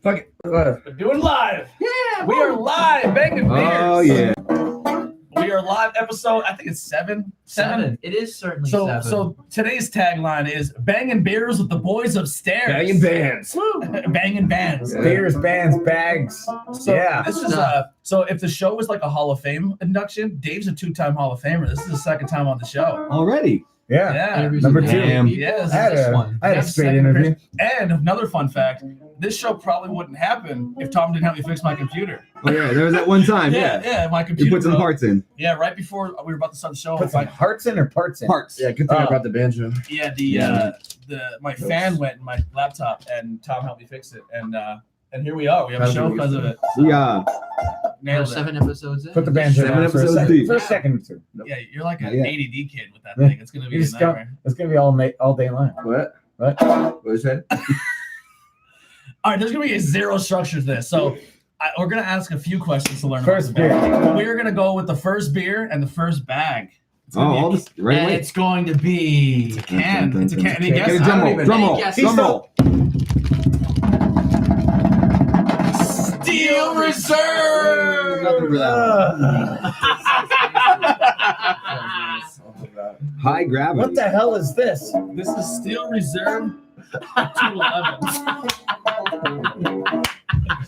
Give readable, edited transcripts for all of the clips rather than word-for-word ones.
Fuck it. We're doing live. Yeah. We are live. Bangin Beers. Oh yeah. We are live. Episode. I think it's seven. It is certainly So 7. so today's tagline is "Bangin Beers with the boys upstairs." Bangin' bands. Woo. Bangin' bands. Yeah. Beers, bands, bags. So Yeah. this is so if the show was like a Hall of Fame induction, Dave's a 2-time Hall of Famer. This is the second time on the show. Already. Yeah. Yeah. Number two. Yes. I had this a, one. I had a Yes, straight second interview. And another fun fact: this show probably wouldn't happen if Tom didn't help me fix my computer. Oh yeah, there was that one time. Yeah. My computer. You put some broke. parts in. Yeah, right before we were about to start the show. Put some hearts in or parts in? Parts. Yeah, good thing I brought the banjo. Yeah, my Oops. fan went in my laptop, and Tom helped me fix it, and here we are. We have a show because of it. We We're Nailed it. 7 episodes in. put the banjo 7 down for a episodes second. deep. For a second or two. Yeah, you're like an Yeah. ADD kid with that Yeah. thing. It's gonna be You a just go, nightmare. it's gonna be all day long. What? What? What is that? All right, there's gonna be a zero structure to this, so we're gonna ask a few questions to learn. First about the band. beer. We're gonna go with the first beer and the first bag. It's Oh, gonna be all a- this right And away. it's going to be. It's a can. It's a can. Any Get a guess? drum I don't roll. even- Drum roll. Yes, Drum roll. Steel Reserve. High gravity. What the hell is this? This is Steel Reserve 211.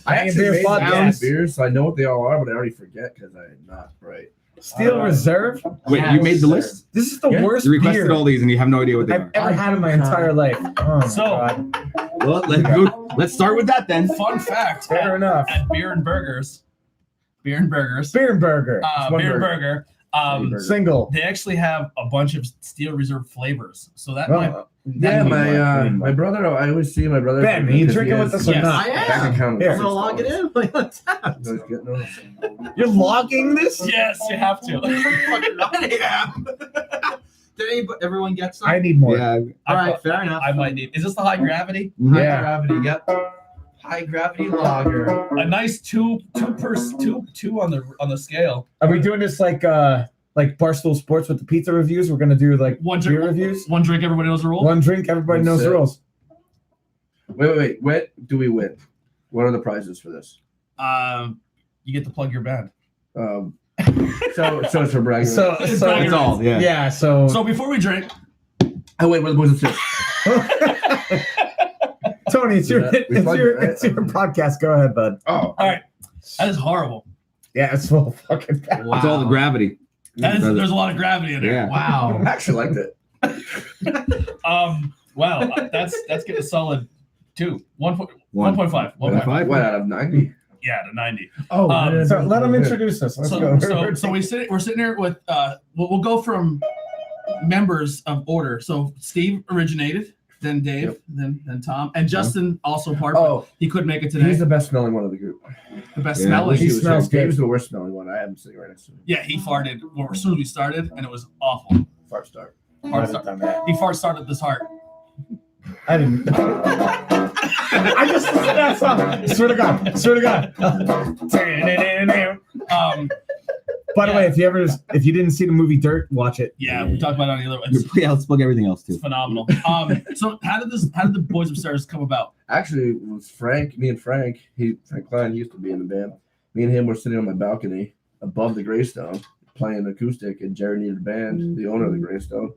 I Bangin' actually Beer made podcast. beers, so I know what they all are, but I already forget because I'm not right. Steel Reserve? Wait, Yeah, you made the sir. list? This is the Yeah. worst You requested beer all these and you have no idea what they I've are. ever had in my entire life. Oh my So- God. Well, let's start with that then. Fun fact: Fair enough. at Beer and Burgers, Beer and Burger. It's one Beer and burger. Burger, Burger. Single. they actually have a bunch of Steel Reserve flavors. So that Well, might. Yeah, my brother. I always see my brother. Ben, are you drinking with us or Yes. not? I am. Bank account. Here. I'm gonna log it in. Like, what's that? You're logging this? Yes, you have to. Fucking right, I am. Did everyone get some? I need more. All right, fair enough. I might need. Is this the high gravity? High Yeah. gravity. Yep. High gravity lager. A nice two on the scale. Are we doing this like Barstool Sports with the pizza reviews? We're gonna do like One beer drink. reviews. One drink. Everybody knows the rule. One drink, everybody One knows the sip. rules. Wait. What do we win? What are the prizes for this? You get to plug your band. So it's for bragging. So It's it's all, yeah. So So before we drink, oh wait, what was it? Tony, it's your We plugged it, right? it's your podcast. Go ahead, bud. Oh, all right, that is horrible. Yeah, it's full of fucking. Wow. It's all the gravity. There's a lot of gravity in there. Yeah. Wow. I actually liked it. Wow, that's getting a solid 2. 1.5. 1.5. 1.5. What out of 90? Yeah, to 90. Oh, So let him introduce us. Let's go. So we're sitting here with we'll go from members of order. So Steve originated, then Dave, then Tom, and Justin also part. But Oh, he couldn't make it today. he's the best smelling one of the group. The best Yeah. smelling. He smells good. Dave's the worst smelling one. I am sitting right next to him. Yeah, he farted as soon as we started, and it was awful. Fart start. Fart start. He fart started this heart. I didn't. I just listened to that song. Swear to God. Swear to God. By the way, if you didn't see the movie Dirt, watch it. Yeah, we talked about it on the other. It's Let's plug everything else too. phenomenal. So how did the Boys Upstairs come about? Actually, it was Frank. Me and Frank. Frank Klein used to be in the band. Me and him were sitting on my balcony above the Greystone playing acoustic, and Jerry needed a band, the owner of the Greystone,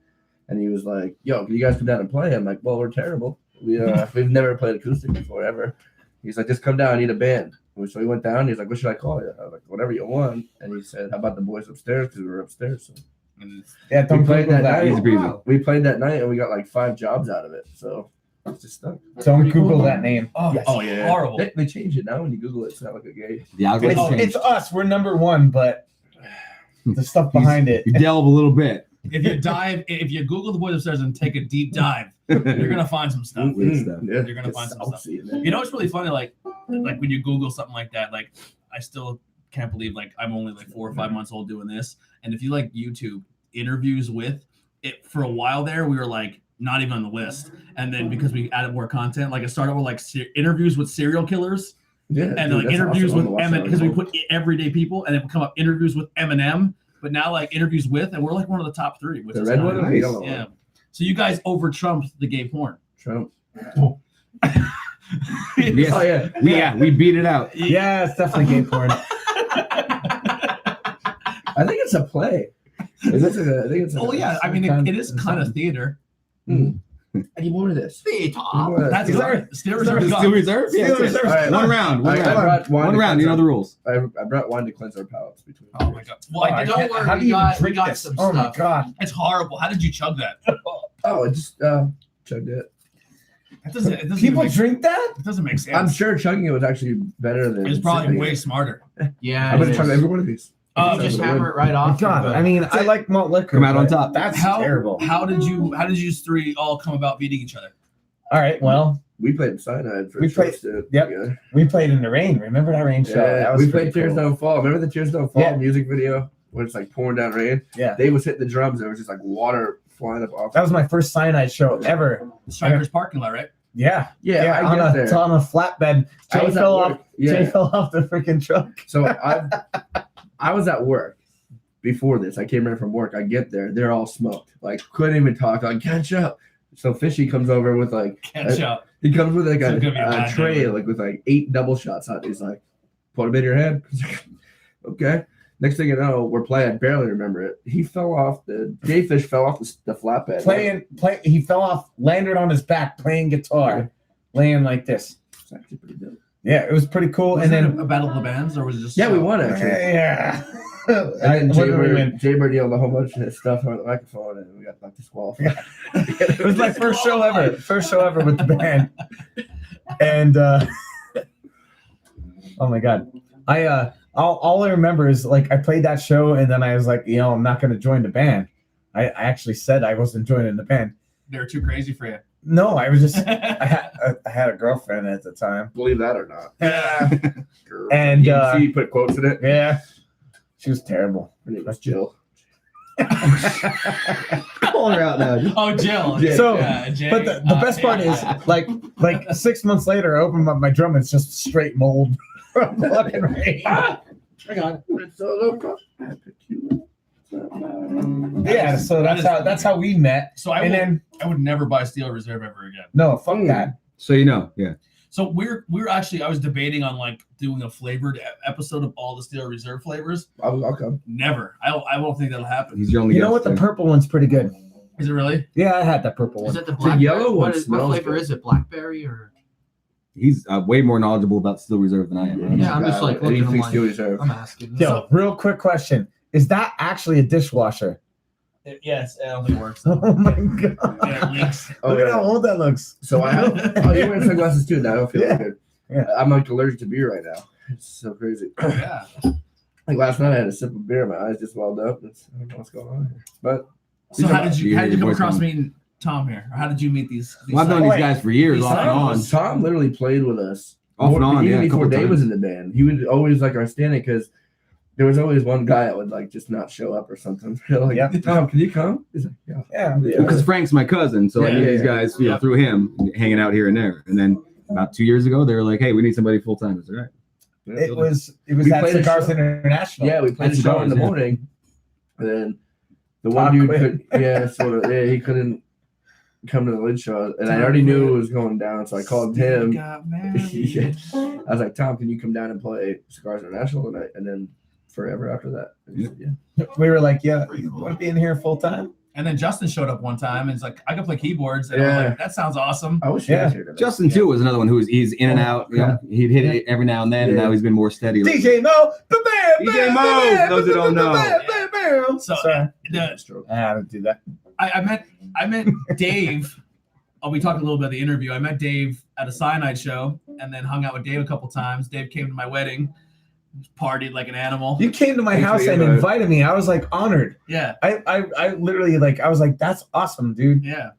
and he was like, "Yo, can you guys come down and play?" I'm like, "Well, we're terrible. We've never played acoustic before ever." He's like, "Just come down. I need a band." So he went down. He's like, "What should I call it?" I was like, "Whatever you want." And he said, "How about the Boys Upstairs?" Because we were upstairs. So Yeah, don't we played Google that that. night. We played that night, and we got like 5 jobs out of it. So it's just stuck. Don't Google that name. Oh, Yes. yeah, horrible. They changed it now. When you Google it, it's not like a gay. The algorithm It's us. We're number one, but the stuff behind it. You delve a little bit. If you Google the Boys Upstairs and take a deep dive, you're gonna find some stuff. Weird stuff. Yeah, You're gonna find some stuff. You You know, it's really funny. Like when you Google something like that, like I still can't believe like I'm only like 4 or 5 months old doing this. And if you like YouTube interviews with it for a while there, we were like not even on the list. And then because we added more content, like it started with like interviews with serial killers. Yeah, And dude, like that's interviews awesome. with I'm gonna watch Eminem that because we one. put everyday people, and it would come up interviews with Eminem. But now like interviews with, and we're like one of the top 3. Which The is red kinda one or the nice. yellow Yeah. one? So you guys over trumped the gay porn. Trump. Yes. Oh yeah. We beat it out. Yeah, it's definitely gay porn. I think it's a play. Is it? I think it's. Oh yeah, I mean it is kind of theater. I need more of this. Theater. That's still reserved. Still reserve? Yeah, Still that's it. reserve. All right, One round. One I round. brought wine One to round. You know cleanse the rules. I brought wine to cleanse our palates between. Oh my god. Well, Oh, don't worry, how do we you got- drink we got this? some Oh my stuff. god. It's horrible. How did you chug that? Oh, I just chugged it. It doesn't People even make, drink that? it doesn't make sense. I'm sure chugging it was actually better than. It's probably sipping way it. smarter. Yeah. I'm gonna it chug is. every one of these. Uh, You just hammer it right off. God, but- I mean, I like malt liquor. Come out on but top. That's how terrible. How did you three all come about meeting each other? All right, well, We played Cyanide for We a short played- stint yep. together. we played in the rain. Remember that rain show? Yeah, That was we played pretty Tears cool. Don't Fall. Remember the Tears Don't Fall Yeah. music video where it's like pouring down rain? Yeah. Dave was hitting the drums. There was just like water flying up off. That was my first cyanide show ever. Strikers parking lot, right? Yeah. yeah. I on get a there. on a flatbed. I Jay was at fell work. off. Yeah. Jay fell off the freaking truck. So I was at work before this. I came in from work. I get there. They're all smoked. Like couldn't even talk. Like catch up. So Fishy comes over with like Catch up. he comes with like It's gonna be a a bad tray day. like with like 8 double shots on it. He's like, put them in your head. Okay. Next thing you know, we're playing. I barely remember it. He fell off the Dayfish fell off the flatbed. He fell off, landed on his back playing guitar, laying like this. It's actually pretty dope. Yeah, it was pretty cool. Was and it then a battle of the bands, or was it just? Yeah, we won actually. yeah. And then What did we win? Jaybird yelled a whole bunch of stuff on the microphone, and we got like disqualified. It was my first show ever. First show ever with the band. And oh my god, all I remember is like I played that show, and then I was like, I'm not going to join the band. I actually said I wasn't joining the band. They were too crazy for you. No, I was just I had a girlfriend at the time. Believe that or not. And You see, put quotes in it. yeah, she was terrible. Her name was Jill. Call her out now. Oh, Jill. Yeah. So, Jay, but the best part is like 6 months later, I opened up my drum and it's just straight mold from fucking rain. Hang on. It's so local. Yeah, so that's how we met. So I would never buy Steel Reserve ever again. No, fuck that. So yeah. So we're actually I was debating on like doing a flavored episode of all the Steel Reserve flavors. I'll come. Never. I don't think that'll happen. He's your only. You know guest, what? The yeah. purple one's pretty good. Is it really? Yeah, I had that purple Is one. it the blackberry? yellow one What smells flavor good. is it? Blackberry or? He's way more knowledgeable about Steel Reserve than I am. Right? Yeah, I'm just like looking. I'm anything like, Steel Reserve. I'm asking. Yo, real quick question: is that actually a dishwasher? Yes, it only works. Oh my god! Yeah, it leaks. Oh, Look at how old that looks. So I have. Oh, you're wearing sunglasses too. Now I don't feel Yeah. good. Yeah. I'm like allergic to beer right now. It's so crazy. Yeah. Like last night, I had a sip of beer. My eyes just welled up. I don't know what's going on here. But So how did You you hear your come voice across on. meeting Tom here? Or how did you meet these Well, I've known Wait, these guys for years, these off and on. Tom literally played with us Off and on, even yeah, a before couple Dave was times. in the band. He was always like our stand-in because there was always one guy that would like just not show up or something. Like, Yeah. Tom, can you come? He's like, yeah. Yeah. Because Frank's my cousin, so I Yeah, knew yeah, these yeah. guys Yeah. through him, hanging out here and there. And then about 2 years ago, they were like, "Hey, we need somebody full time." I was like, "All right." It was We at played a Cigars show. International. Yeah, we played That's the show in the yeah. morning, and then the one Talk dude quick. could, he couldn't come to the lid show, and I already knew it was going down, so I called him. Got married. Yeah. I was like, Tom, can you come down and play Cigars International tonight? And then forever after that, he said, yeah. We were like, yeah, you want to be in here full time? And then Justin showed up one time and he's like, I can play keyboards. And I Yeah. was like, that sounds awesome. I wish Yeah. he was here today. Justin too was another one who was he's in and out. You know, he'd hit it every now and then, and Yeah. now he's been more steady. DJ Mo, the bam, DJ bam, Mo, bam, those who don't know. bam, bam, bam. So Sorry. I don't do that. met Dave. Oh, we talked a little bit about the interview. I met Dave at a Cyanide show and then hung out with Dave a couple times. Dave came to my wedding, partied like an animal. You came to my Thanks for house the and invite. invited me. I was like honored. Yeah, I literally like I was like, that's awesome, dude. yeah.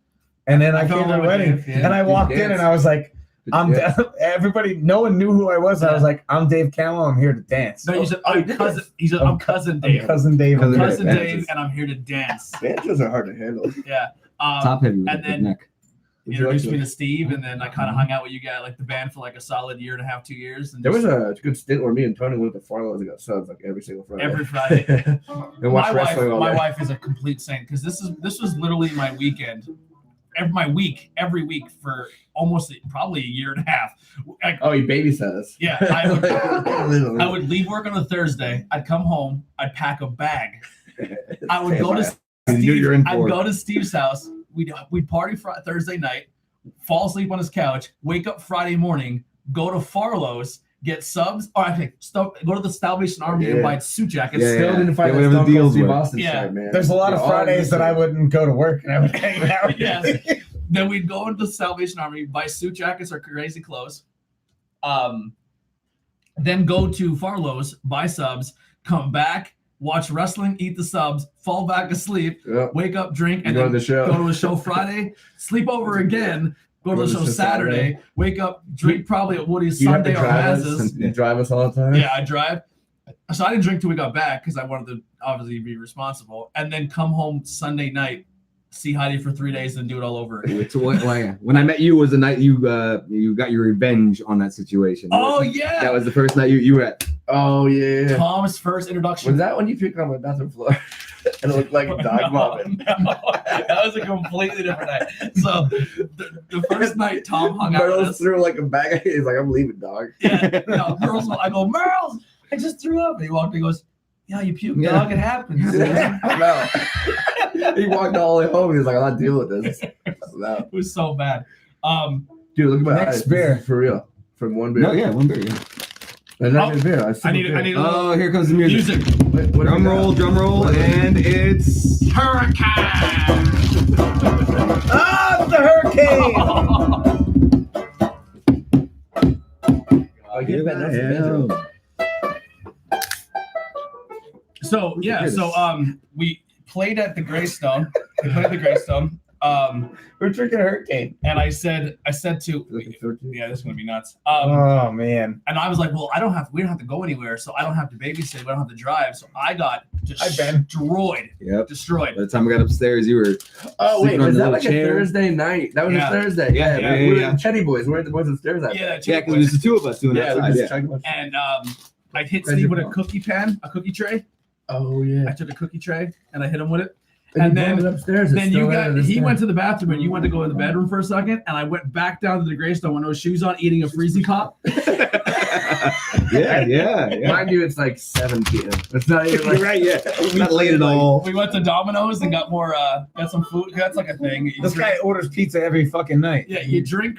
And then I I fell came to in the love with wedding Dave, yeah. and I walked in dance? and I was like, Yeah. everybody, no one knew who I was. I was like, I'm Dave Callow. I'm here to dance. No, you said, Oh, you I'm did cousin. He said, I'm I'm cousin I'm Dave. cousin Dave. Cousin I'm Cousin here to Dave, dance. and I'm here to dance. Banjos are hard to handle. Yeah. Top heavy with and a big then- neck. Would you like Introduced me to- to Steve, and then I kind of hung out with you guys, like the band, for like a solid year and a half, 2 years. And There was just a good stint where me and Tony went to Farlow's and got subs like every single Friday. every Friday. and watch my wrestling all my day. wife is a complete saint because this was literally my weekend. every week for almost probably a year and a half. Like, Oh, he babysat us. yeah, I would Literally. I would leave work on a Thursday. I'd come home. I'd pack a bag. I would go to You knew you were in I'd for it. go to Steve's house. We'd party Thursday night, fall asleep on his couch, wake up Friday morning, go to Farlow's, get subs, or I think go to the Salvation Army and Yeah. buy suit jackets. Yeah, Still didn't find Yeah, that whatever the Stone Cold deals Steve were. Austin Yeah. shirt, man. There's a lot Yeah, of all Fridays that I this- wouldn't go to work and I would hang out. Yeah. Then we'd go into the Salvation Army, buy suit jackets or crazy clothes. Then go to Farlow's, buy subs, come back, watch wrestling, eat the subs, fall back asleep, Yep. wake up, drink, You and go to then the show. go to a show Friday, sleep over again, go to the show Saturday, wake up, drink probably at Woody's You have to Sunday or drive us. Maz's. You drive us all the time. Yeah, I drive. So I didn't drink till we got back because I wanted to obviously be responsible, and then come home Sunday night, see Heidi for 3 days, and do it all over again. It's when I met you was the night you got your revenge on that situation. Oh yeah, That was the first night you were at. Oh yeah. Tom's first introduction. Was that when you puked on my bathroom floor? And it looked like a dog vomit. No, that was a completely different night. So the first night Tom hung out with Merle's us. threw like a bag. He's like, I'm leaving, dog. Yeah, no, I go, Merle, I just threw up. And he walked in, he goes, yeah, you puked, Yeah. dog. It happens. No. He walked all the way home. He was like, I'm not dealing with this. No. It was so bad. Dude, look at my Next eyes. beer. This is for real. From one beer. No, yeah, one beer. Yeah. And not even beer. I need a little Oh, here comes the music. music. What Drum roll, and it's Hurricane. Ah, the hurricane! I get that. That's amazing. So yeah, we played at the Greystone. We're drinking a hurricane. And I said to Like 13. yeah, this is gonna be nuts. Oh man. And I was like, well, we don't have to go anywhere, so I don't have to babysit, we don't have to drive. So I got I've been. destroyed. By Destroyed. the time we got upstairs, you were Oh wait, sleeping on was the that little like chair. a Thursday night? That was Yeah. a Thursday. Yeah, man. yeah, We were yeah. the Chetty boys. We're the boys upstairs. That Yeah, yeah, because there's the two of us doing yeah. that. We side, just talking about. And I hit Crazy Steve with a ball. cookie tray. Oh yeah. I took a cookie tray and I hit him with it. And And you then- brought it upstairs. It's Then still there to this he day. went to the bathroom and you went to go in the bedroom for a second, and I went back down to the Greystone with no shoes on, eating a freezy pop. yeah. Mind you, it's like 7 p.m. It's not even like Right, yeah. Not late at all. We went to Domino's and got some food. That's like a thing. You This drink- guy orders pizza every fucking night. yeah, you drink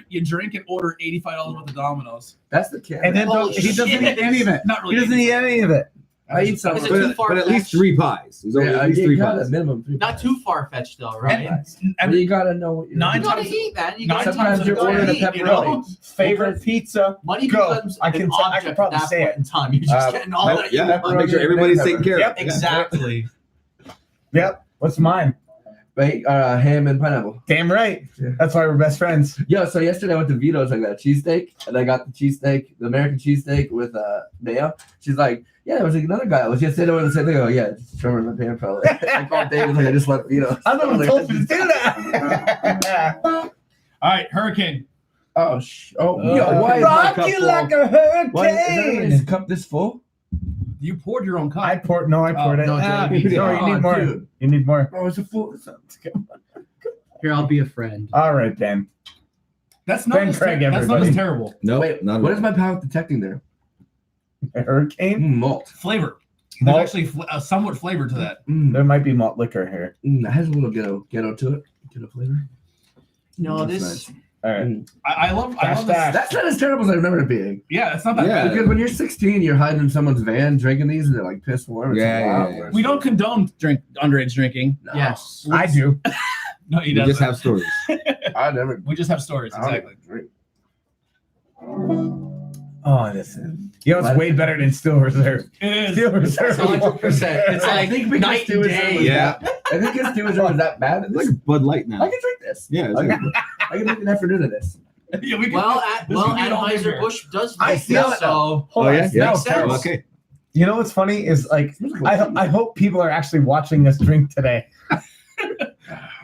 and order $85 worth of Domino's. that's the cat. And then Holy he doesn't shit. eat any of it. Not really. He doesn't eat any of it. I eat some. Is it But, too far But at least fetched? 3 pies. There's always yeah, at least you 3 got a pies. minimum. 3 Not pies. too far fetched though, right? But you gotta know what you're Nine You doing. gotta times- eat, man. You nine gotta Sometimes eat. you're You gotta ordering a eat, you know? pepperoni. Favorite pizza. Money Go. becomes I an can object probably at that say point it. in time. You're just getting all that. Yeah, money. make sure everybody's taken care of. Yep. Exactly. Yep. What's mine? Right? Ham and pineapple. Damn right. Yeah. That's why we're best friends. Yo, so yesterday I went to Vito's. I got a cheesesteak, and I got the cheesesteak, the American cheesesteak with mayo. She's like, yeah, there was another guy. I was just sitting there with the same thing. I go, yeah, just show her my pants probably. I called David, like, I just left Vito's. I'm I was not like, told you to do that. All right, Hurricane. oh, yo, why is my Rock cup you full? like a Why is everybody's hurricane. cup this full? You poured your own cup. I poured it. no, Ah, Joey, no, you oh, need more. dude. You need more. Oh, it's a full. Here, I'll be a friend. All right, Ben. That's not Ben as Craig, that's not everybody. as terrible. No, Wait, not what at is my palate detecting there? Hurricane? Malt. Flavor. Malt? There's actually a somewhat flavor to that. There might be malt liquor here. That has a little ghetto to it. Ghetto flavor. No, That's this. nice. All right. I love this. That's not as terrible as I remember it being. Yeah, it's not that Yeah. bad. Because when you're 16, you're hiding in someone's van drinking these, and they're like piss warm. It's Yeah, a lot yeah, yeah. worse. We don't condone underage drinking. No. Yes. I do. No, he We doesn't. just have stories. I never. We just have stories. I don't Exactly. drink. Oh, this is. You know, it's way better than Still Reserve. It is. Still Reserve. 100%. It's I like think because night Stew and is day. Yeah. I think his Stew is that bad. It's like a Bud Light now. I can drink this. Yeah. It's I like, can, I can make an afternoon of this. Yeah, we can, Well, This could be an all Anheuser beer. Busch does I make feel this, it. so Hold oh, on, yeah? it Yeah. smells terrible. Okay. You know what's funny is like I hope people are actually watching us drink today.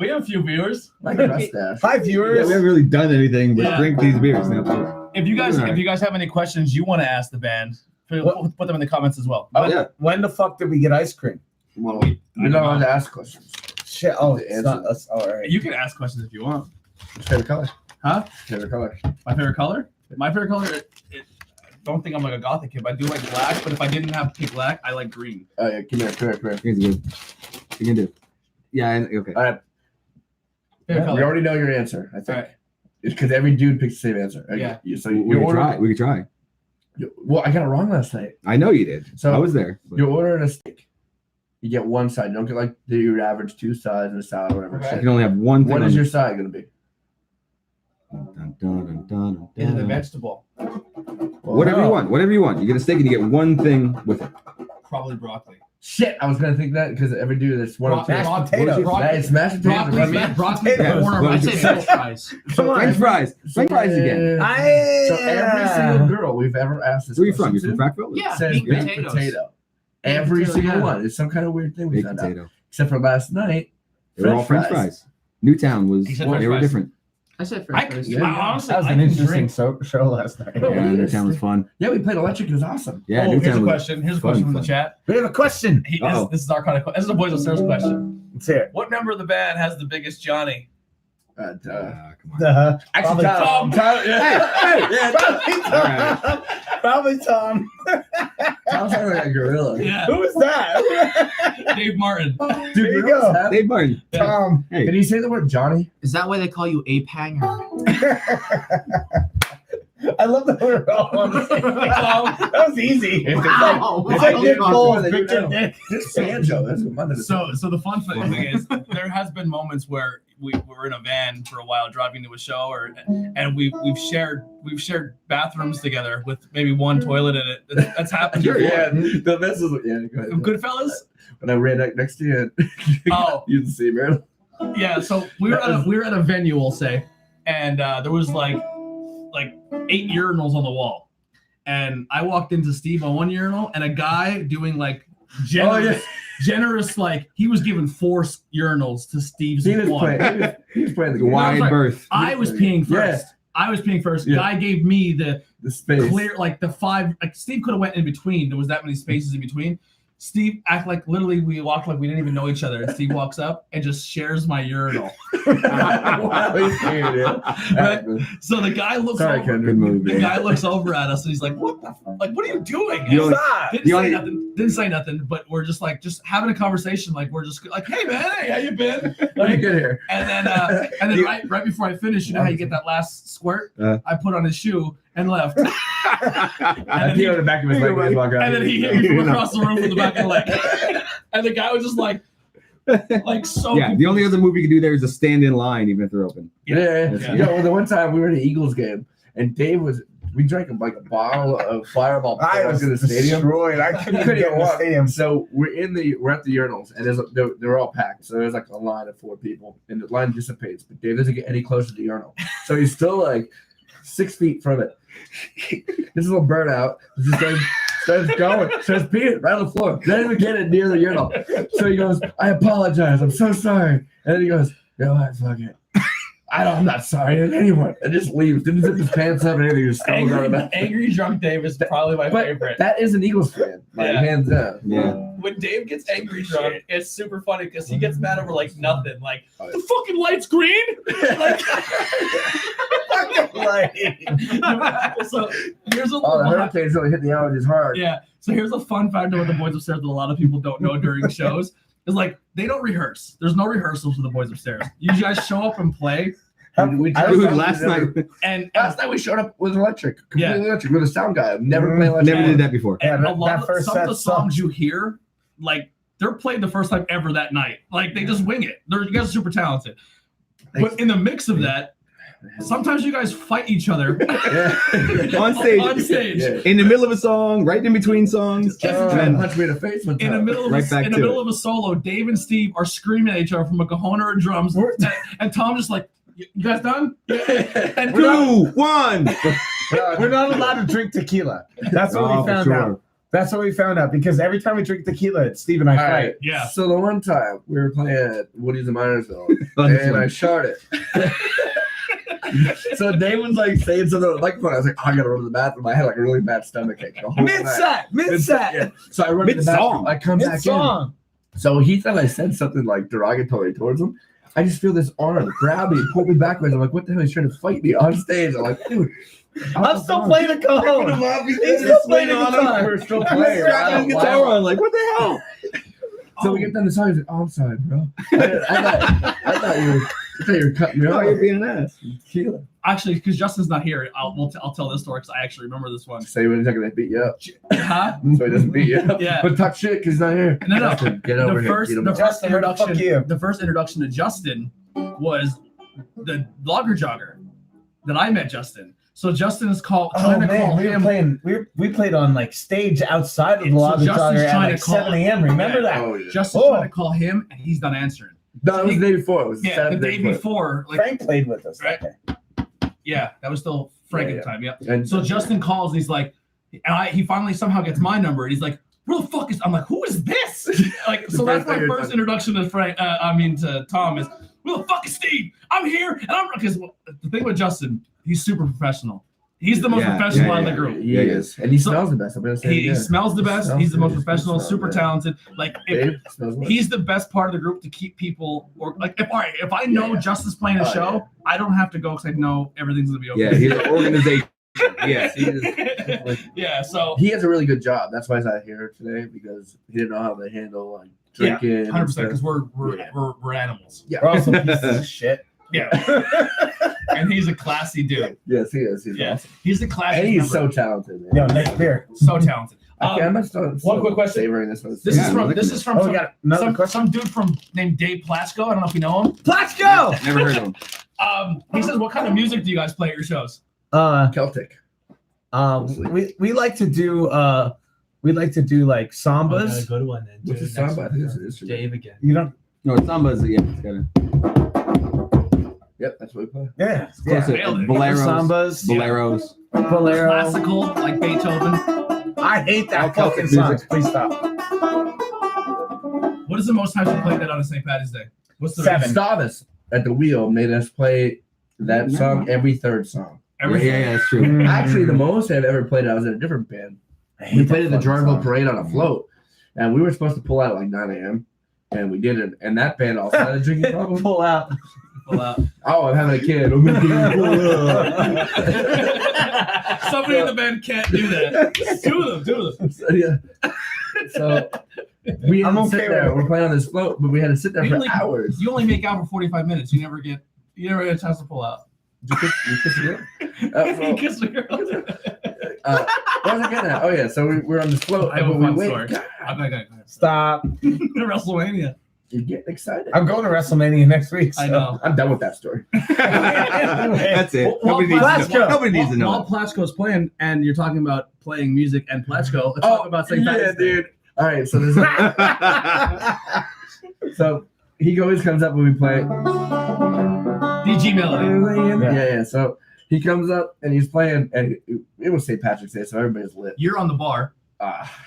we have a few viewers. Like a mustache. Hi Yeah, viewers. we haven't really done anything but Yeah. drink these beers now. So. If you guys Alright. have any questions you want to ask the band, put them in the comments as well. Oh, Yeah. When the fuck did we get ice cream? Well, you're not allowed to ask questions. Shit. Oh, The it's not answer. us. All right. You can ask questions if you want. Favorite color? Huh? Favorite color? My favorite color? My favorite color. I don't think I'm like a gothic kid. But I do like black, but if I didn't have pick black, I like green. Oh yeah, come here. Here's good. You can do. Yeah. Okay. All right. Favorite We color. already know your answer. I think. All right. It's because every dude picks the same answer. Yeah. So We you could order. try. We could try. Well, I got it wrong last night. I know you did. So I was there. but You're ordering a steak. You get one side. You don't get like your average 2 sides and a salad or whatever. You can only have one thing. What on is the- your side going to be? Dun, dun, dun, dun, Is it a dun. vegetable? Whatever you want. Whatever you want. You get a steak and you get one thing with it. Probably broccoli. Shit, I was going to think that because every dude that's one of two. Mashed potatoes. It's mashed potatoes. Broccoli, and man. Broccoli. Potatoes. Corner. Well, I'd say French fries. Come on. French fries. French fries again. So every single girl we've ever asked this Where are you from? question You're from to Frackville? Yeah, says baked baked potatoes. potato. Every Baked potato, single yeah. one. It's some kind of weird thing we Baked found out. potato. Except for last night. They were all French fries. Newtown was. He said They French were fries. different. I said I, French fries. Yeah. honestly, That was I an can interesting drink. show last night. Oh, Yeah, yes. Newtown was fun. Yeah, we played electric. It was awesome. Yeah, Oh, here's Newtown a was. question. Here's a fun, question from the fun. chat. We have a question. Uh-oh. This is our kind of. This is a boys upstairs question. Let's hear it. What member of the band has the biggest Johnny? Come on. Actually, Probably Tom. Yeah, All Probably Tom. Tom sounds like a gorilla. Yeah, Who is that? Dave Martin. Dude, There you gorillas go. have- Dave Martin. Tom. Hey. Can you say the word Johnny? Is that why they call you Ape Hanger? I love that we're all on the same page. That was easy. Wow. It's like Nick Wow. Cole, You Victor know. Nick. Just Sanjo. That's what mine is. So the fun thing is, there has been moments where we were in a van for a while driving to a show, and we've shared bathrooms together with maybe one toilet in it. That's happened. Sure, before. yeah. The best is yeah. Go ahead. Goodfellas. When I ran next to you, Oh. you didn't see, man. Yeah, so we were at a venue, we'll say, and there was like 8 urinals on the wall, and I walked into Steve on one urinal, and a guy doing like generous, like he was giving 4 urinals to Steve's He was one. playing. He was playing the game. Wide like- berth. I was peeing first. Yeah. I was peeing first. Yeah. Guy gave me the The space. clear, like the 5. Like Steve could have went in between. There was that many spaces in between. Steve act like literally we walked like we didn't even know each other. And Steve walks up and just shares my urinal. Wow, he's weird, yeah. So the guy looks Sorry, over. Kendrick. Good move, The man. guy looks over at us and he's like, "What the? Like, what are you doing?" You only- Stop. Didn't you say only- nothing. Didn't say nothing. But we're just having a conversation. Like we're just like, "Hey man, hey, how you been?" Let me Like, get here. and then You- right before I finish, you know how you get that last squirt? I put on his shoe and left. I then peed he- on the back of his leg when he walked around. And then he hit me from across the room with the back of the leg. And the guy was just like so. Yeah, the only other move you can do there is to stand in line, even if they're open. Yeah. Yeah. You know, the one time we were at an Eagles game, and Dave we drank like a bottle of Fireball I was in the stadium. destroyed. I couldn't Couldn't get even in the walk. stadium. So we're at the urinals, and they're all packed. So there's like a line of 4 people, and the line dissipates. But Dave doesn't get any closer to the urinal, so he's still like 6 feet from it. This little burnout just starts going, starts peeing right on the floor. Doesn't even get it near the urinal. So he goes, "I apologize. I'm so sorry." And then he goes, "You know what? Fuck it. I'm not sorry to anyone." And just leaves. Didn't zip his pants up and anything. Just stumbles out of that. Angry drunk Dave is probably my But favorite. that is an Eagles fan, like, Yeah. hands down. Yeah. When Dave gets angry drunk, it's super funny because he gets mad over like nothing. Like Oh, yeah. the fucking light's green. Like, so here's a Oh, the little Hurricanes really hit the outages hard. yeah. So here's a fun fact about the Boys Upstairs that a lot of people don't know during shows. Is like they don't rehearse. There's no rehearsals for the Boys Upstairs. You guys show up and play. We Dude, last night And Last night we showed up with electric, completely Yeah. electric, with a sound guy. I've never played electric. never did that before. Yeah, and that- a lot that of first some of set the songs sucked. you hear, like they're played the first time ever that night. Like they just wing it. You guys are super talented. But in the mix of that, sometimes you guys fight each other Yeah. On stage. on stage. Yeah. In the middle of a song, right in between songs. Jeffrey Oh. tried to and punch me in the face one In the time. middle of Right back in the to middle it. of a solo, Dave and Steve are screaming at each other from a cajon of drums, We're- and Tom just like, "You guys done?" And 2, 1. We're not allowed to drink tequila. That's what Oh, we for found sure. out. That's what we found out because every time we drink tequila, it's Steve and I All fight. right. Yeah. So the one time we were playing at Woody's in Minersville, and I shot it. So Dave was like saying something on the microphone. I was like, "Oh, I gotta run to the bathroom." I had like a really bad stomach ache. the whole Mid night. set, mid set, Yeah. So I run to the bathroom. Mid-song. I come mid back in. song. So he thought I said something like derogatory towards him. I just feel this arm grab me and pull me backwards. I'm like, what the hell? He's trying to fight me on stage. I'm like, dude. I'm still playing the cajon. He's still playing the guitar. We're still playing. Strapping his guitar on, like, what the hell? So we get done the song. He's like, oh, I'm sorry, bro. I thought you were cutting me Oh, off. you're being an ass. Keela. Actually, because Justin's not here, I'll tell this story because I actually remember this one. Say when he's not gonna beat you up, Huh? so he doesn't beat you up. Yeah. But talk shit because he's not here. No. Justin, get over The here. first, Beat him the up. first Justin, where the fuck introduction, you? the first introduction to Justin was the Logger Jogger that I met Justin. So Justin is Oh trying to man, call we were him. playing. We played on like stage outside of the So Lobby Justin's Jogger at trying like to call- 7 a.m. Remember that? Oh, yeah. Justin's trying to call him, and he's not answering. No, it was the day before. It was Yeah, the Saturday day before, like, Frank played with us. Right. That day. yeah, that was still Frank Yeah, at the time. Yeah. And So Justin calls, and he's like, and he finally somehow gets my number, and he's like, "Where the fuck is?" I'm like, "Who is this?" Like, so that's my first introduction to Frank. To Tom is, "Where the fuck is Steve? I'm here," and I'm because the thing with Justin, he's super professional. He's the most Yeah, professional yeah, out of yeah. the group. he Yeah, is, and he So- smells the best. I'm gonna say He smells the best. He's the most professional, super talented. talented. Like if, Dave smells what? he's the best part of the group to keep people or like if I know Justin's playing a Oh, show, yeah. I don't have to go because I know everything's gonna be okay. Yeah, he's an organization. Yes, he is. Yeah, so He has a really good job. That's why he's not here today because he didn't know how to handle like drinking. and 100% stuff. because we're Yeah. we're animals. We're also pieces of shit. Yeah, and he's a classy dude. Yes, he is. He's Yeah, awesome. he's the classy. And he's so talented. Man. Yo, next beer. so talented. I'm still one quick question. Savoring this one. This Yeah, is from look this at is from Oh, we got another question. some dude from named Dave Placzko. I don't know if you know him. Let's go. Never heard of him. He says, "What kind of music do you guys play at your shows?" Celtic. We like to do like sambas. good one then. What's the samba? I think it's an instrument. Dave again. You don't. No, Samba's, yeah, it's got a Yep, that's what we play. Yeah. close to nailed it. boleros. Sambas. Boleros. Bolero. Classical, like Beethoven. I hate that All Celtic fucking song. music. Please stop. What is the most times you played that on a St. Patty's Day? What's the 7. Stavis at the wheel made us play that song every third song. Yeah, that's true. Actually, the most I've ever played, I was in a different band. I hate We that played at the fucking Jarville song. Parade on a float, and we were supposed to pull out at like 9 a.m. and we didn't. And that band also had a drinking problem. Pull out. Pull out. Oh, I'm having a kid. I'm gonna do Somebody in the band can't do that. Do them. So, yeah. So we had I'm to okay sit there. with it. We're playing on this float, but we had to sit there You for only- hours. You only make out for 45 minutes. You never get a chance to pull out. You kiss a girl? You kiss a girl. What was I getting at? Oh yeah, so we're on this float. I have a and we fun wait. story. I'm not gonna Stop. WrestleMania. You're getting excited. I'm going to WrestleMania next week. I so- know. I'm done with that story. That's it. Well, Nobody needs let's to know. go. Nobody needs to know. While Placzko's playing, and you're talking about playing music and Placzko, let's talk about St. yeah, Patty's Day. dude. All right, so there's so he always comes up when we play. DG Melody. Yeah. So he comes up and he's playing, and it was St. Patrick's Day, so everybody's lit. You're on the bar,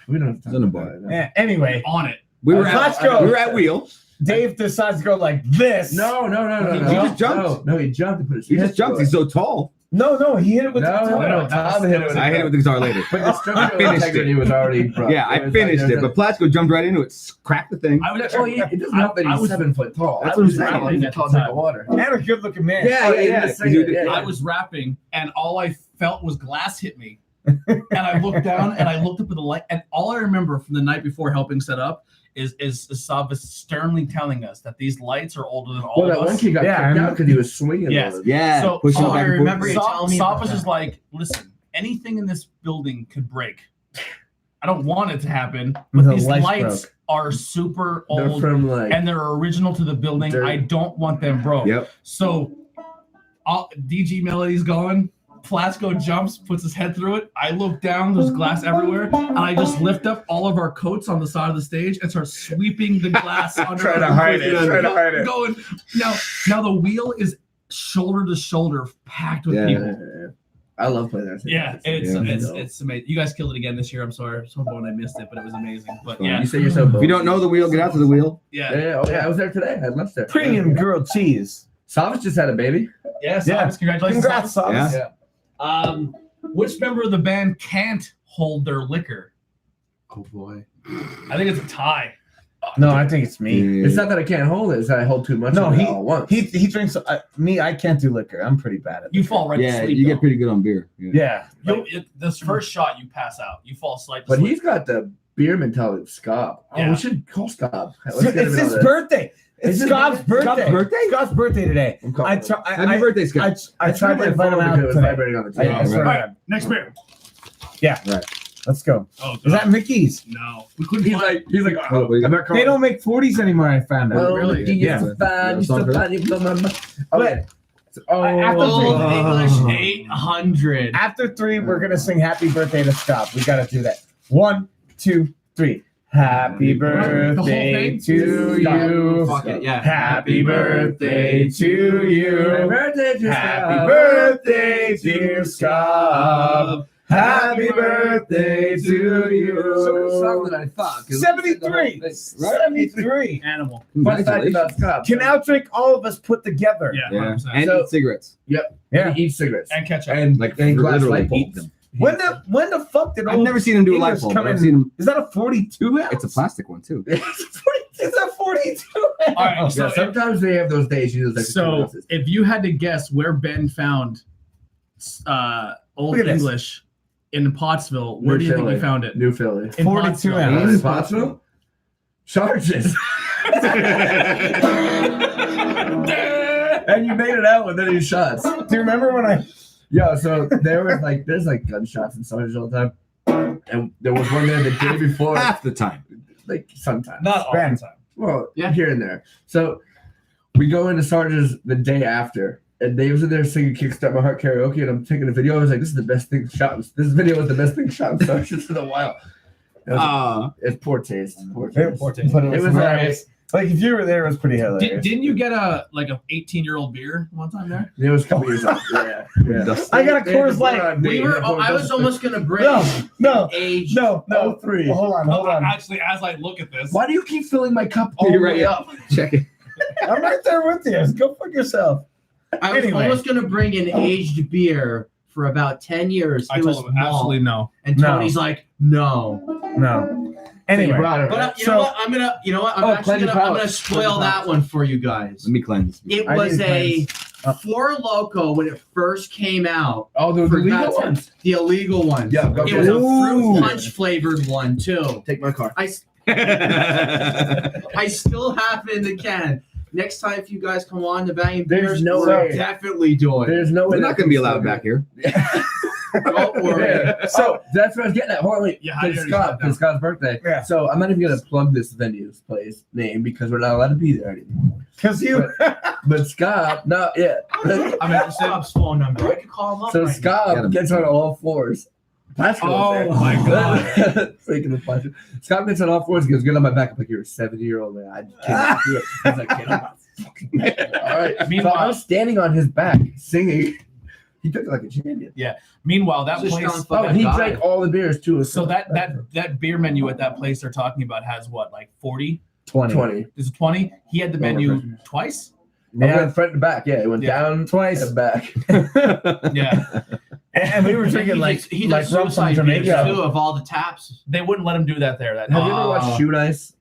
We don't have to talk It's on the about bar. it, no. Yeah, anyway, on it. We were Let's at, go. we were at Wheel. Dave decides to go like this. No. He just jumped. No, he jumped and put his He head just jumped. to He's it. so tall. No, he hit it with No, the guitar. no, Tom hit it with I hit it with the guitar later. But the structural finished it. integrity was already broke. Yeah, I It was finished like, it, but Placzko jumped right into it, cracked the thing. I was Well, it doesn't help that I he's was 7 foot tall. That's I what was I'm saying. rapping At at the tall drink time. of water. And a good looking man. Yeah. I was rapping, and all I felt was glass hit me. And I looked down, and I looked up at the light, and all I remember from the night before helping set up is Savis sternly telling us that these lights are older than all Well, that of one us. kid got Yeah, I kicked out remember. because he was swinging. Yes. on it. Yeah, So pushing all it back I and forth. remember you telling me about Savis is that. like, listen, anything in this building could break. I don't want it to happen, but The these lights lights broke. are super They're old from like. and they're original to the building. They're- I don't want them broke. Yep. So DG Melody's gone. Placzko jumps, puts his head through it. I look down, there's glass everywhere, and I just lift up all of our coats on the side of the stage and start sweeping the glass under. Trying to our hide coats. it, trying to hide it. Going now the wheel is shoulder to shoulder, packed with Yeah. people. I love playing that. Yeah, it's Yeah. it's amazing. You guys killed it again this year. I'm sorry, so when I missed it, but it was amazing. But yeah, You say yourself. If you don't know the wheel, get out to the wheel. yeah. I was there today. I had lunch there. Premium grilled cheese. Savas just had a baby. Yes, Yeah. congratulations. Congrats, Savas. Sauce. Yeah. Which member of the band can't hold their liquor? Oh boy. I think it's a tie. No, I think it's me. Yeah. It's not that I can't hold it; it's that I hold too much No, of it all at once. He drinks. Me, I can't do liquor. I'm pretty bad at You liquor. fall right to Yeah, sleep. you though. get pretty good on beer. Yeah. This first shot, you pass out. You fall asleep. But he's got the beer mentality of Scott. Oh, Yeah. we should call Scott. It's his birthday. It's Is it Scott's birthday. Scott's birthday? Scott's birthday today. Happy birthday, Scott. I tried to invite him out It was today. vibrating on the I table. swear to All right, God. next beer. Let's go. Oh, Is that Mickey's? no? We couldn't He's find. like, oh, Wait, I'm not calling. They don't make 40s anymore. I found out. Well, really? Mickey, Yeah. you're fine. You're so fine. You blow my mind. Okay. After Old three- English 800. After 3, we're gonna sing "Happy Birthday" to Scott. We gotta do that. 1, 2, 3. Happy birthday thing? to you. Fuck it, yeah. Happy birthday to Happy you. birthday to Happy Scott. birthday, dear Scott. Happy birthday to So the song you. that I thought. 73. 73. Animal. Fun fact Congratulations. about Scott. Can outdrink all of us put together. Yeah, Yeah. 100%. And So- eat cigarettes. Yeah. He eats cigarettes. And ketchup. And Like, and glass literally light eat bulbs. them. When the fuck did I've old never seen him do a light English bulb. come but I've in? seen him. Is that a 42 ounce? It's a plastic one too. Is that 42 ounce? All right, so Yeah, sometimes they have those days. You just So if you had to guess where Ben found Old Look at this. English in Pottsville, where do you think he found it? New Philly. In 42 Pottsville. ounce. Pottsville? Charges. And you made it out with any shots. Do you remember when I? Yeah, so there's like gunshots and Sarge all the time. And there was one there the day before, Half the time. like sometimes. Not all Ben. the time. Well, Yeah. here and there. So we go into Sarge's the day after, and Dave's in there singing "Kickstart My Heart" karaoke, and I'm taking a video. I was like, "This is the best thing shot. This video was the best thing shot in Sarge's in a while." It's poor taste. Poor taste. Poor taste. But It was hilarious. Like if you were there, it was pretty hilarious. Didn't you get a 18-year-old beer one time there? It was a couple years old. Yeah. I got a Coors Light. I was almost gonna bring No, age. no. 03. Hold on. Actually, as I look at this, Why do you keep filling my cup all You're the right, way yeah. up? Check it. I'm right there with you. Go fuck yourself. I was Anyway. almost gonna bring an aged beer for about 10 years. I It was told him absolutely malt. no. And No. Tony's like, no. No. Anyway, But you know what? I'm cleanse your gonna palate. spoil that one for you guys. Let me cleanse. It I was need a cleanse. Four Loco when it first came out. Oh, the For legal God's ones. The illegal one. Yeah, go It get was a it. fruit Ooh. punch flavored one too. Take my car. I still have it in the can. Next time, if you guys come on to Bangin' There's Beers, no we'll way. definitely do it. There's no way We're not going to be allowed back here. Don't worry. Yeah. So that's what I was getting at. Hold on, wait. Yeah, how do you It's already Scott. shut down? It's Scott's birthday. Yeah. So I'm not even gonna plug this venue's place name because we're not allowed to be there anymore. because you. But Scott, no, yeah. I'm at Scott's phone number. I could call him up. So right Scott Get him. gets on all fours. Pascal was there. Oh, my God. Freaking the punch. Scott gets on all fours. He goes, "Get on my back." I'm like, "You're a 70-year-old man. I can't do it." He's like, "Get on my fucking back." All right. So Meanwhile- I was standing on his back singing. He took it like a champion. Meanwhile, that Just place. don't Oh, fucking he die. drank all the beers too. So that beer menu at that place they're talking about has what, like 40? 20. Is it 20? He had the menu twice. I Yeah. went front to back. Yeah, it went Yeah. down Twice. and back. Yeah, And we were drinking he like does rum from suicide beers Jamaica. too of all the taps. they wouldn't let him do that there. That Have night. you ever watched Shoot Ice?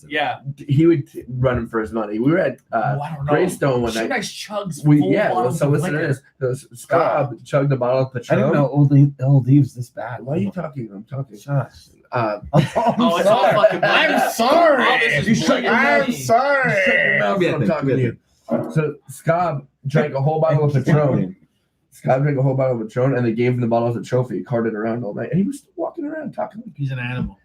Yeah. He would run him for his money. We were at I don't know. Greystone one Shoot night. Ice chugs We full yeah. bottles So of listen to liquor. this. So Scott chugged a bottle of I Patron. didn't know Old Eve's this bad. Why are you talking? I'm talking. Shush. I'm Oh, Oh, it's all fucking I'm bad. sorry. All this is You shut your I'm mouth. sorry. Shut your mouth when I'm Yeah, talking to you. So Scott drank a whole bottle of Patron. Scott drank a whole bottle of Patron, and they gave him the bottle as a trophy. He carted around all night, and he was still walking around talking. He's an animal.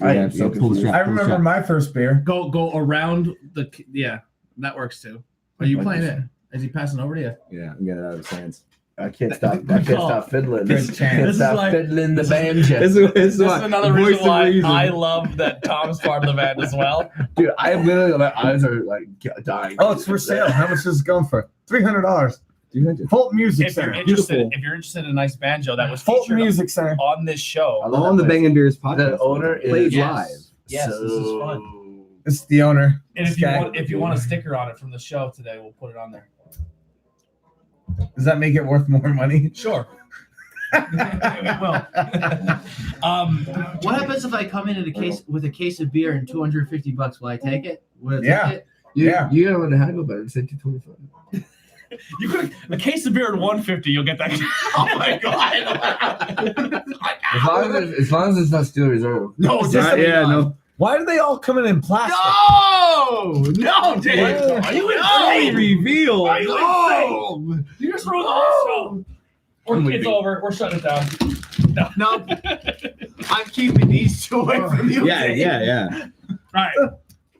I am so pull the confused. strap, I pull the remember strap. my first beer. Go around the. Yeah, that works too. Are you playing it? Is he passing over to you? Yeah, I'm getting it out of his hands. I can't stop. I can't stop fiddling. Good I chance. can't This is stop like- fiddling the this is- banjo. This is another reason why I love that Tom's part of the band as well. Dude, I literally, my eyes are like dying. Oh, it's for sale. How much is it going for? $300. Folk Music If you're Center. interested, Beautiful. if you're interested in a nice banjo that was Folk featured Music Center. on this show, I love On the that place. Bangin' Beers The podcast. owner Played is live. Yes, this is fun. It's the owner. And if Skag. you want a sticker on it from the show today, we'll put it on there. Does that make it worth more money? Sure. Well, What happens if I come in a case with a case of beer and $250? Will I take it? Will I take Yeah. it? You gotta learn to haggle better. Say 225. you could a case of beer at 150. You'll get that. Oh my god! As long as it's not steel reserve. No, It's just just a- yeah, no. Why do they all come in plastic? No, Dave. Are you Hey, reveal. Are you No. You just ruined the whole show. It's over. We're shutting it down. No. I'm keeping these two away from you. Yeah, Dave. yeah. All right.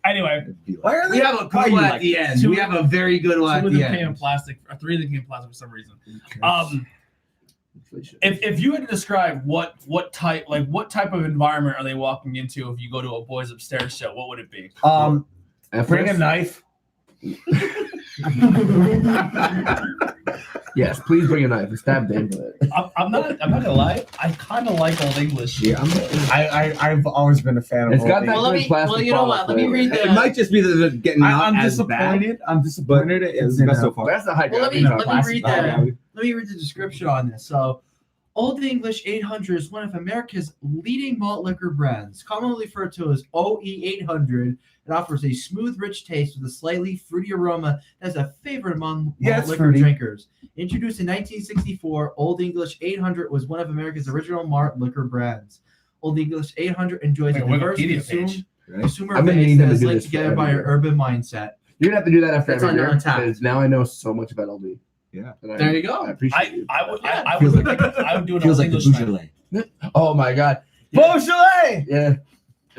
Anyway, Why are We they? have a good one at the end. Two- We have a very good one two at of the them came in end. plastic. Or three of them came in plastic for some reason. Inflation. If you had to describe what type of environment are they walking into if you go to a Boys Upstairs show, what would it be? Bring a knife. Yes, please bring a knife and stab Dave with it. I'm not gonna lie. I kind of like Old English. Yeah, I've always been a fan of. It's got Old that English. good plastic. you know what? Let me bottle read flavor. the. It might just be that they're getting I'm not as bad. disappointed. I'm disappointed. It's in, best so far. That's the high Well, let me Classic. read Let me read the description on this. So, Old English 800 is one of America's leading malt liquor brands, commonly referred to as OE 800. It offers a smooth, rich taste with a slightly fruity aroma that's a favorite among Yeah, malt it's liquor fruity. drinkers. Introduced in 1964, Old English 800 was one of America's original malt liquor brands. Old English 800 enjoys Like a a diverse Wikipedia page. consumer I've been base meaning that to is do linked this together for by an every urban mindset. You're gonna have to do that after That's every on year. Untappd. Because now I know so much about LD. Yeah. And There you go. I appreciate you. I would Feels do like an Feels Old like the English night. Beaujolais. Oh my god. Beaujolais. Yeah.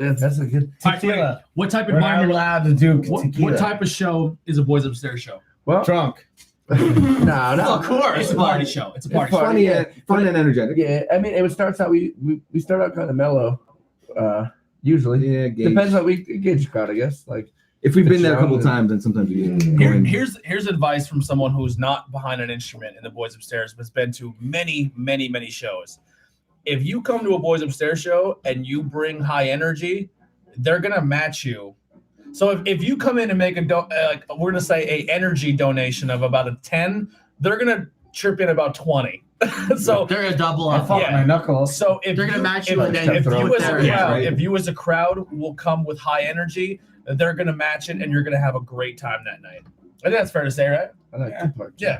Yeah, that's a good. All right, Tequila. wait, what type of We're not environment? allowed to do What tequila. type of show is a Boys Upstairs show? Well, Drunk. no. Of course. It's a party show. It's a party It's show. funny. Fun and energetic. Yeah, I mean, it starts out. We start out kind of mellow. Usually, Yeah, gauge. depends on we gauge crowd, I guess. Like, If we've been there a couple It's young. times, then sometimes we go in. Here's advice from someone who's not behind an instrument in the Boys Upstairs, but's been to many shows. If you come to a Boys Upstairs show and you bring high energy, they're gonna match you. So if you come in and make we're gonna say a energy donation of about a 10, they're gonna chirp in about 20. So They're gonna double I up. fought Yeah. my knuckles. so if They're gonna match you if, and then if throw you it as a there. crowd, Yeah, right. if you as a crowd will come with high energy, they're gonna match it and you're gonna have a great time that night. I think that's fair to say, right? I like two parts. Yeah.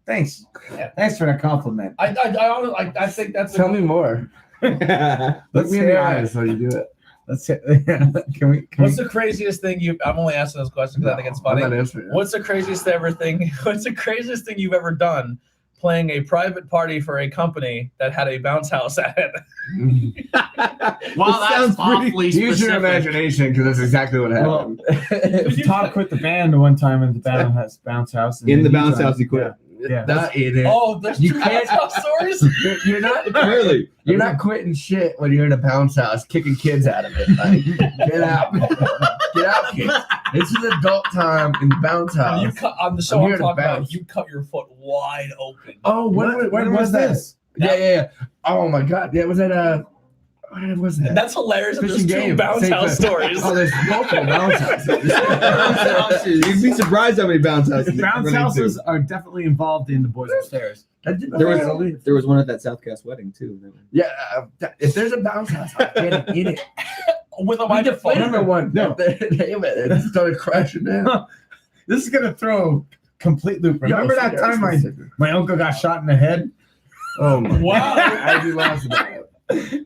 Thanks. Yeah. Thanks for that compliment. I think that's Tell me more. Look Let's me in the hear it. eyes while you do it. Let's hit. Can we? What's the craziest thing I'm only asking those questions because I think it's funny. I'm not answering. What's the craziest thing you've ever done playing a private party for a company that had a bounce house at it? Wow, that's sounds pretty- awfully Use your specific. imagination because that's exactly what Well, happened. Tom quit the band one time in the bounce house. and In the he bounce tried- house, he quit. Yeah. Not in it. Oh, there's You two can't- bounce house stories. You're not. Really? You're not quitting shit when you're in a bounce house kicking kids out of it. Like, get out. Get out, kids. This is adult time in the bounce house. You cut on the show. I'm I'm here to talking about. bounce. You cut your foot wide open. Oh, when was this? Yeah. Oh my god. Yeah, was that what was that? That's hilarious. There's Fishing two game. bounce Same house thing. stories. Oh, there's multiple bounce houses. You'd be surprised how many bounce houses. they Bounce run into. houses are definitely involved in the Boys Upstairs. There was one at that Southcast wedding too. Yeah, if there's a bounce house, I'm getting in it. With a I microphone. remember one. No. It started crashing down. This is gonna throw complete loop. Remember that time my uncle got shot in the head, Oh my Wow. god. I do laugh about it.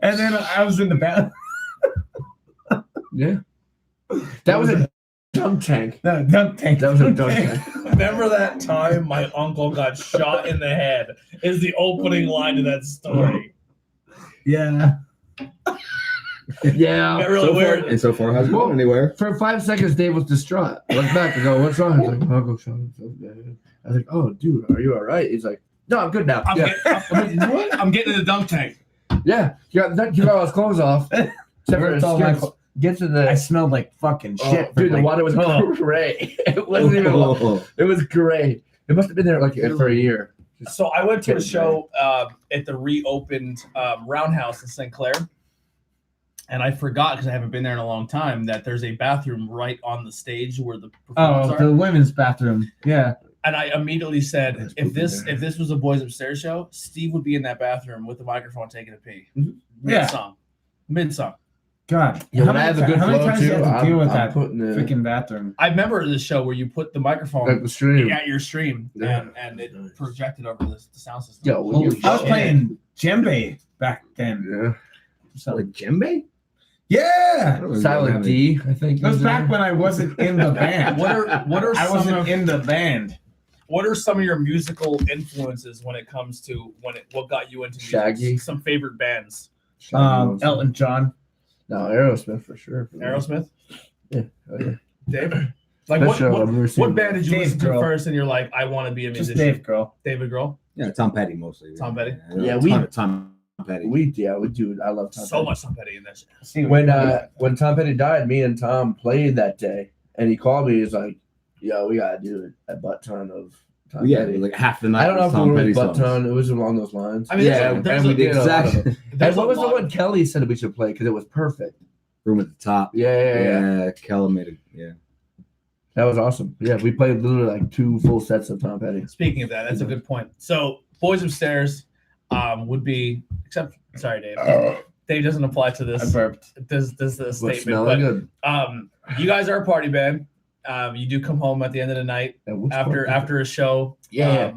and then I was in the bath. Yeah. That was a dunk tank. No, dunk tank. That was a dunk tank. Remember that time my uncle got shot in the head? Is the opening line to that story. Yeah. Yeah. Got really So far, weird. and so far hasn't gone anywhere. For 5 seconds, Dave was distraught. I looked back and go, "What's wrong?" He's like, "My uncle shot himself." I was like, "Oh, dude, are you all right?" He's like, "No, I'm good now." I'm getting in the dunk tank. Yeah, you got all his clothes off. Except for his All my skirts. Get to the I smelled like fucking shit. dude. The like, water was gray. It wasn't even. Oh. It was gray. It must have been there like for a year. So I went to a show at the reopened Roundhouse in St. Clair. And I forgot, because I haven't been there in a long time, that there's a bathroom right on the stage where the performers Oh, are. the women's bathroom. Yeah. And I immediately said, That's if poopy this there. if this was a Boys Upstairs show, Steve would be in that bathroom with the microphone taking a pee. Mhm. Yeah. Mid song. God. Yeah, when I have a good how many flow times do you too, have to deal with I'm that putting the freaking bathroom? I remember this show where you put the microphone like the stream. at your stream Yeah. and it Nice. projected over the sound system. Yo, when Holy you I was shit. playing djembe back then. yeah, So, Like djembe? yeah. Silent D, I think. It was back when I wasn't in the band. What are I some wasn't of, in the band. what are some of your musical influences when it comes to what got you into music? Shaggy. Some favorite bands. Elton John. No, Aerosmith for sure. Aerosmith. Yeah, oh yeah. Dave. Like Best show what I've ever seen. what band did you Dave listen to Grohl. first and you're like, I want to be a Just musician? Dave Grohl. David Grohl. Yeah, Tom Petty mostly. Tom Petty? Yeah, Tom Petty. We do. I love Tom. So Petty. much Tom Petty in this. When Tom Petty died, me and Tom played that day, and he called me. He's like, "Yo, we gotta do a butt ton of Tom Yeah, Petty." like half the night. I don't know if was it Tom was Petty butt songs. ton. It was along those lines. I mean, Yeah, there's and we did a lot of exactly. And There's what a was the lot- one Kelly said we should play because it was perfect? Room at the top. Yeah. Kel made it. Yeah. That was awesome. Yeah, we played literally like 2 full sets of Tom Petty. Speaking of that, that's a good point. So Boys Upstairs would be sorry, Dave. Dave doesn't apply to I this burped. this What's statement, smelling but good? you guys are a party band. You do come home at the end of the night Yeah, which after part? a show. Yeah.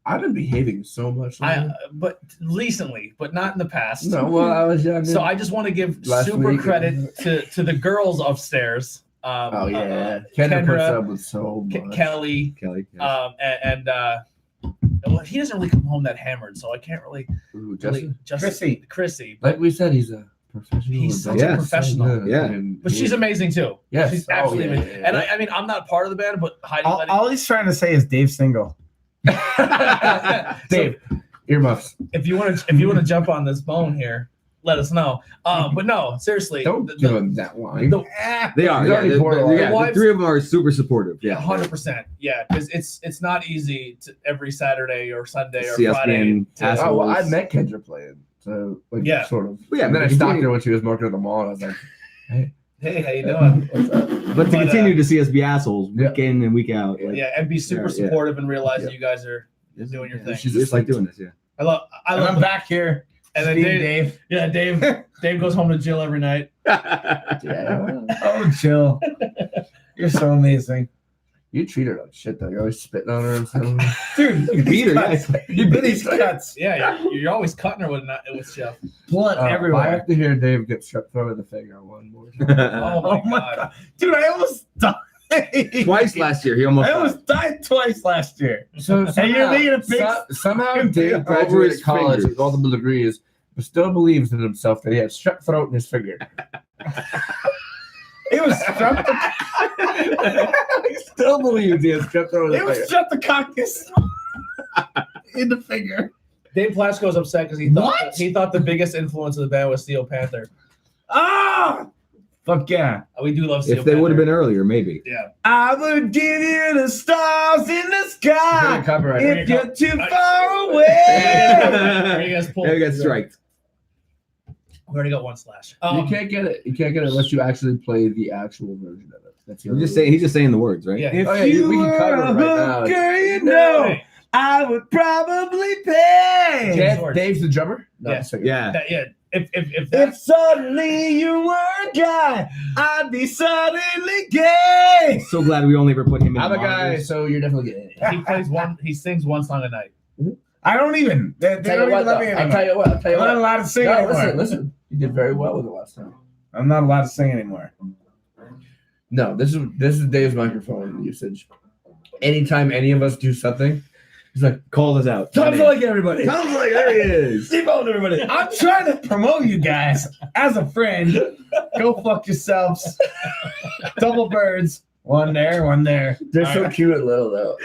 I've been behaving so much. lately. But recently, but not in the past. No, well, I was young. So I just want to give Last super week. to the girls upstairs. Oh yeah, Kendra puts up with so much. Kelly, Kelly. Yeah. and well, he doesn't really come home that hammered, so I can't really Ooh, Justin? Chrissy. Like we said, he's a professional. He's such a adult. professional. Yeah. And But she's amazing too. Yes. She's Oh, absolutely yeah, amazing. yeah, And yeah. I mean, I'm not part of the band, but Heidi All, letting all he's trying to say is Dave's single. Dave, earmuffs. if you want to jump on this bone here, let us know. But no, seriously, Don't the- give him that line. the- They are. He's Yeah, already the, borderline. yeah, the Wives- three of them are super supportive. Yeah. 100%. Yeah, because it's not easy to every Saturday or Sunday or See us Friday. being to- assholes. Oh, well, I met Kendra playing, so like Yeah. sort of. Yeah, and then but I you stalked continue- her when she was working at the mall, and I was like, Hey, how you doing? "What's up?" But to But, continue to see us be assholes Yeah. week in and week out. Like, Yeah, and be super Yeah, yeah. supportive and realize that Yeah. you guys are doing your thing. She's we just like doing this. Yeah. I love And I'm back here. and then Steve, Dave. Yeah, Dave goes home to Jill every night. Yeah, well, Oh, Jill. You're so amazing. you treat her like shit though. You're always spitting on her and stuff. Dude, You beat her. Yeah. You beat these cuts. Yeah, you're always cutting her with Jeff. Blood I everywhere. have to hear Dave get strep throat in the finger one more time. Oh my god. Dude, I almost died. Twice last year, he almost. I almost died twice last year. So And you're making a big somehow fucking Dave over graduated his college fingers. with multiple degrees, but still believes in himself that he had strep throat in his finger. It was streptococcus. He still believes he has strep throat in It his was finger. streptococcus in the finger. Dave Plasko's upset because he thought the biggest influence of the band was Steel Panther. Ah! Fuck yeah. We do love Steel If they Panther. would have been earlier, maybe. Yeah. I would give you the stars in the sky Copyright. if you're too far Where away. you guys pull? Yeah, we got striked. We already got one slash. You can't get it. You can't get it unless you actually play the actual version of it. That's the I'm only just saying. He's just saying the words, right? Yeah. If Oh, yeah, you we can were cover it a right now. hooker, you know, I would probably pay. Dave, Dave's the drummer. Yeah. the singer. Yeah. Yeah. If If that's suddenly you were a guy, I'd be suddenly gay. So glad we only ever put him in. I'm the a guy, monitors. so you're definitely getting it. he sings one song a night. I don't even. They Tell don't you even what, let me though, I'll anymore. tell you what. I'll tell you I'm not what. allowed to sing No, anymore. listen. You did very well with it last time. I'm not allowed to sing anymore. No, this is Dave's microphone usage. Anytime any of us do something, he's like, Called us out. "Sounds like everybody." Sounds like there he is. Keep on, everybody. I'm trying to promote you guys as a friend. Go fuck yourselves. Double birds. One there, one there. They're so cute and little though.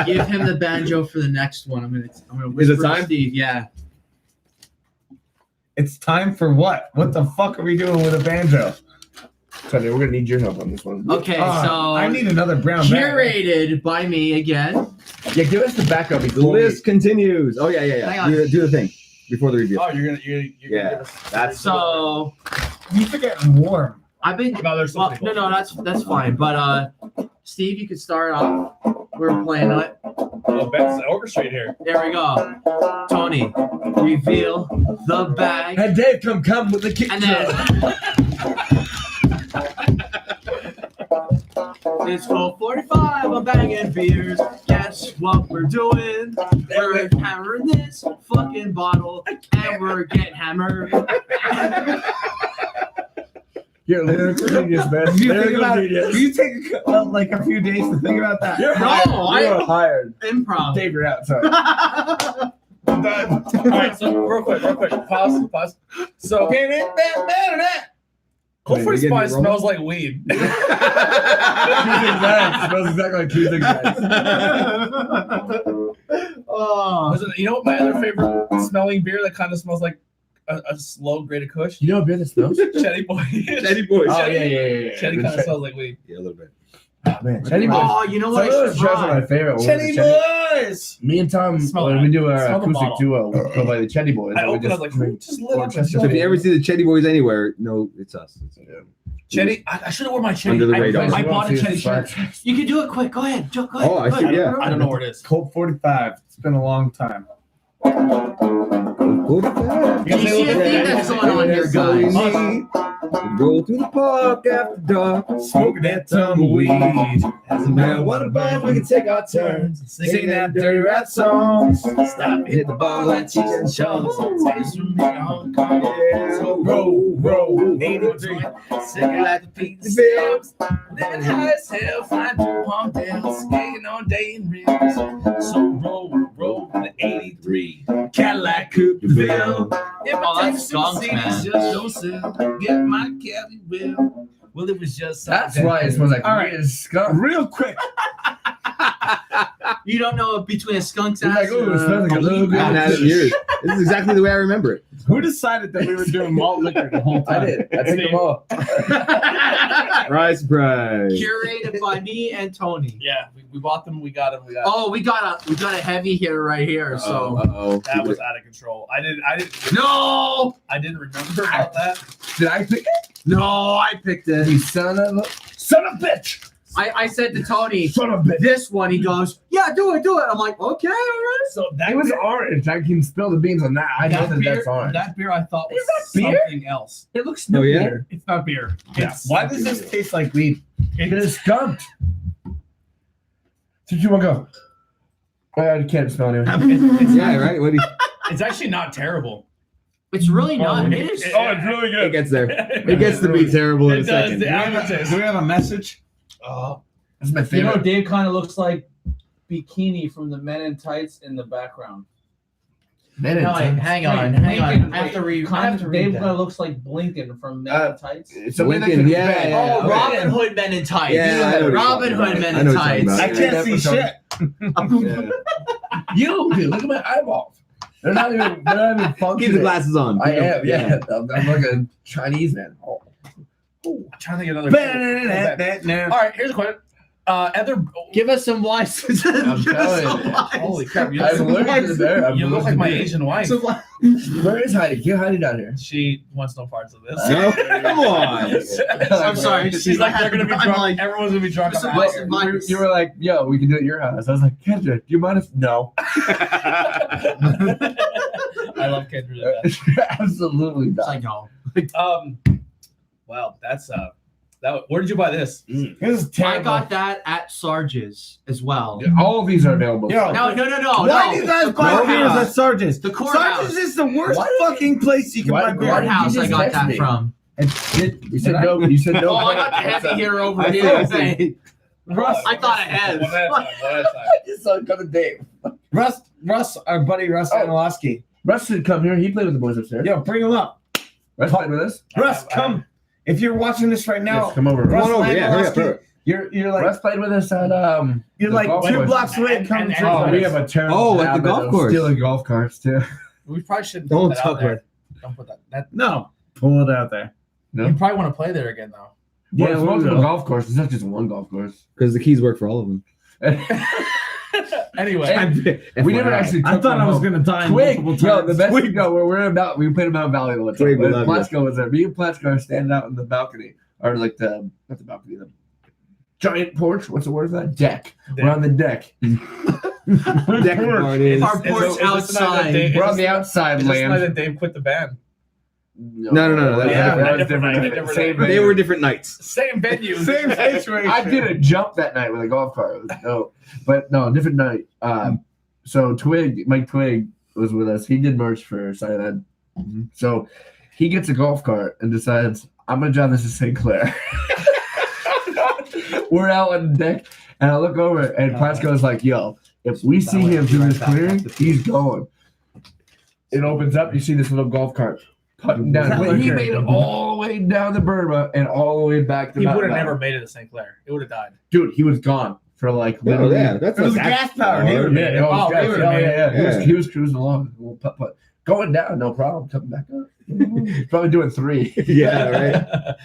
Give him the banjo for the next one. I'm gonna Is whisper it to time? Steve. Yeah. It's time for what? What the fuck are we doing with a banjo? Sonny, we're gonna need your help on this one. Okay, so I need another brown bag. curated by me again. Yeah, give us the backup The before list continues. Oh yeah, yeah, Hang yeah. on. Do the thing before the review. Oh, you're gonna Yeah, give us- that's- So You forget warm. I've been. No, there's Well, something. no, that's fine. But Steve, you could start off. We're playing it. Oh, Ben's orchestrated here. There we go. Tony, reveal the bag. Hey, Dave, come with the kick. And then it's 12:45. I'm banging beers. Guess what we're doing? We're hammering this fucking bottle, and we're getting hammered. You're lyrical genius, man. You think Lyrical about it. genius. You take like a few days to think about that. You're No, hired. You're I- hired. Improv. Dave, you're out. Sorry. All right, so real quick. Pause. So, Cold Wait, 40 you getting Spice it wrong? smells like weed. Smells exactly like Tuesday nights. Oh. Listen, you know what my other favorite smelling beer that kind of smells like a slow grated Kush? You know a beer that smells? Chetty Boy. Chetty Boys. Oh, yeah. Chetty kind of smells like weed. Yeah, a little bit. Oh, man. Chetty Boys. Oh, you know Some what? of those shows are my favorite. Chetty Boys. Me and Tom, Smell when that. we do our Smell the acoustic bottle. duo, we go by the Chetty Boys. I and we opened up like, just lit up. Chester So if you ever see the Chetty Boys anywhere, no, it's us. Chetty, I should have worn my Chetty. Under the radar. I bought a Chetty shirt. You can do it quick. Go ahead. Go ahead. Oh, I see, yeah. I don't know where it is. Colt 45. It's been a long time. Do you see a thing that's going on here, guys? Roll through the park after dark, Smoking that tumbleweed. as a marijuana buzz, we can take our turns, Singing that dirty rap songs. Stop, hit the bar like cheese and shows. Taste from me on car, so Roll. 83, singing like the pizza films, living high as hell, flying through Palmdale, skating on day in rims. So roll the 83 Cadillac Coupe de Ville. If Oh, I that's take some skunks, CDs, man. just don't sell. Get my Cali will. Well, it was just That's why it smells like All right. weed as skunk. Real quick. You don't know between a skunk's It's ass like, ooh, it smells like a little I haven't had it in bit. years. This is exactly the way I remember it. Who decided that we were doing malt liquor the whole I time? did. I took them all. Surprise, surprise. curated by me and Tony. Yeah, we bought them. We got them. We got. Oh, we got a heavy hitter right here. So Uh-oh. That was out of control. I didn't no, remember about that. Did I pick it? no, I picked it. You son of a bitch. I said to Tony, Son of a bitch. this one. He goes, yeah, do it. I'm like, okay, all right. So that It was beer, orange. I can spill the beans on that. I know that beer, that's orange. that beer I thought was Is that beer? something else. It looks Oh, yeah? beer. It's not beer. Yeah. It's Why does this taste like weed? It is skunked. Did you want to go? I can't smell anything. Yeah, right? What do you, It's actually not terrible. It's really not. It is. Oh, it's really it gets there. It gets to be terrible in a It does. second. The Do aftertaste. we have a message? Oh, That's my You know, favorite. Dave kind of looks like Bikini from the Men in Tights in the background. Man, No, it's- hang on. Blinken, I have to read. I Kind have of, to Dave read kind of that. looks like Blinken from Men in Tights. it's something that Lincoln, can yeah, bend. yeah. Oh, okay. Robin Hood Men in Tights. Yeah, I know what you're Robin talking Hood about. Men I in know what you're talking Tights. about. I can't see shit. You, dude, look at my eyeballs. They're not even functioning. Keep the glasses on. I am, yeah. I'm like a Chinese man. Oh. I'm trying to think of another. All right, here's a question. Other. Give us some wines. Give us telling some you. wines. Holy crap! You, I've learned this there. you look like my Asian wife. Some wines. Where is Heidi? Get Heidi down here. She wants no parts of this. No, come on. I'm sorry. She's like, they're gonna be I'm drunk. like, Everyone's gonna be drunk. Some on wines that. and wines. You were like, yo, we can do it at your house. I was like, Kendra, do you mind if no? I love Kendra to death. Absolutely It's not. like, no. Wow, that's where did you buy this? This is I terrible. got that at Sarge's as well. All of these are available. Yo, No. Why no. do you guys The buy beers courthouse. at Sarge's? The courthouse. Sarge's is the worst Why did fucking place you can why- buy beer. why did Courthouse you I just got text that me? from. You said no. You said no. Oh, I got the heavy here over I here. thought- Russ, I thought I had. One at a time. Just so go to Dave. Russ, our buddy Russ Oh. Anilowski. Russ should come here. He played with the boys upstairs. Yo, bring him up. Russ played with us. Russ, come. If you're watching this right now, Yes, come over. Come Russ. on over. Yeah, hurry up. Hurry up. you're like Russ played with us at you're the like golf 2 course. blocks away. And- Come and- drink Oh, with we us. have a terrible Oh, at the habit golf of course. stealing golf carts too. We probably shouldn't. Don't put that talk out there. about Don't put that. No, pull it out there. No? You probably want to play there again though. Yeah, it's we'll multiple go. golf courses. It's not just one golf course. Because the keys work for all of them. Anyway, We never actually. I took thought one I was home. gonna die Twig, multiple yo, times. the best thing, no, we played in Mount Valley all the time. Twig, we When love you. Platsko was there. Me and Platsko are standing out in the balcony, or like not the balcony, giant porch. What's the word for that? Deck. We're on the deck. Deck party. Our porch outside. We're on the outside Is this the night land. that Dave quit the band? No. That was different night. different. Same They venue. were different nights. Same venue. Same situation. I did a jump that night with a golf cart. No, different night. So Mike Twig was with us. He did merch for Silent. So he gets a golf cart and decides, I'm gonna drive this to St. Clair. We're out on the deck, and I look over, and Plasko's like, "Yo, if we see him through this clearing, he's going." It opens up. You see this little golf cart putting down. He made it all the way down the Burma and all the way back to. He Mountain would have Valley. never made it to St. Clair. It would have died. Dude, he was gone for like Oh, literally. yeah, that's It was like gas powered. He would've made it. Oh, he would've made it. Yeah. He was cruising along. A little putt. Going down, no problem. Coming back up. Probably doing 3. Yeah, right.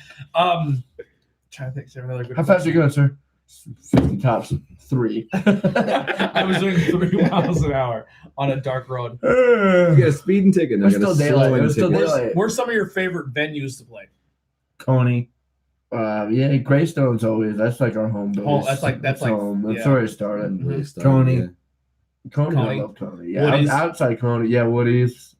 Trying to think. Is there another good? How fast are you going, sir? 50 tops. 3. I was doing 3 miles an hour on a dark road. You get a speeding ticket. It was still daylight. It was still daylight. Where's some of your favorite venues to play? Coney. Yeah, Greystone's always. That's like our home base. Oh, that's like home. That's yeah. where it started. Coney. Coney, I Coney. love Coney. Yeah, Woody's. outside Coney. Yeah, Woody's.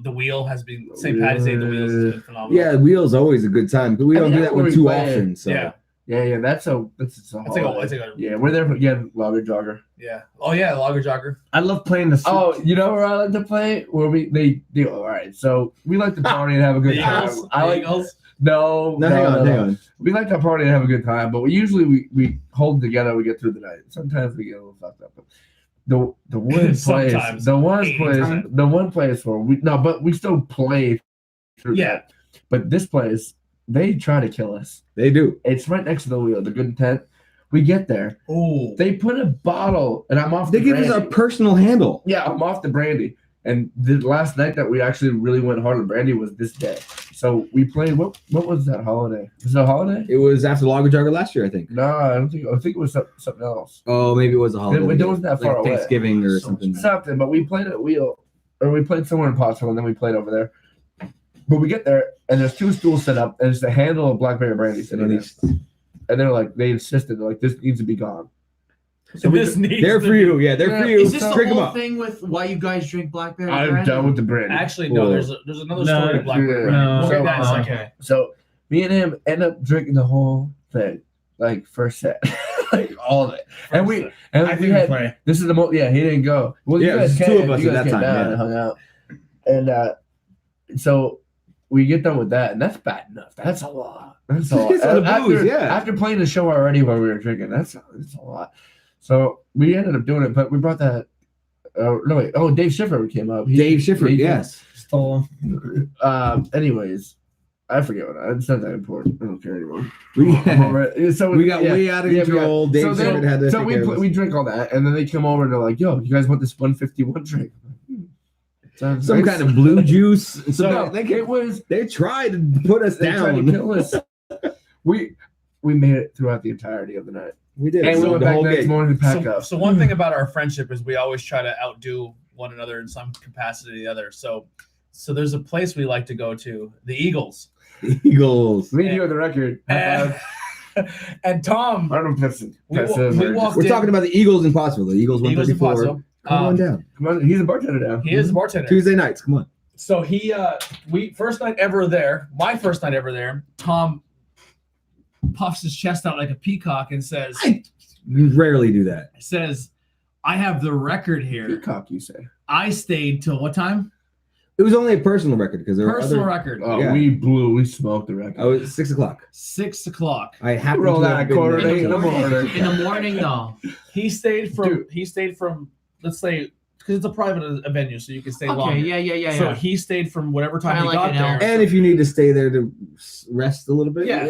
The Wheel has been St. Patty's Day. The Wheels has been phenomenal. Yeah, wheel's always a good time, but we I don't mean, do that's that where one we too play. often. So Yeah. Yeah. That's a It's like a yeah, we're there again. Lager jogger. yeah. Oh yeah, Lager Jogger. I love playing the. Oh, you know where I like to play? Where they do. All right, so we like to party and have a good The time. Eagles. I The like Eagles. no. hang on. We like to party and have a good time, but we usually we hold together. We get through the night. Sometimes we get a little fucked up. But the one place, Sometimes. the one 80%. place, the one place where but we still play through. Yeah. that. But this place, they try to kill us. They do. It's right next to the Wheel, the Good Intent. We get there. Oh. They put a bottle, and I'm off. They the give us our brandy. personal handle. Yeah, I'm off the brandy. And the last night that we actually really went hard on brandy was this day. So we played. What was that holiday? Was it a holiday? It was after Lager Jogger last year, I think. No, I don't think. I think it was something else. Oh, maybe it was a holiday. It wasn't that far away. Thanksgiving or something. Something. But we played at Wheel, or we played somewhere in Pottsville, and then we played over there. But we get there, and there's 2 stools set up, and it's the handle of blackberry brandy sitting there. And they're like, they insisted, they're like, this needs to be gone. So This needs They're to for be- you. Yeah, they're for you. Is this the Drink them whole up. thing with why you guys drink blackberry? I'm brandy? done with the brandy. Actually, no. Cool. There's another No, story to Blackbird. yeah. No. We'll get that in a So, second. Okay. So me and him end up drinking the whole thing, like first set, like all of it. And we I we didn't had play. this is the most. Yeah, he didn't go. Well, Yeah, you guys there's 2 came. of us You at guys that came time, down yeah. and hung out, and so we get done with that, and that's bad enough. That's a lot. That's a lot. It's on the booze, yeah. After playing the show already where we were drinking, that's a lot. So we ended up doing it, but we brought that. No wait. Oh, Dave Schiffer came up. Dave Schiffer, yes. Stole. Anyways, I forget what it's not that important. I don't care anymore. We, I'm over it. So we got way out of control. Dave Schiffer had to so take care of us. we drink all that, and then they come over and they're like, "Yo, you guys want this 151 drink?" Sounds Some nice. kind of blue juice. And some No, they, it was. they tried to put us They tried to down. kill us. we made it throughout the entirety of the night, We did. and we So went the back whole next gig. morning to pack up. So one thing about our friendship is we always try to outdo one another in some capacity or the other. So there's a place we like to go to, the Eagles. Eagles. Me and you on the record. High five. And Tom, I don't know if we that's walked We're in. talking about the Eagles in Pottsville. The Eagles Eagles in 134. Pottsville. Come on down. Come on, he's a bartender now. He is a bartender. Tuesday nights. Come on. So we first night ever there, my first night ever there, Tom puffs his chest out like a peacock and says, You rarely do that. I have the record here. Peacock, you say? I stayed till what time? It was only a personal record because there Personal were other. record. Oh, Yeah. we smoked the record. Oh, it's 6 o'clock. 6 o'clock. I happened Roll to that have been quarter there to eight in the until- morning. In the morning, though. He stayed from let's say, because it's a private venue, so you can stay Okay, longer. yeah. So he stayed from whatever time Kinda he like got an there. elk. And if you need to stay there to rest a little bit, Yeah.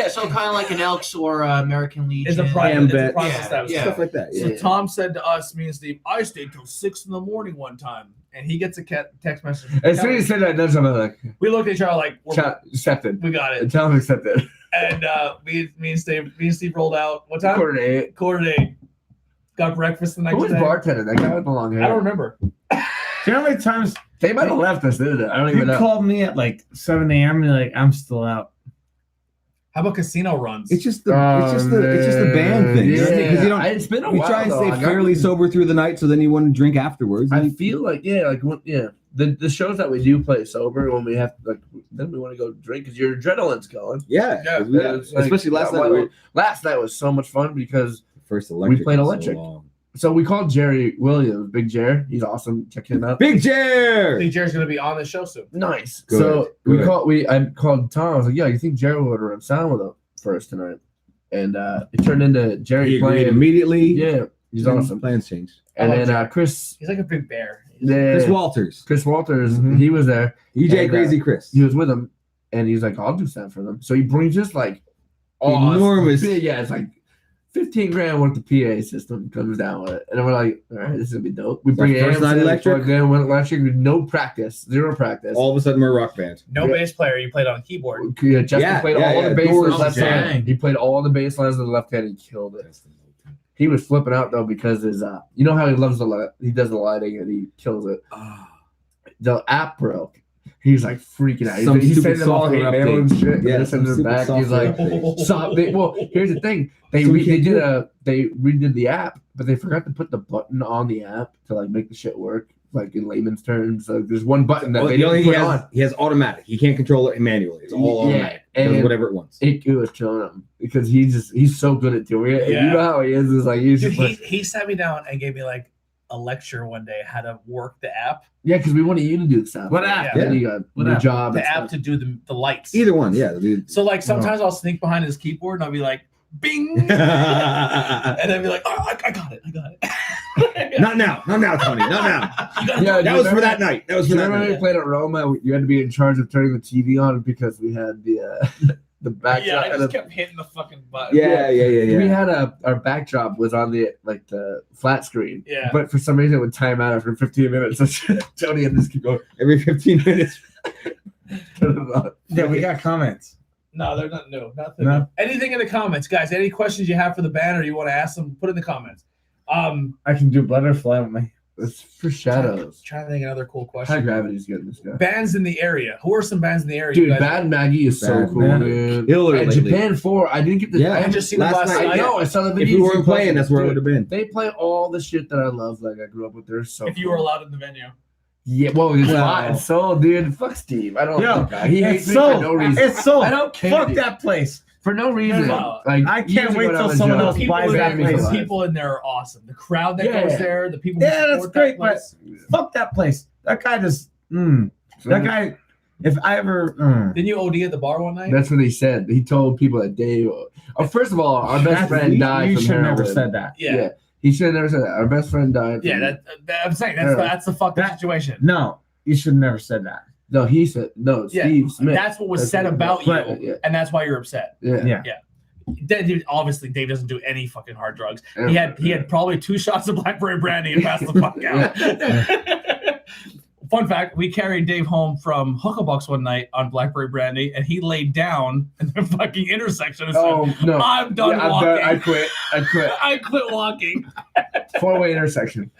So kind of like an Elks or American Legion. It's a private, it's a Ambet. private Yeah, establishment. yeah. stuff like that. So Yeah. Tom said to us, me and Steve, I stayed till 6 in the morning one time. And he gets a text message. from As soon Kelly. as he said that, that's something like, We looked at each other like, accepted. we got it. Tell him accepted. And me and Steve rolled out. What time? Quarter to eight. Quarter to 8. Got breakfast the next Who was day. bartender? That guy with the long hair. I don't remember. Do you know how many times They might have left us, didn't they? I don't you even know. called me at like 7 a.m. and you're like, I'm still out. How about casino runs? It's just the band thing. Yeah, Because you don't. it's been a We while. try and though. stay I got- fairly sober through the night, so then you want to drink afterwards. I feel like the shows that we do play sober when we have then we want to go drink because your adrenaline's going. yeah, Yeah. 'cause we- It's like- especially last yeah, night. well, Last night was so much fun because First electric. we played was so electric. long. so we called Jerry Williams, Big Jer. He's awesome. Check him out. Big I Chair. think Jared's gonna be on the show soon. Nice. Good, So good. I called Tom. I was like, "Yeah, you think Jerry would run sound with us first tonight?" And it turned into Jerry He agreed playing. immediately. Yeah, he's awesome. Plans changed. And I love then Jerry. Chris, He's like a big bear. Chris Walters, Chris Walters, Mhm. he was there. EJ And, Crazy Chris. He was with him, and he's like, "I'll do sound for them." So he brings us like Enormous. yeah, it's like 15 grand worth of PA system comes down with it, and we're like, "All right, this is gonna be dope." We So bring first amps night in, electric? plug in, went electric with no practice, zero practice. All of a sudden, we're a rock band. No Yeah. bass player. You played on keyboard. Yeah, Justin played all the bass Doors lines left jam. hand. He played all the bass lines on the left hand and killed it. He was flipping out though because his you know how he loves he does the lighting and he kills it. The app broke. He's like freaking out. Some He's stupid sending them all hate software mail and update. shit. Yeah, Yeah, some sending it stupid back. He's software like, update. well, here's the thing. They So we can't redid the app, but they forgot to put the button on the app to like make the shit work. Like in layman's terms, like there's one button that Well, they the only didn't thing put he on. has, he has automatic. He can't control it manually. It's all Yeah, automatic. It does and whatever it wants. It was killing him because he's so good at doing it. And Yeah. you know how he is. Is like he's Dude, just like, he sat me down and gave me like a lecture one day how to work the app. yeah, because we wanted you to do the sound. What app? Then you got What your app? job. The and app stuff. to do the lights. Either one, yeah. Dude. So like sometimes I'll sneak behind his keyboard and I'll be like, bing, and I'd be like, oh, I got it. Not now, Tony. Not now. Yeah, That was for that night. That was for that Remember when we night. played at Roma? You had to be in charge of turning the TV on because we had the backdrop. Yeah, I and just the- kept hitting the fucking button. Yeah. We had our backdrop was on the flat screen. Yeah. But for some reason it would time out after 15 minutes. So Tony had to just keep going. Every 15 minutes. Turn it on. Yeah, we got comments. No, they're not new. Nothing. No. Anything in the comments, guys? Any questions you have for the band or you want to ask them? Put in the comments. I can do butterfly with me. It's for shadows. Trying to think of another cool High question. gravity's good. This guy. Bands in the area. Who are some bands in the area? you Dude, guys- Bad Maggie is so Bad cool, Maggie. man. Killer And lately. Japan 4, I didn't get the. Yeah, I just seen them last last night, night. I know. I saw the video. If we weren't playing, that's where it would have been. They play all the shit that I love. Like I grew up with. They're so. If you cool. were allowed in the venue. Yeah, well, it's Well- fine. So, dude, fuck Steve. I don't. Yo, think that. He hates It's me so. for no reason. It's so. I don't care. Fuck dude. that place. For no reason. No. Like I can't years wait ago till when I was someone young, else People buys in that there, made me place. laugh. people in there are awesome. The crowd that Yeah. goes there, the people. Yeah, who that's support great, that place. Fuck that place. That guy just. That guy. If I ever. Didn't you OD at the bar one night? That's what he said. He told people that Dave. Oh, first of all, our best friend died You from should heroin. never said that. Yeah. He should have never said that. Our best friend died. Yeah, from- that I'm saying Yeah. that's the fucked up That- situation. No, you should never said that. No, he said no. Yeah, Steve Smith. That's what was That's said what- about you, But- yeah. and that's why you're upset. Yeah. Yeah. Dude, obviously, Dave doesn't do any fucking hard drugs. He had probably 2 shots of blackberry brandy and passed the fuck out. Fun fact: we carried Dave home from Hucklebucks one night on blackberry brandy, and he laid down in the fucking intersection and said, Oh no! "I'm done Yeah, walking. I quit. I quit walking." 4-way intersection.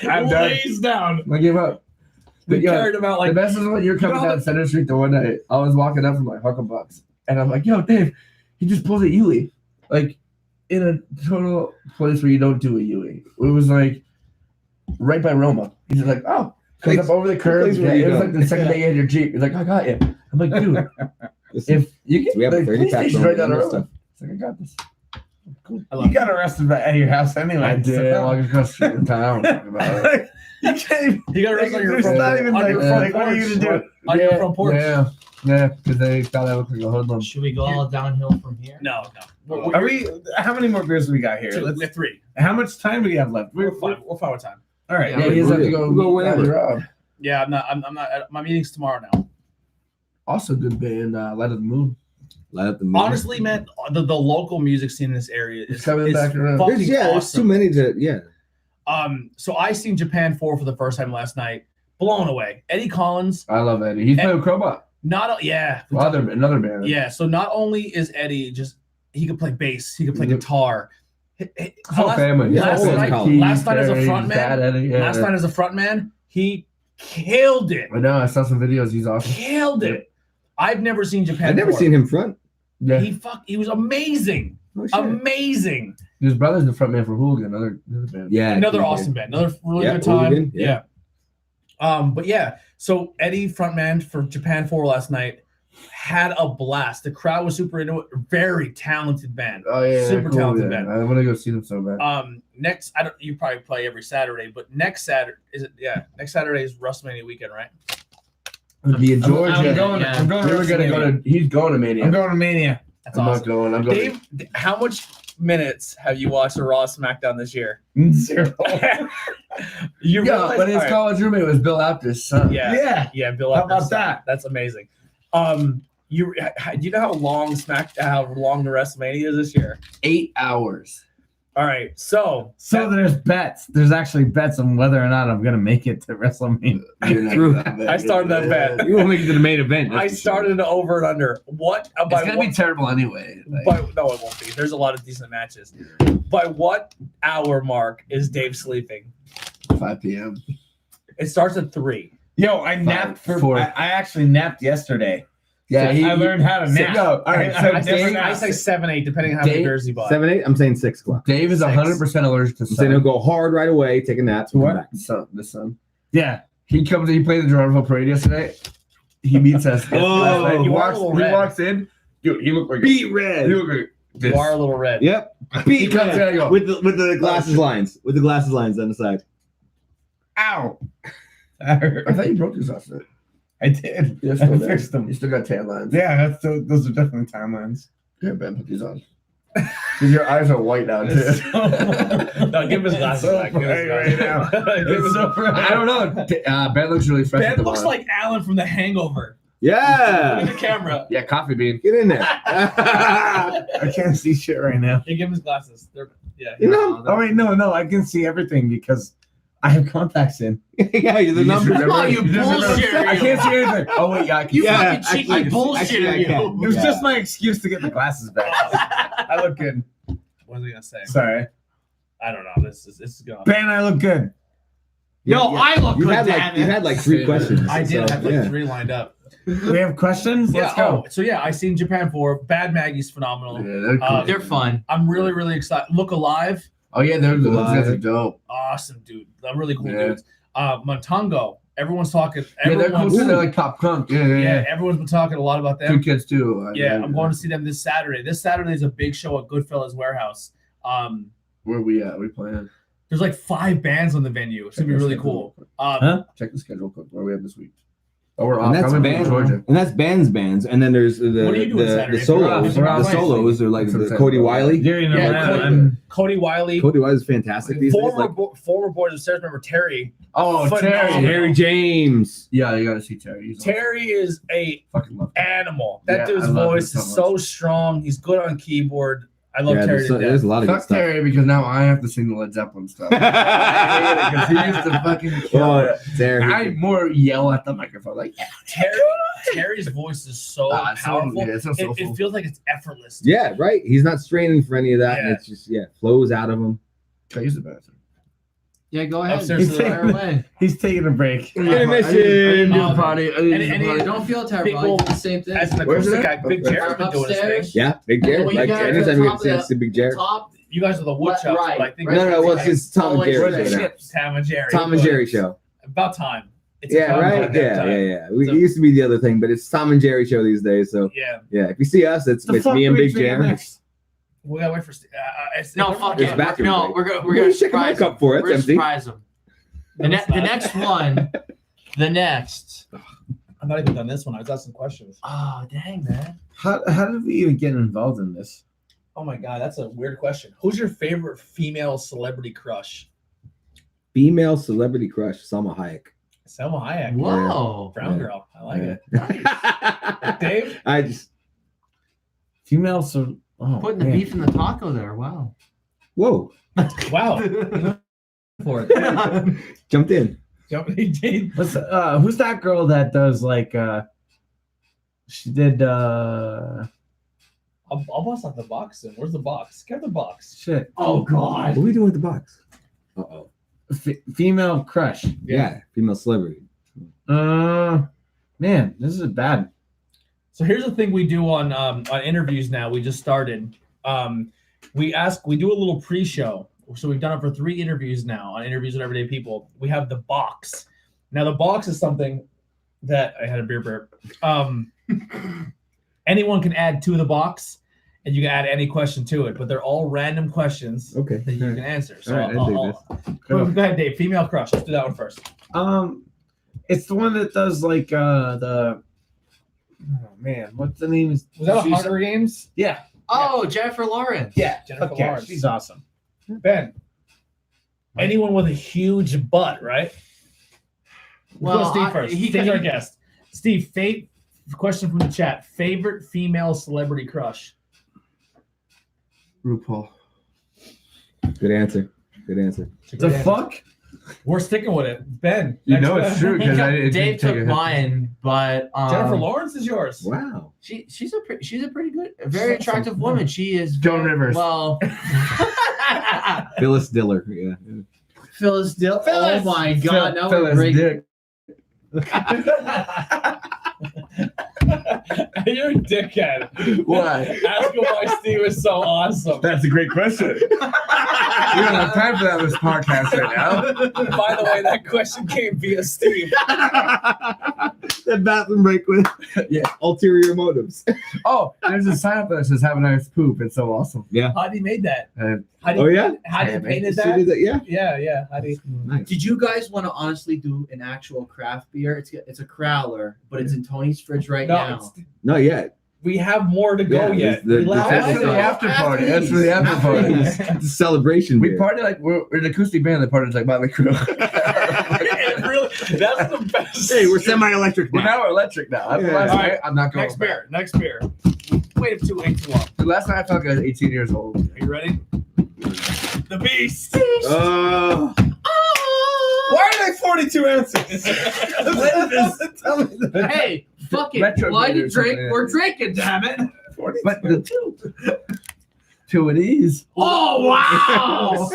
I'm done. Lays down. I give up. We Yo, carried him out the like best is when you're coming You know- down Center Street the one night. I was walking up from my Hucklebucks, and I'm like, "Yo, Dave, he just pulls a Yui, like in a total place where you don't do a Yui." It was like right by Roma. He's just like, "Oh, comes up over the curb." place where Yeah, you it was don't. like the second day you had your Jeep. He's like, "I got you." I'm like, "Dude, if you get We have a the 30 police pack station's on right down the and road," stuff. it's like, "I got this." Cool. I love You got arrested at your house anyway. I did. Walking across the street in town. talking about it. You can't. you got arrested on your There's front, not even on like, your front like what are you porch. gonna do? On your front porch. Yeah, because they thought I looked like a hoodlum. Should we go all downhill from here? No. Are we? How many more beers do we got here? 2, Let's, we have 3. how much time do we have left? We're fine. We're fine with time. All right. Yeah, he doesn't have to go. We'll go meet whenever. Rob. Yeah, I'm not. My meeting's tomorrow now. Also, good band. Light of the Moon. Light up the moon. Honestly, man, the local music scene in this area It's is coming is back around. fucking There's awesome. too many to. Yeah. So I seen Japan 4 for the first time last night. Blown away. Eddie Collins, I love Eddie. He's playing with Crowbot. Another band. Yeah. So not only is Eddie just he could play bass, he could play Mhm. guitar. Whole family. Yeah, last all night- Collins. last night as a Terry, front man- Dad Eddie, yeah. Last night as a frontman, he killed it. I know. I saw some videos. He's awesome. Killed it. I've never seen Japan. I've never 4. seen him front. Yeah. He was amazing. Oh, shit. Amazing. His brother's the front man for Hooligan, another band. Yeah. Another yeah. awesome band. Another really Yeah, good time. Hooligan, Yeah. yeah. But yeah, so Eddie, frontman for Japan 4 last night, had a blast. The crowd was super into it. Very talented band. Oh yeah, Super cool, talented yeah. band. I want to go see them so bad. Next, I don't. You probably play every Saturday, but next Saturday is it? Yeah, next Saturday is WrestleMania weekend, right? It'll be in Georgia. I'm going. Yeah. I'm going. They were gonna go to. He's going to Mania. I'm going to Mania. That's I'm awesome. not going. I'm going. Dave, how much minutes have you watched the Raw SmackDown this year? 0. You Yeah, realize- but his all right. college roommate was Bill Apter's son. Yeah, Bill. How about Apter's that? son. That's amazing. Do you know how long the WrestleMania is this year? 8 hours. All right, so There's bets. There's actually bets on whether or not I'm gonna make it to WrestleMania. I started that bet. You won't make it to the main event. I started an over and under. What? It's gonna be terrible anyway. Like, No, it won't be. There's a lot of decent matches. By what hour mark is Dave sleeping? 5 p.m. It starts at 3. Yo, I napped for. 4. I actually napped yesterday. Yeah, I learned how to nap. Yo, all right. So I Dave, I say 7, 8, depending on how many Dave- beers you buy. 7, 8. I'm saying 6 o'clock. Dave is 100% allergic to I'm saying he'll sun. go hard right away, take a nap. and come What? back. The sun. Yeah. He comes. He played the Toronto Parade yesterday. He meets us. Oh, last night. He you are walks. a little He red. walks in. Dude, he looked like Beat red. He looked like this. You are a little red. Yep. He Beat comes in. I red. go. With the glasses lines. With the glasses lines on the side. Ow. I thought you broke his last night. I did. Yeah, I still there. fixed them. You still got tan lines. Yeah, those are definitely timelines. Here, Ben, put these on. Because your eyes are white now too. No, give him his glasses so back. Give him his bright glasses. right now. Give him his- I don't know. Ben looks really fresh. Ben at the looks bar. like Alan from The Hangover. Look Yeah. at the camera. Yeah, coffee bean. Get in there. I can't see shit right now. Hey, give him his glasses. Yeah. You know? Oh wait, no, I can see everything because I have contacts in. Yeah, the You just numbers. remember- Oh, you just remember- bullshit. I can't see anything. Oh wait, yeah, I can You see. Yeah, fucking cheat. actually, I bullshit actually, I you. can. It was Yeah. just my excuse to get the glasses back. I look good. What was I gonna say? Sorry. I don't know. This is going. Ben, I look good. Yo, I look You good, had damn you it. had like 3 questions. I did so, have like yeah. 3 lined up. We have questions? Let's go. So yeah, I seen Japan 4. Bad Maggie's phenomenal. Yeah, they're cool. They're fun. I'm really, really excited. Look Alive, Oh yeah, those guys are dope. awesome dude. They're really cool Yeah. dudes. Montongo, everyone's talking. Yeah, they're cool Everyone's, too. They're like pop crunk. Yeah. everyone's been talking a lot about them. Good kids too. Yeah, I'm going to see them this Saturday. This Saturday is a big show at Goodfellas Warehouse. Where we at? We playing? There's like 5 bands on the venue. It's gonna be really cool. Huh? Check the schedule quick. Where we at this week? Oh, we're off. And that's I'm in band, Georgia. and that's bands, and then there's What are you doing Saturday? the solos. We're off. The solos are like That's what I'm the saying. Cody Wiley. You know, Yeah, Cody Wiley, Cody Wiley is fantastic these days. Like former Boys of Stairs member Terry. Oh, Phenomenal. Terry. Harry James. Yeah, you gotta see Terry. He's Terry is a awesome. Fucking love him. animal. That Yeah, dude's I love him voice so is much. so strong. He's good on keyboard. I love Yeah, Terry to there's death. a lot of good Fuck stuff. Terry because now I have to sing the Led Zeppelin stuff. Because he used to fucking kill Oh, it. Terry. I more yell at the microphone like, Terry's voice is so it's so- powerful. yeah, it's so it soulful. feels like it's effortless. Yeah, right. He's not straining for any of that, and Yeah. it's just flows out of him. Can I use the bathroom? Yeah, go ahead. Upstairs to the Fire away. He's taking a break. Intermission. Any- Don't feel terrible. People- It's the same thing. As an Where's acoustic it at? guy, Big Okay. Jared's been doing his thing. Upstairs. Yeah, Big Jared. Well, you Like got it at anytime the you top get a chance of to see Big Jared. Top. You guys are the wood chops, Right. but I think Right. No, well, it's just Tom and Always Jerry right. show now. Tom and Jerry. Tom and Jerry show. About time. It's Yeah, about right. damn Yeah, time. yeah. It So- used to be the other thing, but it's Tom and Jerry show these days. So Yeah, yeah, if you see us, it's The fuck me and are we Big drinking Jared. next? we gotta wait for. No, fuck There's it. bathroom No, break. we're gonna Well, surprise check my him. cup for it. We're It's gonna empty. surprise him. The next one. The next. I'm not even done this one. I was asking questions. Oh dang, man. How did we even get involved in this? Oh my god, that's a weird question. Who's your favorite female celebrity crush? Female celebrity crush, Salma Hayek. Selma Hayek. Whoa. Brown Yeah. girl. I like it. it. Dave? I just Female, so Putting the beef in the taco there. Wow. whoa Wow. For it. jumped in. Jumping Dave. What's who's that girl that does like she did I'll bust out the box then. Where's the box? Get the box. shit Oh god. What are we doing with the box? Uh-oh. female crush. Yeah, female celebrity. Man, this is bad. So here's the thing we do on interviews now. We just started. We do a little pre-show. So we've done it for 3 interviews now on Interviews with Everyday People. We have the box. Now the box is something that I had a beer burp. Anyone can add to the box, and you can add any question to it, but they're all random questions Okay. that you can answer. So All right, go ahead, Dave. Female crush. Let's do that one first. It's the one that does like the. Oh man, what's the name? Was that a Hunger Games? Yeah. Oh, Jennifer Lawrence. Yeah, Jennifer okay, Lawrence. she's awesome. Ben. Anyone with a huge butt, right? Well, Well, Steve first. he Steve's can- our guest. Steve, question from the chat. Favorite female celebrity crush? RuPaul. Good answer. Good answer. The fuck? We're sticking with it. Ben. You next know it's question. true because Dave took mine, but Jennifer Lawrence is yours. Wow. she's a pretty good, very attractive woman. She is Joan Rivers. Well, Phyllis Diller. Yeah. Phyllis Dill. Oh my God! Now we're Phyllis breaking. Dick. You're a dickhead. Why? Ask him why Steve is so awesome. That's a great question. We don't have time for that on this podcast right now. By the way, that question came via Steve. That bathroom break with ulterior motives. Oh, there's a sign up that says "Have a nice poop." It's so awesome. How do you made that? Uh, How do Oh, you, yeah? How do you painted She that? did that, yeah. Yeah. How do you? Nice. Did you guys want to honestly do an actual craft beer? It's a crowler, but it's in Tony's fridge right No, now. Not yet. we have more to go Yeah, yet. the- Relax. That's for the after party. That's for the after After party. these. It's a celebration. We beer. party like we're an acoustic band that parties like Motley Crue. It really, that's the best. Hey, we're semi-electric We're now. now electric now. After Yeah. last All night, right. I'm not going Next back. beer. Wait too long. Last night I felt like I was 18 years old. Are you ready? The Beast. Why are they 42 ounces? Hey, fuck it. Retro Blood beer or and drink. something. We're drinking, damn it. But the two of these. Oh wow!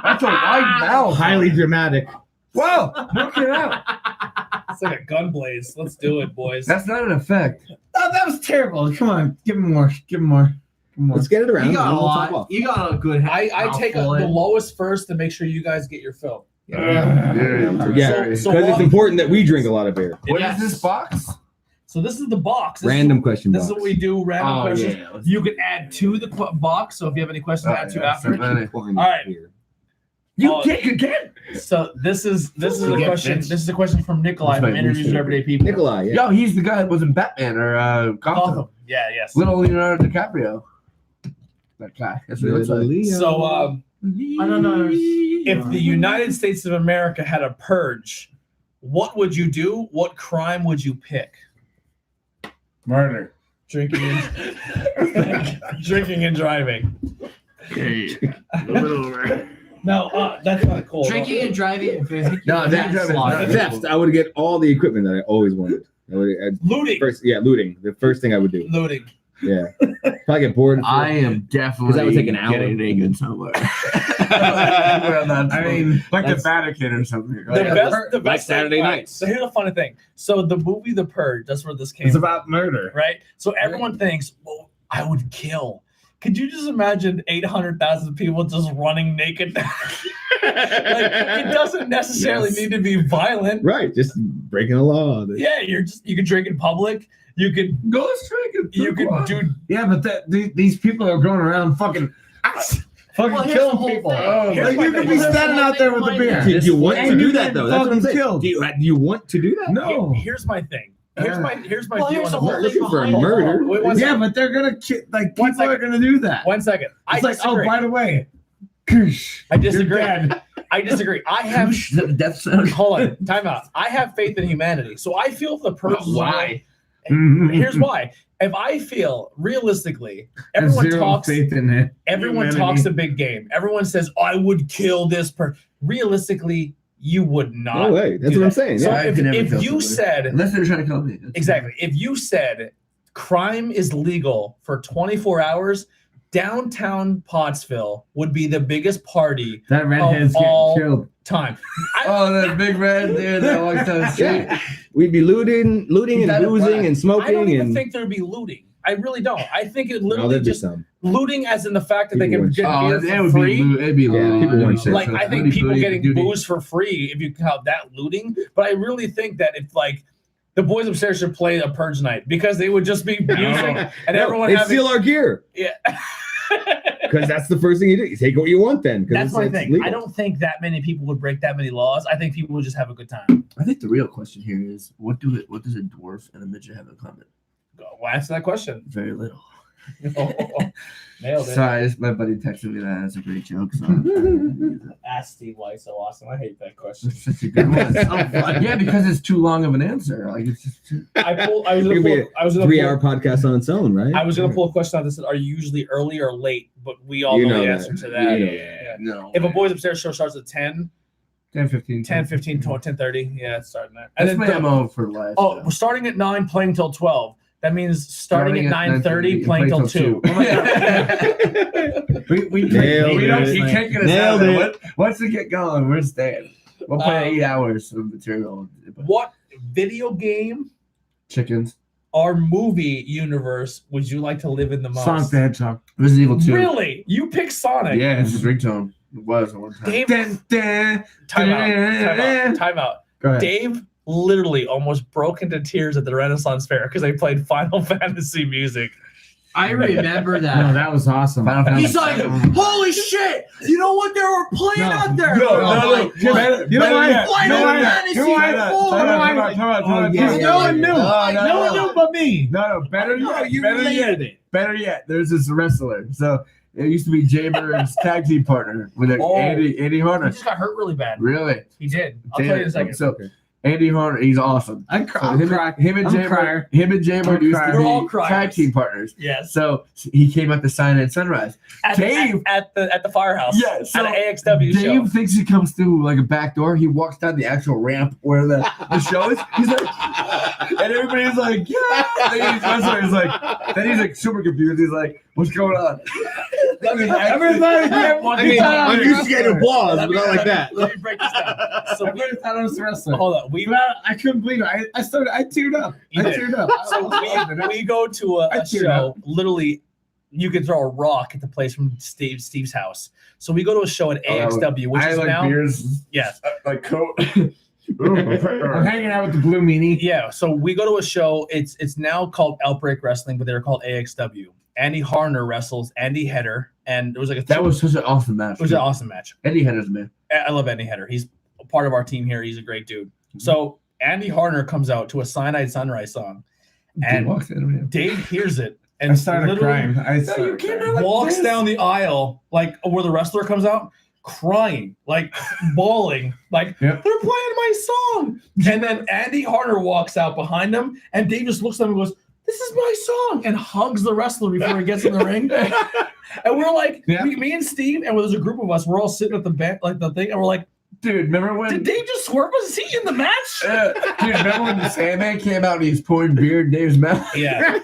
That's a wide mouth. Highly dramatic. Wow, look it out. It's like a gun blaze. Let's do it, boys. That's not an effect. Oh, that was terrible. Come on, give him more. Give him more. Let's get it around. You got and a we'll top lot. off. You got a good. I take the mouthful in. lowest first to make sure you guys get your fill. Yeah, So because it's what- important that we drink a lot of beer. What is Yes. this box? So this is the box. Random question This box. is what we do. Random questions. yeah. You can add to the box. So if you have any questions, add to after. Important All right. beer. You Oh. kick again. So this is a Yeah, question. bitch. This is a question from Nikolai That's from my Interviews with least Everyday People. Nikolai, yeah. Yo, he's the guy that was in Batman or Gotham. Gotham. Yeah. Yes. Little Leonardo DiCaprio. That guy. That's what he looks like. So I don't know. if the United States of America had a purge, what would you do? What crime would you pick? Murder. Drinking and drinking and driving. No, that's not cool. Drinking and driving. No, that's driving- slaughter. Theft. I would get all the equipment that I always wanted. Looting. Looting. The first thing I would do. Looting. Yeah. Probably get bored. I am definitely 'Cause that would take an hour. getting naked somewhere. I mean, like the that's- Vatican or something. The Right? best Like Saturday thing, nights. So here's the funny thing. So the movie The Purge, that's where this came it's from, about murder. right? So everyone thinks, well, I would kill. Could you just imagine 800,000 people just running naked? Like, it doesn't necessarily Yes. need to be violent. Right. Just breaking the law. Yeah, you can drink in public. You could Go straight. you could do Yeah, but these people are going around fucking Well, here's the killing whole people. thing. Oh, Here's like my you could thing. be Here's the standing whole out there thing with the behind beer. Do you want And to you do that get though? That's what I'm fucking saying. killed. Do you want to do that? No. Here's my thing. Here's my Well, view here's on the the whole purge. thing Looking for a behind it. murder. Wait, one Yeah, second. but they're gonna like One people are second. gonna do that. 1 second. I It's like, oh, disagree. by the way, I disagree. You're dead. I disagree. I have Death sound. hold on, time out. I have faith in humanity. So I feel the purge is Why? Here's why. If I feel realistically, everyone Zero talks faith in it. everyone humanity. talks a big game. Everyone says, I would kill this person. Realistically, you would not. No way. That's do what I'm that. saying. So Yeah. I could never if kill you somebody. said Unless they're trying to kill me. exactly, if you said crime is legal for 24 hours, downtown Pottsville would be the biggest party That redhead's all- getting killed. time. Oh, that big red dude that walks down the street. Yeah. We'd be looting and That is boozing whack. and smoking. I don't even and think there'd be looting. I really don't. I think it no, literally there'd be just some. looting, as in the fact that they People can would- get Oh, beer it for would free. be it'd be Yeah, loot. people wouldn't shit. Like, I think Booty, people booty, getting booty. booze for free, if you count that looting. But I really think that if like the boys upstairs should play a purge night, because they would just be music and everyone They'd having steal our gear yeah. because that's the first thing you do. You take what you want then. 'cause That's my it's thing. legal. I don't think that many people would break that many laws. I think people would just have a good time. I think the real question here is what does a dwarf and a midget have in common? Go answer that question. Very little. Nailed it. Sorry, my buddy texted me that. That's a great joke. So Ask Steve why he's so awesome. I hate that question. it's such a good one. Yeah, because it's too long of an answer. Like it's just too... I was It gonna could be pull, 3-hour podcast on its own, right? I was gonna pull a question out that said, "Are you usually early or late?" But we all You know the know answer that. to that. You know Yeah. No. If a boys upstairs show starts at 10, 10, 15, 10, 15, 10:30, yeah, it's starting there. And That's then my MO for life. oh, we're starting at 9, playing till 12. That means starting at 9:30, 9:30, playing till 2. Oh my God. we Nailed we don't, it. you can't get us Nailed out. it. Once we get going, we're staying. We'll play 8 hours of material. What video game Chickens. or movie universe would you like to live in the most? Sonic the Hedgehog. Resident Evil 2. Really? You pick Sonic? Yeah, it's his ringtone. It was at one time. Dave, Dun, dun, time out. Go ahead. Dave literally almost broke into tears at the Renaissance Fair because they played Final Fantasy music. I remember that. No, that was awesome. Final Fantasy. He's like, holy shit! You know what they were playing out there? No, Like, You know why? Final Fantasy You know why? IV. Oh, yeah. No one knew. No, No one knew but me. No, better No, yet. you Better related yet. it. Better yet. There's this wrestler. So it used to be Jay Bird's tag team partner with Andy He Horner. just got hurt really bad. Really? He did. I'll tell you in a second. So Andy Horner, he's awesome. I'll So cry. him and I'm Jay a crier. Bird, him and Jay Bird used crier. to We're all be criers. tag team partners. Yes. So he came out to sign at Sunrise. At, Dave- at the firehouse. Yeah, so at an AXW show. Dave thinks he comes through like a back door. He walks down the actual ramp where the show is. He's like, and everybody's like, yeah. Then he's like super confused. He's like, what's going on? I'm used to getting applause, but not like that. Let me break this down. So we, thought I was a wrestler. hold on. We I couldn't believe it. I teared up. You I did. teared up. So we go to I a teared show. up. Literally, you can throw a rock at the place from Steve's house. So we go to a show at AXW, which I is like now beers, yes, like coat. I'm hanging out with the blue meanie. yeah. So we go to a show. It's now called Outbreak Wrestling, but they were called AXW. Andy Harner wrestles Andy Header, and it was like a That was such an awesome match. it was an awesome match. Eddie Header's man. I love Andy Header. He's a part of our team here. He's a great dude. So Andy Harner comes out to a Cyanide Sunrise song, and walks in. Dave hears it and I started literally crying. I started crying. walks down the aisle like where the wrestler comes out, crying, like bawling, like Yep. they're playing my song. And then Andy Harner walks out behind him, and Dave just looks at him and goes, "This is my song," and hugs the wrestler before he gets in the ring. And we're like, Yeah. me and Steve, and there's a group of us, we're all sitting at the bench, like the thing, and we're like, Dude, remember when? "Did Dave just swerve? Was he in the match?" Dude, remember when the Sandman came out and he's pouring beer in Dave's mouth? Yeah.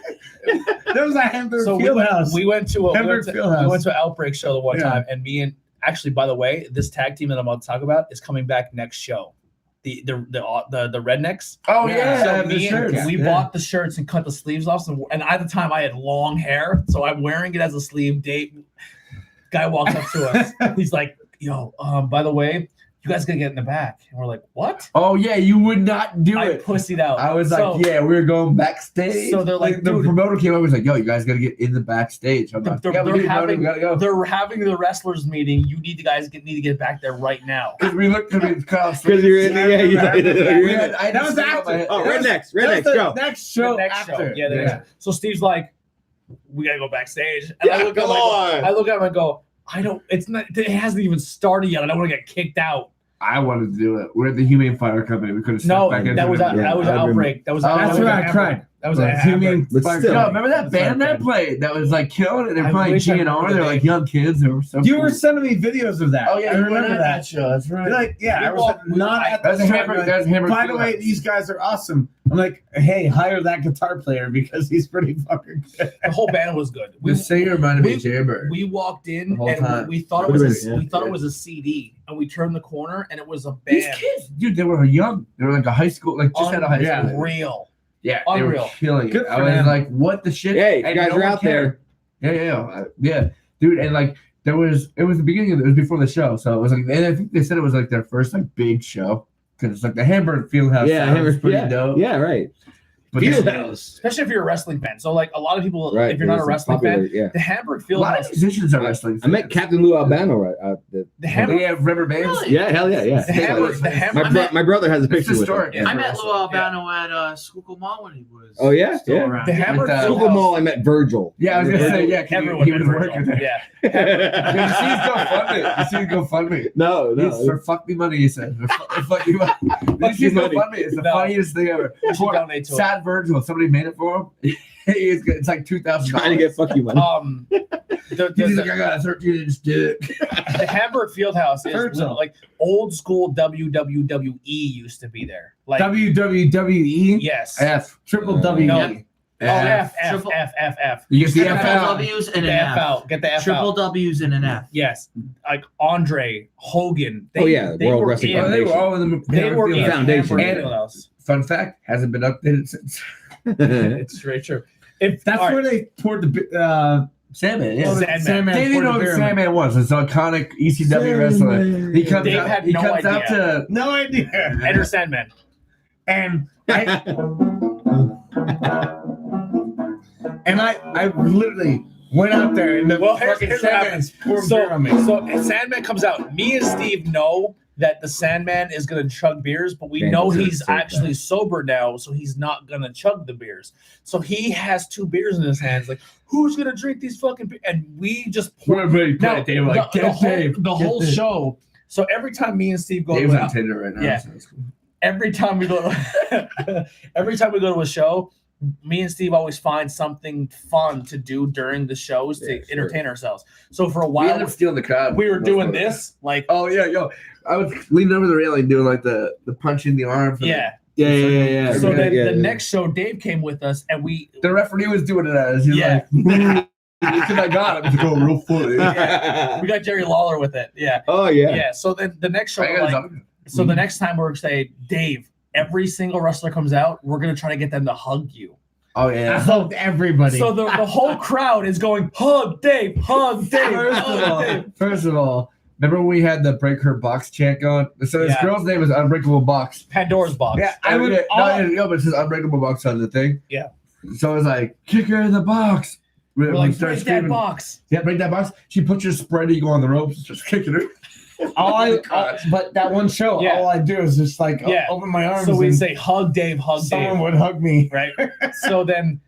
There was a Hamburg So Fieldhouse. we went to Hamburg Fieldhouse. we went to an Outbreak show the one Yeah. time, and me and actually, by the way, this tag team that I'm about to talk about is coming back next show. The Rednecks. Oh Yeah. So the me and shirts. we Yeah. bought the shirts and cut the sleeves off, and at the time I had long hair, so I'm wearing it as a sleeve. Guy walks up to us. He's like, "Yo, by the way, you guys gotta get in the back." And we're like, "What?" Oh yeah, you would not do I it. pussied out. I was So- like, yeah, we were going backstage. So they're like, the dude- promoter came up and was like, yo, you guys gotta get in the backstage. I'm like, They're- yeah, we they're do, having- we gotta go. They're having the wrestlers meeting. You need to get back there right now. Because we looked at the cops. Because you're in the you're in had- it. I had That to was sit on after. my head. Oh, That was- rednecks, that was rednecks, the go. Next show The next after. show. Yeah, the next show. So Steve's like, "We gotta go backstage." And I look at him. I look at him and go, "I don't. It's not. It hasn't even started yet. I don't want to get kicked out." I wanted to do it. We're at the Humane Fire Company. We could have No, back into that was it. that was an I've been- outbreak. That was Oh, That's that when was I cried. That was But a you hammer. mean- But Fuck, still, No, remember that That's band not that bad. played that was like killing it? They're I playing wish I GNR. remember They're the like name. young kids. They were so You cool. were sending me videos of that. Oh yeah, I you were remember at that. show. That's right. You're like, yeah, We I was walked- not at That's the a show. hammer. You're like, That's a hammer. by the way, these guys are awesome. I'm like, hey, hire that guitar player because he's pretty fucking good. The whole band was good. The singer reminded me of Jaybird. We walked The in whole and time. we thought it Could've was been, we thought yeah. it was a CD, and we turned the corner and it was a These band. kids, dude, they were young. They were like a high school, like just out of high Yeah. school. Real. Yeah, they were Unreal. killing it. Good I for was them. like, what the shit? Hey, And you guys no are one out there. cared. Yeah, dude. And like, it was the beginning of it. It was before the show, so it was like, and I think they said it was like their first like big show because it's like the Hamburg Fieldhouse. Yeah, sound was hammer, pretty yeah, dope. yeah, right. But Fieldhouse. Especially if you're a wrestling fan. So like a lot of people, Right. if you're not it a was wrestling popular, fan, yeah. the Hamburg a lot of Fieldhouse, musicians are wrestling. I met Captain Lou Albano, right? the Hamburg, They have rubber bands. Really? Yeah, hell yeah, yeah. the Hamburg, the Hamburg, My brother has a It's picture with historic. him. Yeah. I met Lou Albano at Schuylkill Mall when he was Oh, yeah? still Yeah. around. the Hamburg With, Schuylkill Fieldhouse. Mall, I met Virgil. Yeah, I was gonna say yeah. Everyone he did was Virgil. working there. Yeah. Yeah, you see his GoFundMe. You see his GoFundMe. No, It's for fuck me money, he said. For fuck you money. You see his you money. GoFundMe. It's the No. funniest thing ever. You should Poor donate to it. Sad Virgil. Somebody made it for him. It's like $2,000. trying to get fuck you money. He's like, I got a 13-inch dick. the Hamburg Fieldhouse is Virgil. literally, like old school WWE used to be there. Like WWE, yes. F. triple Uh, W. No. Oh, F. Triple- You get the Triple F out. W's and The an F F. out. Get the F Triple out. W's and an F. Yes. Like Andre, Hogan. Oh, yeah, World were Wrestling in- Oh, they were all in the They were in Foundation. Hamburg And- Fieldhouse. Fun fact, hasn't been updated since. It's very true. If That's all right, where they poured the Sandman, yeah. Sandman. They didn't know who Sandman was. It's an iconic ECW wrestler. He comes Dave out, had he no comes out idea. to No idea. Enter Sandman. And I literally went out there and the Well, here's fucking what Sandman's pouring beer on me. So Sandman comes out. Me and Steve know that the Sandman is gonna chug beers, but we Man, know that's he's so actually bad. sober now, so he's not gonna chug the beers. So he has 2 beers in his hands. Like, who's gonna drink these fucking beers? And we just everybody now, put it. They were like, the get whole, Dave. the get whole Dave. show. So every time me and Steve go Dave's to on Tinder right now. Yeah. So that's cool. every time we go every time we go to a show, me and Steve always find something fun to do during the shows to Yeah, sure. entertain ourselves. So for a We while ended up stealing the crowd. we were doing this, like Oh yeah, yo! I was leaning over the railing doing like the punching the arm. For yeah. Yeah. So yeah, then yeah, the yeah. next show, Dave came with us, and we the referee was doing it as he's Yeah. like, "Because I got him to go real funny." we got Jerry Lawler with it. Yeah, Oh yeah. yeah. So then the next show, I got his like, other- so the next time we're gonna say, Dave, every single wrestler comes out, we're gonna try to get them to hug you. Oh I yeah. hugged everybody. So the whole crowd is going, hug Dave, hug Dave, hug Dave. First of all, remember when we had the break her box chant going? So this Yeah. girl's name is Unbreakable Box. Pandora's box. Yeah, I would. Yeah, all- no, but it says Unbreakable Box on the thing. Yeah. So it's like, kick her in the box. We're like, start break that box. Yeah, break that box. She puts your spread eagle on the ropes, just kicking her. but that one show, Yeah. all I do is just like Yeah. open my arms. So we and say, hug Dave, hug someone Dave. would hug me. Right? So then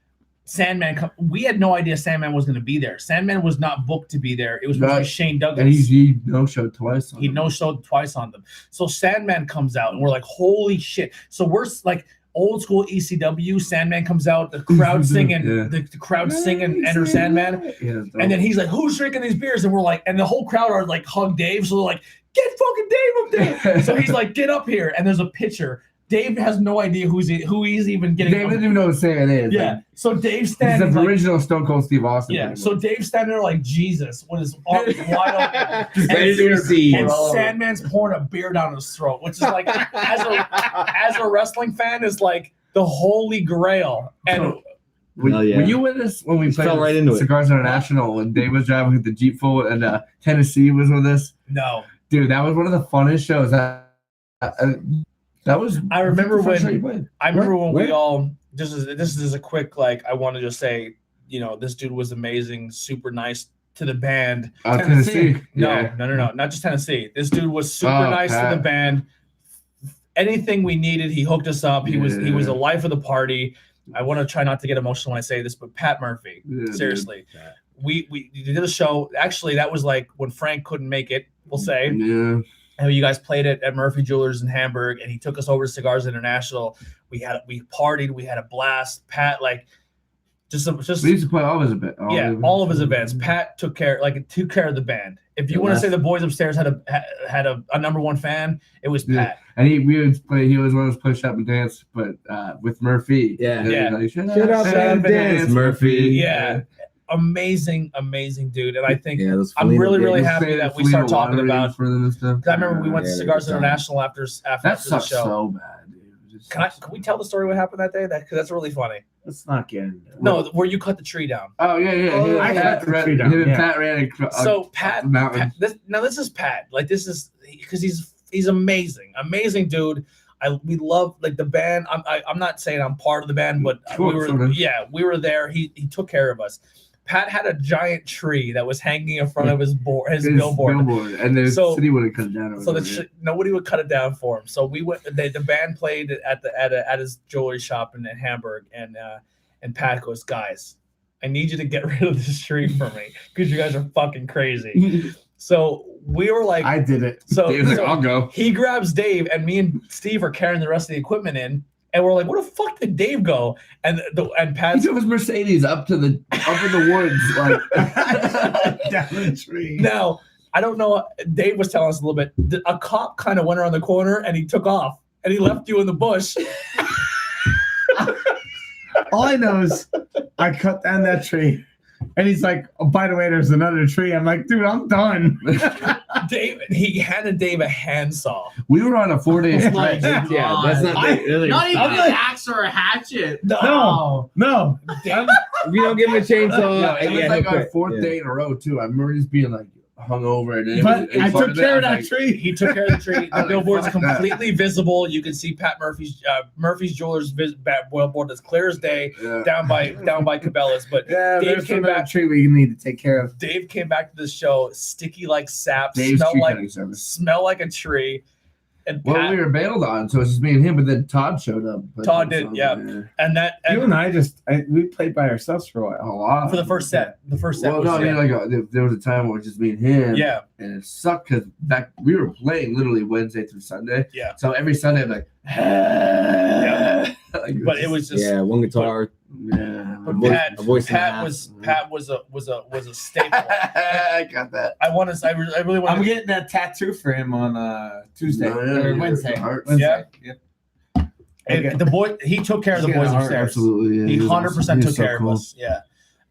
Sandman, we had no idea Sandman was going to be there. Sandman was not booked to be there. It was supposed to be Right. Shane Douglas. And he no-showed twice. He no-showed twice on them. So Sandman comes out, and we're like, holy shit. So we're like old school ECW. Sandman comes out, the crowd singing, Yeah. the crowd singing Enter Sandman. Yeah, And then he's like, who's drinking these beers? And we're like, and the whole crowd are like, hug Dave. So they're like, get fucking Dave up there. So he's like, get up here. And there's a pitcher. Dave has no idea who he's even getting. Dave didn't even know what saying it is. Yeah. So Dave's He's standing. the Like, original Stone Cold Steve Austin. yeah. pretty So much. Dave's standing there like Jesus with his arms wide open. Ready to receive. And Sandman's pouring a beer down his throat, which is like, as a wrestling fan, is like the holy grail. And Were, Hell yeah. were you with us when we Just played fell right into it. Cigars International and Dave was driving with the Jeep full and Tennessee was with us? no, Dude, that was one of the funnest shows. That was. I remember the first when- show you played. I remember when we Where? all. This is a quick like. I want to just say, this dude was amazing, super nice to the band. Tennessee. No, not just Tennessee. This dude was super Oh, nice to Pat. the band. Anything we needed, he hooked us up. He was Yeah. the life of the party. I want to try not to get emotional when I say this, but Pat Murphy, Yeah, dude. seriously, we did a show. Actually, that was like when Frank couldn't make it. We'll say, Yeah. and you guys played it at Murphy Jewelers in Hamburg, and he took us over to Cigars International. We partied, we had a blast. Pat, like, just We used to play all of his events. all of his events. Pat took care of the band. If you want to say the boys upstairs had a number one fan, it was Pat. And he was one of those push up and dance, but with Murphy. Yeah. Like, Shut up and dance, Murphy. Yeah. Amazing dude. And I think those I'm really, Fleetwood really days. happy that we start talking about. For them and stuff. 'Cause I remember we went to Yeah, Cigars good time. International after That the sucks show. so bad, dude. Can we tell the story what happened that day? Because that's really funny. Let's not get into it. No, where you cut the tree down. Oh yeah. Oh, I got the tree down, yeah. Pat ran So Pat, the mountain. this is Pat. Like, this is because he's amazing dude. We love, like, the band. I'm not saying I'm part of the band, but we were there. He took care of us. Pat had a giant tree that was hanging in front of his billboard. And the city wouldn't cut it down. So nobody would cut it down for him. So we went. The band played at his jewelry shop in Hamburg, and Pat goes, "Guys, I need you to get rid of this tree for me because you guys are fucking crazy." So we were like, I did it. So Dave's like, I'll go. He grabs Dave, and me and Steve are carrying the rest of the equipment in. And we're like, where the fuck did Dave go? And Pat, he took his Mercedes up in the woods, like down the tree. Now, I don't know. Dave was telling us a little bit. A cop kind of went around the corner and he took off and he left you in the bush. All I know is I cut down that tree. And he's like, oh, by the way, there's another tree. I'm like, dude, I'm done. He handed Dave a handsaw. We were on a 4-day stretch. Yeah, that's not really. Not even an axe or a hatchet. No. Dave, If you don't give him a chainsaw, It was like our fourth day in a row too. I remember just being like hungover. But I took care of that tree. he took care of the tree. The billboard's fuck that. completely visible. You can see Pat Murphy's Jewelers billboard as clear as day Yeah. down by Cabela's. But Yeah, Dave there's came another back. tree we need to take care of. Dave came back to the show sticky like sap, Dave's smell tree like cutting service. a tree. And Well, Pat, we were bailed on, so it's just me and him. But then Todd showed up. Todd did, yeah. and You and I we played by ourselves for a while. A lot for the first set. The first set. Well, was, no, I mean, like there was a time where it was just me and him. yeah, And it sucked because we were playing literally Wednesday through Sunday. yeah. So every Sunday, I'm like, yeah. like, But it was just. one guitar, yeah. But a voice and a Pat half. was a staple. I got that. I really want. I'm getting that tattoo for him on Tuesday No, yeah, or yeah, Wednesday. hearts. Wednesday. Yeah. Yep. And the boy, he took care of the He's got boys a heart, upstairs. Absolutely. Yeah. He was 100% awesome. He took was so care cool. of us. Yeah.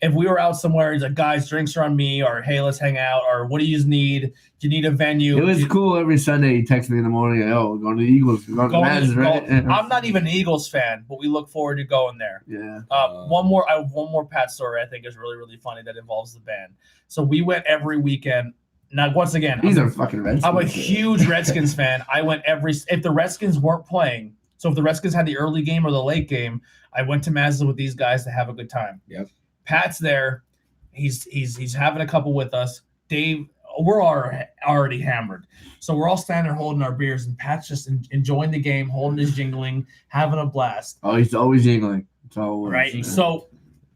If we were out somewhere, he's like, guys, drinks are on me, or hey, let's hang out, or what do you need? Do you need a venue? It was cool every Sunday. He texted me in the morning, oh, we're going to the Eagles. We're going to the Mavs, right? I'm not even an Eagles fan, but we look forward to going there. Yeah. One more Pat story I think is really, really funny that involves the band. So we went every weekend. Now, once again, These are fucking Redskins. I'm a huge Redskins fan. I went if the Redskins weren't playing, so if the Redskins had the early game or the late game, I went to Mazda with these guys to have a good time. Yep. Pat's there. He's having a couple with us. Dave, we're already hammered. So we're all standing there holding our beers, and Pat's just enjoying the game, holding his jingling, having a blast. Oh, he's always jingling. It's always, Right? yeah. So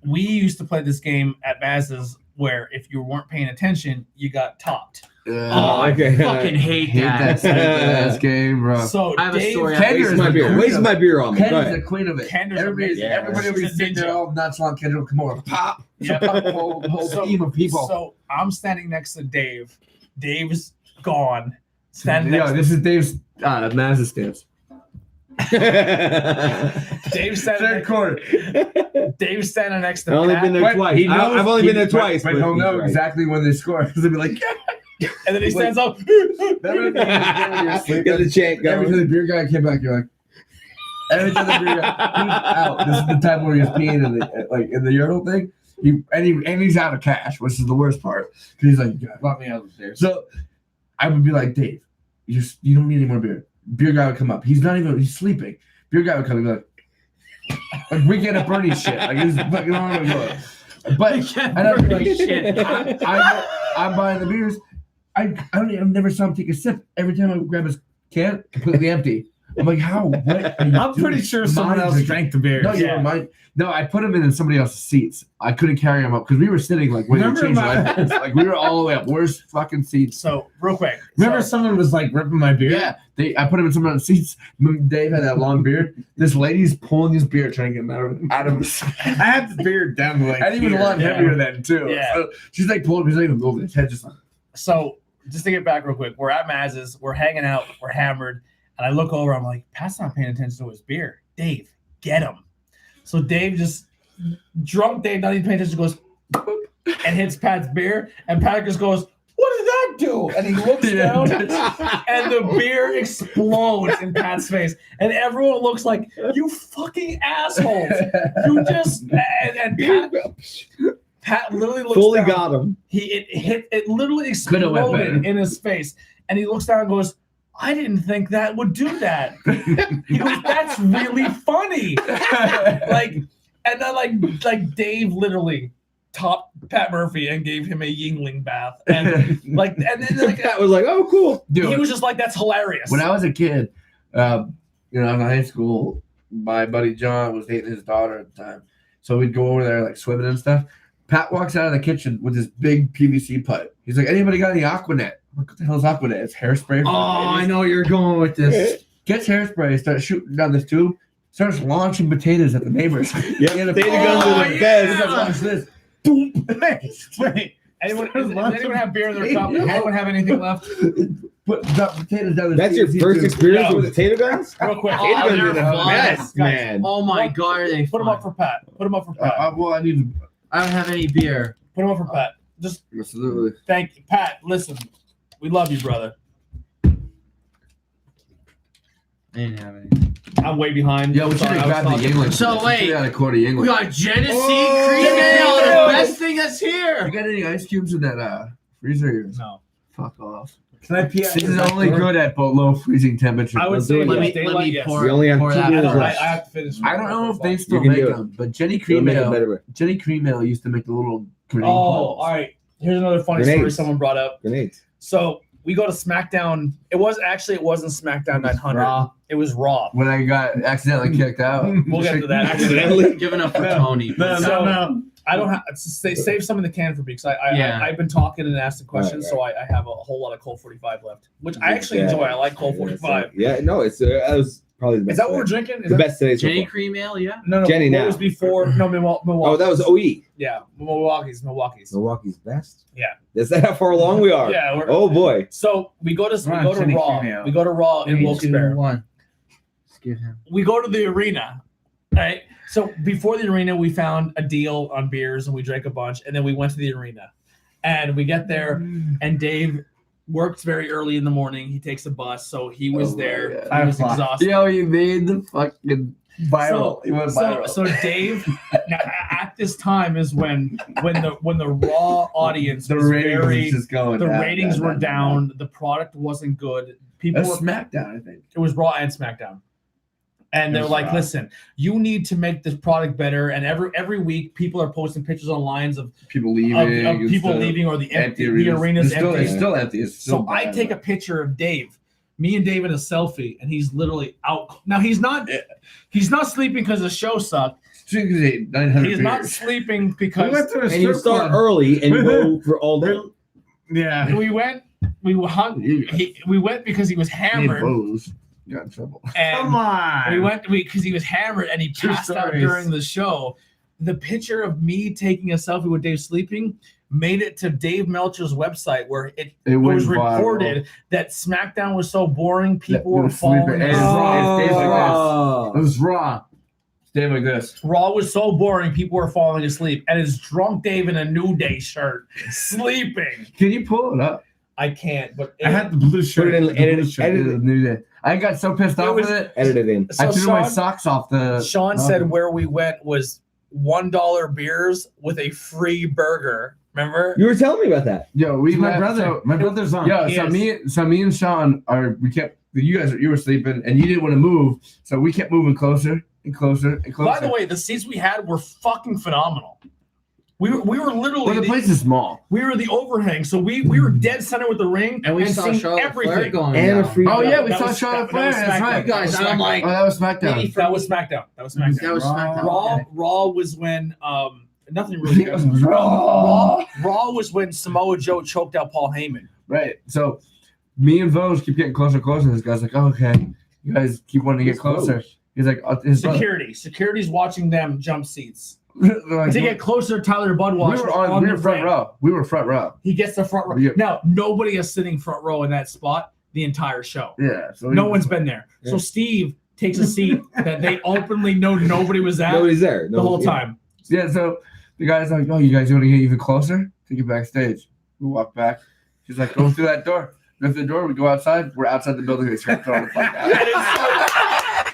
we used to play this game at Mazda's where if you weren't paying attention, you got topped. Oh, okay. I fucking hate that. That's game, bro. So I have a Dave, story. Waste my beer. Waste my beer on me. Go Kendra's ahead. the queen of it. Kendra's Everybody amazing. will be sitting there all nonchalant. Kendra will come over, pop. Yeah. A whole So- team of people. So I'm standing next to Dave. Dave's gone. Standing Yo, next this is Dave's Mazda stance. Dave's standing Third next, quarter. Dave's standing next to I've only Pat, been there twice. He knows- I've only been there twice. But he'll he's know right. exactly when they score. Because he'll be like, and then he stands up. Remember the time when you're sleeping? Get the chant Every time going. the beer guy came back, you're like, every time the beer guy he's out. This is the time where he's peeing in the urinal thing. He's out of cash, which is the worst part. Because he's like, "God, let me out of there." So I would be like, Dave, you don't need any more beer. Beer guy would come up. He's sleeping. Beer guy would come and be like Weekend at Bernie's shit. Like he's fucking on the But and I'd be like, Shit. I'm buying the beers. I've never saw him take a sip. Every time I would grab his can, completely empty. I'm like, how? What are you I'm pretty doing? sure someone else drank the beer. No, you were mine. No, I put them in somebody else's seats. I couldn't carry them up because we were sitting like where you Remember change my- life. Like we were all the way up. Worst fucking seats. So real quick. Remember so, someone was like ripping my beer? Yeah, I put him in some other seats. Dave had that long beard. This lady's pulling his beard, trying to get him out of his. I had the beard down to like And he was a lot here. heavier then too. Yeah. So she's like pulling. He's like moving his head just like. So just to get back real quick, we're at Maz's, we're hanging out, we're hammered, and I look over, I'm like, Pat's not paying attention to his beer. Dave, get him. So Dave just drunk Dave, not even paying attention, goes boop, and hits Pat's beer, and Pat just goes, what did that do? And he looks down, and the beer explodes in Pat's face, and everyone looks like, you fucking assholes. You just and Pat literally looks Fully down. got him. It literally Could've went exploded better. in his face, and he looks down and goes, I didn't think that would do that. He goes, that's really funny. And then like Dave literally topped Pat Murphy and gave him a Yingling bath, and then That was like, oh, cool. Dude, he was just like, that's hilarious. when I was a kid, in high school, my buddy John was dating his daughter at the time, so we'd go over there like swimming and stuff. Pat walks out of the kitchen with this big PVC pipe. He's like, anybody got any Aquanet? I'm like, what the hell is Aquanet? It's hairspray. Oh, I know where you're going with this. Gets hairspray, starts shooting down this tube, starts launching potatoes at the neighbors. Yeah, In a- potato guns are the He's best. like, watch this. Wait. Anyone have beer in their cup? Anyone have anything left? Put drop potatoes down the That's your PVC first tube. experience Yo. with potato guns? Real quick. Potato guns they're are the fun. best, man. Oh my god, are they Put him up for Pat. Put him up for Pat. Well, I need I don't have any beer. Put him up for Pat. Just absolutely. thank you. Pat, listen. We love you, brother. I didn't have any. I'm way behind. Yeah, we should Sorry, have I was grabbed the talking. Yingling. So, wait. We got a quarter Yingling. We got Genesee Oh, cream ale, yeah. the best thing that's You here. got any ice cubes in that freezer? No. Fuck off. Can I pee out This your is back only door? good at low freezing temperatures. I would Let's say do it. Let yes, me daylight, yes. pour We only have pour 2 that beers out. I left. have to finish. I don't know if they You still can make do it. them, but Jenny You'll Cream make it Ale. better. Jenny Cream Ale used to make the little grenade Oh, balls. all right. Here's another funny story Grenades. someone brought up. Grenades. So we go to SmackDown. It wasn't SmackDown 900. Raw. It was Raw. When I got accidentally kicked out. We'll get to that. Accidentally? Give enough for Tony. No. I don't have. Save some in the can for me because I've been talking and asking questions, Right. so I have a whole lot of Colt 45 left, which I actually Yeah. enjoy. I like Colt 45. Yeah, no, that was probably the best. Is that what we're today. drinking? Is The that, best today so Jenny far. cream ale, yeah. No, Jenny what now. was before? No, Milwaukee. Oh, that was OE. Yeah, Milwaukee's. Milwaukee's best? Yeah. Is that how far along we are? Yeah. Oh, boy. So we go to Jenny Raw. Cream Ale. We go to Raw in Wilkes-Barre. One. Just give him. We go to the arena, right? So before the arena, we found a deal on beers and we drank a bunch, and then we went to the arena, and we get there, and Dave works very early in the morning. He takes a bus, so he was Oh my there. God. He 5 was o'clock. exhausted. Yo, you made the fucking viral. He went viral. So Dave, now, at this time is when the Raw audience the was ratings very. was just going The down, ratings down, were down, down. The product wasn't good. People That's were SmackDown, I think. it was Raw and SmackDown. And they're Yes, like, Raw. listen, you need to make this product better. And every week, people are posting pictures online of People leaving. of and people stuff. leaving or the Empty arena's It's still, empty. it's still empty. It's still So I bad, take a but- picture of Dave, me and Dave in a selfie, and he's literally out. Now he's not sleeping because the show sucked. Drinking 900 He's not beers. sleeping We because went to a And you strip start club. early and you go for all day. Yeah. we went because he was Hey, hammered. Bose got in trouble. And Come on. we went because he was hammered and he True passed out stories. during the show. The picture of me taking a selfie with Dave sleeping made it to Dave Melcher's website where it It was went viral. reported that SmackDown was so boring, people That were was sleeping. falling And asleep. it's like Oh. It was raw. Stay like this. Raw was so boring, people were falling asleep. And it's drunk Dave in a New Day shirt, sleeping. Can you pull it up? I can't, but I had the blue shirt. Put it in- the edit- blue shirt. edit It was New Day. I got so pissed off was- with it. Edit it in. so I threw my Sean, socks off the. Sean said where we went was $1 beers with a free burger. Remember? You were telling me about that. Yo, we He's my left- brother. so- My brother's on. Yeah, He is. so me and Sean we kept you were sleeping and you didn't want to move, so we kept moving closer and closer and closer. By the way, the seats we had were fucking phenomenal. We were literally Well, the place is small. we were the overhang, so we were dead center with the ring And we saw seeing Charlotte Flair everything. going And a down. free. Oh yeah, we That saw was- Charlotte that Flair. was That's right. SmackDown. Guys, That was I'm like, Oh, that was SmackDown. maybe That was SmackDown. That was SmackDown. That was SmackDown. Raw was when nothing really. It was raw. Raw was when Samoa Joe choked out Paul Heyman. Right. So me and Vos keep getting closer and closer. This guy's like, oh, okay, you guys keep wanting to get closer. He's like, his brother. Security's watching them jump seats They're like, to get closer to Tyler we Budweiser. we were front row. We were front row. He gets the front row. Yeah. Now nobody is sitting front row in that spot the entire show. Yeah. So No one's been there. Yeah. So Steve takes a seat that they openly know nobody was at Nobody's there. the whole time. Yeah. So the guy's like, oh, you guys want to get even closer? Take it backstage. We walk back. She's like, go through that door. Go through the door. We go outside. We're outside the building. They start throwing the fuck out.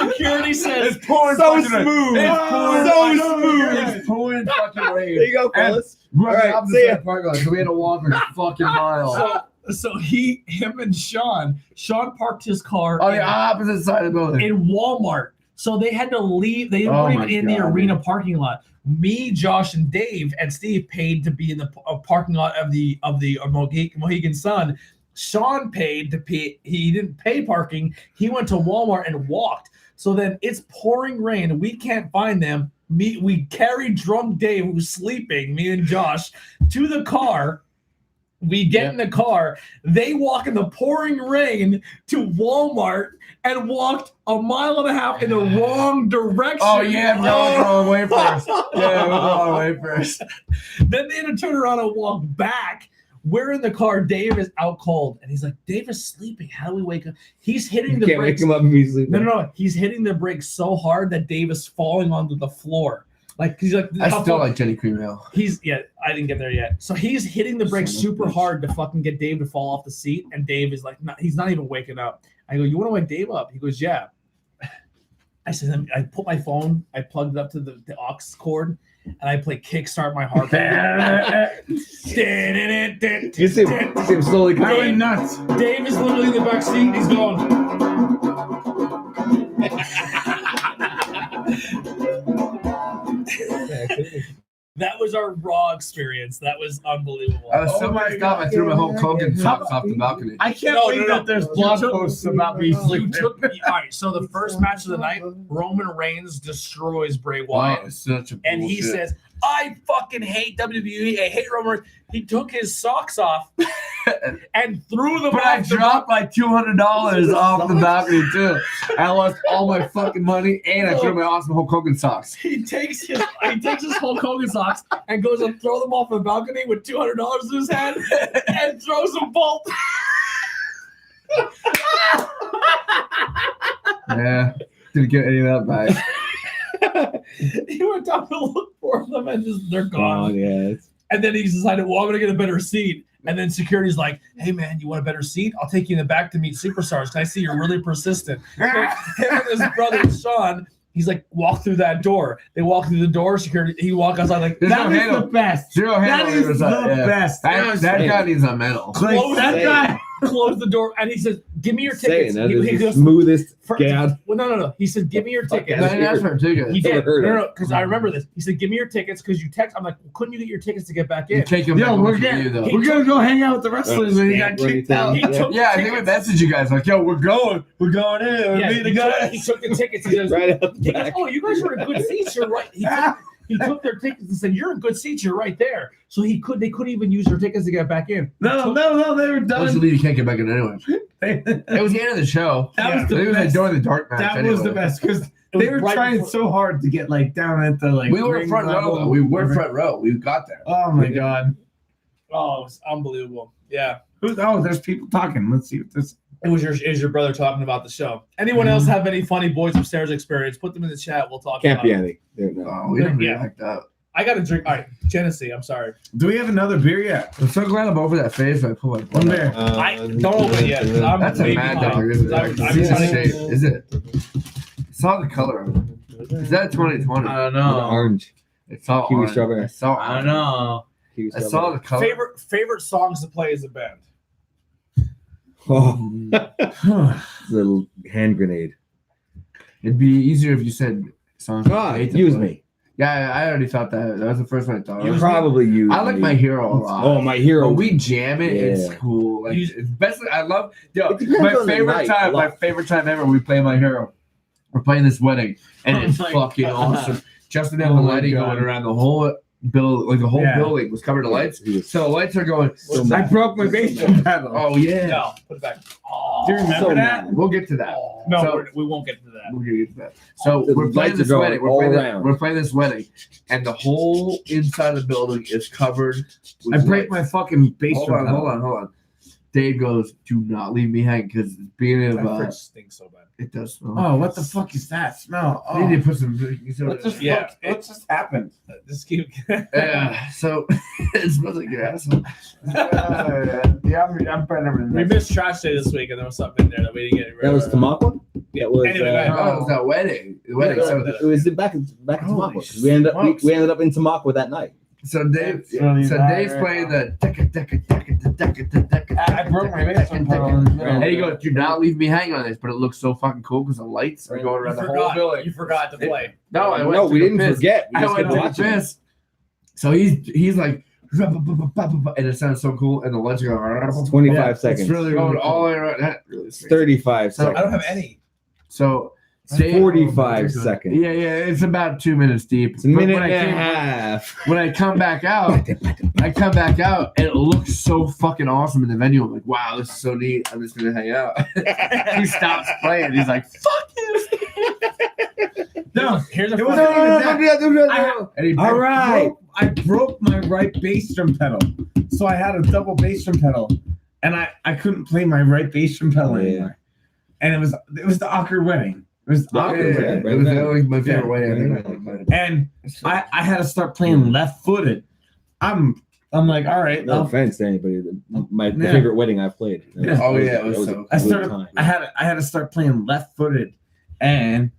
Security says It's pouring So fucking rain. smooth. It's pouring So fucking smooth. rain. It's pouring fucking rain. There you go, fellas. We're All on the right, opposite see side ya. of the parking lot, so we had to walk a fucking mile. so him and Sean parked his car On the opposite side of the building. in Walmart. So they had to leave. They Oh weren't my even in the God, arena parking lot. Me, Josh, and Dave and Steve paid to be in the parking lot of the Mohegan Sun. Sean paid to pay. He didn't pay parking. He went to Walmart and walked. So then it's pouring rain. We can't find them. We carried drunk Dave, who's sleeping, me and Josh, to the car. We get in the car. They walk in the pouring rain to Walmart and walked a mile and a half in the wrong direction. Oh, yeah, we're going the wrong way first. Yeah, we're going the wrong way first. Then they had to turn around and walk back. We're in the car. Dave is out cold. And he's like, Dave is sleeping. How do we wake up? He's hitting the Can't wake brakes. him up immediately. No. He's hitting the brakes so hard that Dave is falling onto the floor. Like he's like, I still like Jenny Cream Ale. I didn't get there yet. So he's hitting the brakes Son of a super bitch. hard to fucking get Dave to fall off the seat. And Dave is like, he's not even waking up. I go, you want to wake Dave up? He goes, yeah. I said, I put my phone, I plugged it up to the aux cord, and I play Kickstart My Heart. You see him slowly Dave, coming. nuts. Dave is literally in the back seat. He's going. That was our Raw experience. That was unbelievable. I was so messed up, I threw my whole Hogan socks off the balcony. I can't No, believe no, no. that there's You blog took- posts about me You sleeping. took me. All right, so the first match of the night, Roman Reigns destroys Bray Wyatt. Wow, it's such a And he bullshit. says, I fucking hate WWE. I hate Roman. He took his socks off and threw them But I off the dropped like $200 off the balcony too. I lost all my fucking money and I threw my awesome Hulk Hogan socks. He takes his Hulk Hogan socks and goes and throw them off the balcony with $200 in his hand and throws them both. Yeah, didn't get any of that back. He went down to look for them and just they're Oh gone. yeah. And then he decided, well, I'm gonna get a better seat. And then security's like, hey man, you want a better seat? I'll take you in the back to meet superstars. Can I see you're really persistent? So him and his brother Sean, he's like, walk through that door. They walk through the door, security, he walk outside like, There's That no is handle. the best. Zero That handle. is was the yeah. best. That guy needs a medal. Like, Close that it. guy. close the door, and he says, give me your Saying tickets. that He is the goes, smoothest "For- gad. Well, no. He said, give me your tickets. No, he asked for tickets. He did. Never heard of No, because I remember this. He said, give me your tickets because you text. I'm like, well, couldn't you get your tickets to get back You in? take him Yo, back we're with getting- you, though. He We're gonna go hang out with the wrestlers and he got kicked out. He took Yeah, I think we messaged you guys like, yo, we're going in. We're Yeah, meeting the he guys. took the tickets. He goes, Right out the he goes, back. oh, you guys are in good seats. You're right. He took their tickets and said, you're in good seats. You're right there. So they couldn't even use their tickets to get back in. No, they were done. Obviously, you can't get back in anyway. It was the end of the show. That was I think the it was like best. during the dark match. That anyway. was the best because It they was were right trying before- so hard to get like down at the like. We were ring front row. level. Though. We were front row. We got there. Oh my god! Oh, it was unbelievable. Yeah. Oh, there's people talking. Let's see what this. It was your brother talking about the show. Anyone else have any funny boys upstairs experience? Put them in the chat. We'll talk Can't about be it. anything. There, no. Oh, we didn't Yeah. react that. I got to drink. All right, Genesee. I'm sorry. Do we have another beer yet? I'm so glad I'm over that phase. I pull my One beer. I don't open it yet. 'Cause I'm That's a way mad behind. dog, isn't it? I I'm can see the trying to- shape. Is it? I saw the color of it. Is that 2020? I don't know. Orange. It's all Kiwi orange. strawberry. I saw. I don't know. Kiwi I saw strawberry. the color. Favorite songs to play as a band. Oh, little hand grenade. It'd be easier if you said songs. Ah, I hate to use play. me. Yeah, I already thought that. That was the first one I thought. You of. probably use. I like my hero a lot. Oh, my hero. When we jam it, it's Yeah. cool. Like it's best. I love. Yo, It depends my on the favorite night a time. My lot. favorite time ever. We play my hero. We're playing this wedding, and it's my fucking God. awesome. Justin had Oh the my lighting God. going around the whole building. Like the whole Yeah. building was covered in lights. So the lights are going. So I mad. broke my bass drum pedal. Oh yeah. No, put it back. Oh, Do you remember So that? mad. We'll get to that. No, So- we won't get to that. We'll get to that. So The we're playing lights this are going wedding. all around. We're playing this wedding, and the whole inside of the building is covered. With I break lights. my fucking bass Hold drum on, pedal. hold on. Dave goes, "Do not leave me hanging," because it's beginning of That fridge stinks so bad. it does smell. Oh, what the fuck is that smell? I Oh, need to put some. what the Yeah, fuck? What just happened? Just keep. Yeah, so it smells like your asshole. Yeah, I'm better than We this. missed trash day this week, and there was something in there that we didn't get rid That of. was Tamaqua? Yeah, it was. Anyway, No, it was that wedding. The wedding. Yeah, So, it was back in Holy Tamaqua. We ended up smokes. we ended up in Tamaqua that night. so Dave, It's really so bad Dave's right playing now. the I broke my bass drum pedal in the middle. and he goes, "Do not leave me hanging on this," but it looks so fucking cool because the lights are going around the whole building. You forgot to play. No, I went No, to we the didn't piss. forget. We I just went kept to the watching. piss. So he's like, and it sounds so cool, and the lights are going. 25 seconds. It's really going all the way around. That really It's 35 So- seconds. I don't have any. So It's 45 seconds. Yeah, it's about 2 minutes deep. It's a But minute when I and a came- half. When I come back out, and it looks so fucking awesome in the venue. I'm like, wow, this is so neat. I'm just gonna hang out. He stops playing. He's like, fuck you. No, Here's a it was funny- And he all right. I broke my right bass drum pedal, so I had a double bass drum pedal, and I couldn't play my right bass drum pedal Yeah. anymore. And it was the awkward wedding. It was the Yeah, awkward wedding. it was always my favorite Yeah. way I think. And I had to start playing left footed. I'm like, all right. No I'll- offense to anybody. My Yeah. favorite wedding I've played. Yeah. Oh, yeah, it was a so- I good started. time. I had to start playing left footed, and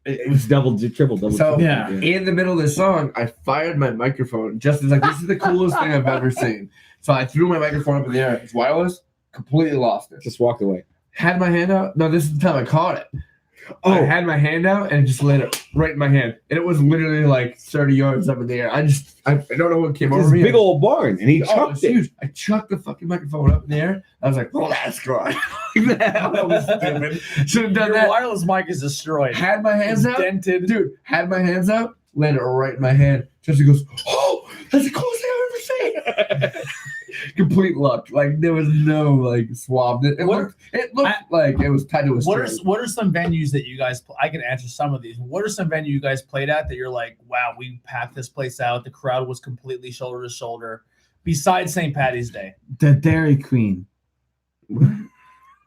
It was double, triple, double. So triple, yeah. in the middle of the song, I fired my microphone. Justin's like, "This is the coolest thing I've ever seen." So I threw my microphone up in the air. It's wireless. Completely lost it. Just walked away. Had my hand out. No, this is the time I caught it. I Oh, had my hand out and it just laid it right in my hand, and it was literally like 30 yards up in the air. I don't know what came over this me. big old barn, and he Oh, chucked it's it. huge. I chucked the fucking microphone up in the air. I was like, "Oh, that's good." That was stupid. Should have done Your that. wireless mic is destroyed. Had my hands out. dented. Dude, had my hands out, landed right in my hand. Justin goes, "Oh, that's the coolest thing I've ever seen." Complete luck. Like there was no like swab. It looked like it was tied to a What string. are some venues that you guys? I can answer some of these. What are some venues you guys played at that you're like, wow, we packed this place out. The crowd was completely shoulder to shoulder. Besides St. Patty's Day, the Dairy Queen.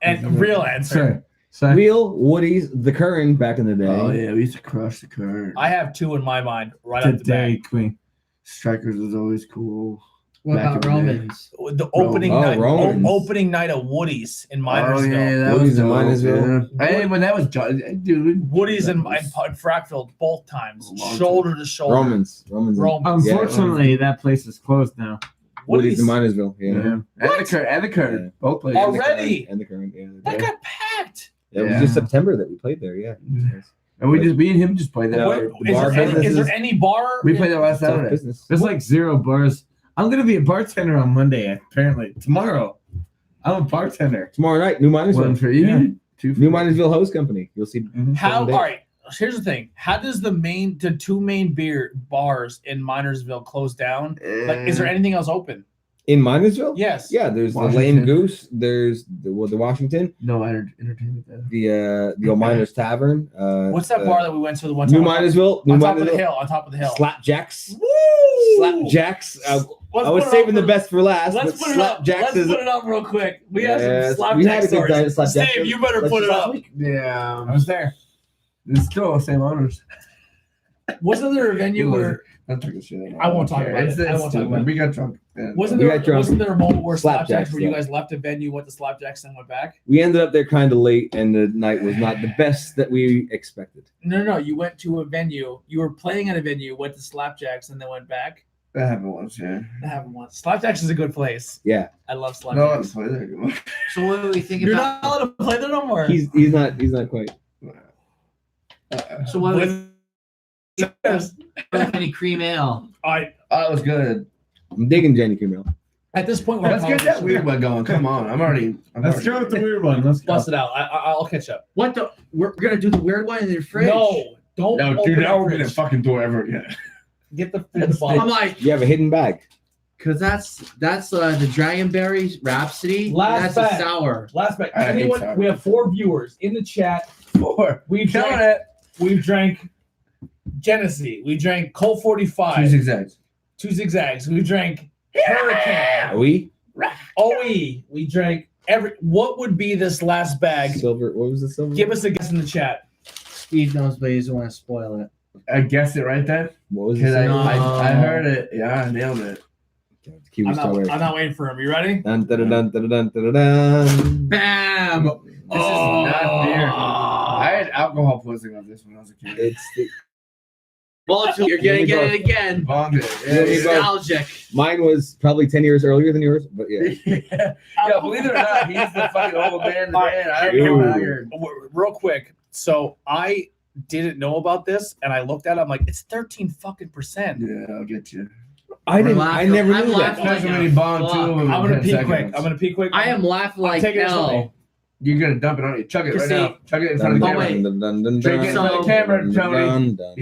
and real answer. Sorry. Real Woody's, the Curran back in the day. Oh yeah, we used to crush the current. I have two in my mind right The off the bat. Dairy Queen. Strikers was always cool. What Back about in the day. Romans? The opening Oh, night, Romans. opening night of Woody's in Oh Minersville. yeah, that Woody's was in dope, Minersville. yeah. Hey, when that was dude. Woody's that in was- Frackville both times, A long shoulder to shoulder. Romans. Romans. Yeah. Unfortunately, that place is closed now. Woody's in Minersville. Yeah. Yeah. And the current. Yeah. Both played. Already? And the Curran. Yeah. That got packed. It was Yeah. just September that we played there. Yeah. And me and him just played that. What- the bar is there any bar? We played that last Tough Saturday. business. There's like 0 bars. I'm gonna be a bartender on Monday. Apparently, tomorrow. I'm a bartender. Tomorrow night, New One Minersville. for you. Yeah. Two for New me. Minersville Host Company. You'll see. How? All Sunday. right. Here's the thing. How does the two main beer bars in Minersville close down? Like, is there anything else open? In Minersville? Yes. Yeah, there's Washington. the Lame Goose. There's the Washington. No entertainment there. The Old Miners Tavern. What's that bar that we went to the one New time? Minersville. New On top of the Minersville. hill. On top of the hill. Slapjacks. Woo! Slapjacks. Let's I was put it saving up the best for last. Let's but put it up. Slapjacks Let's is put it up real quick. We have Yes, some we had slapjack a good time at stories. Slapjack. Steve, you better Let's put it just up. last week. Yeah. I was there. It's still the same honors. Wasn't there a venue where? Don't take a shit. I won't talk about it. I won't talk about it. We got drunk. Yeah. Wasn't We there? got drunk. Wasn't there a moment where Slapjacks, slapjacks where you yeah. guys left a venue, went to slapjacks, and went back? We ended up there kind of late, and the night was not the best that we expected. No. You went to a venue. You were playing at a venue, went to slapjacks, and then went back. That happened once, yeah. I haven't once. Slapjacks is a good place. Yeah, I love No, slapjacks. let's play there. Come on. So what do we think You're about? not allowed to play there no more. he's not quite. So what do we With Any cream ale. Oh, it was good. I'm digging Jenny Camille. At this point, we're Let's get that weird one going. Come on. Let's go with the weird one. Let's go. Bust it out. I'll catch up. What the? We're gonna do the weird one in your fridge. No, don't. No, open dude, the I'll open fridge. the fucking door ever again. Get the I'm bottle. like, You have a hidden bag. cause that's the Dragonberry Rhapsody. Last that's bag. a sour. Last bag. I hate Anyone? sour. We have 4 viewers in the chat. 4. We've Killing drank. it. We've drank Genesee. We drank Colt 45. 2 zigzags. 2 zigzags. We drank Hurricane. Are we? OE. We drank every. What would be this last bag? Silver. What was the silver? Give us a guess in the chat. Steve knows, but he doesn't want to spoil it. I guessed it right then. What was the Because silver? I heard it. Yeah, I nailed it. Kiwi I'm strawberry. not waiting for him. You ready? Dun, dun, dun, dun, dun, dun, dun. Bam! This is not beer. I had alcohol poisoning on this when I was a kid. It's the, Well, you're gonna get it again. Vomited. Nostalgic. mine was probably 10 years earlier than yours, but yeah. Yeah, believe it or not, he's the fucking old man in the band. I don't Ooh. know how you're. Real quick. So I didn't know about this, and I looked at it. I'm like, it's 13%. Yeah, I'll get you. I We're didn't. laughing. I never I'm knew that. laughing. That's when he bombed 2 of them. I'm in gonna 10 pee seconds. quick. I am laughing I'm like taking this with hell. me. You're gonna dump it on you. Chug it right See- now. Chug it in front of the Oh, camera. wait. Dun, dun, dun, Drink it in dun, front of the camera, dun, Tony. dun, dun,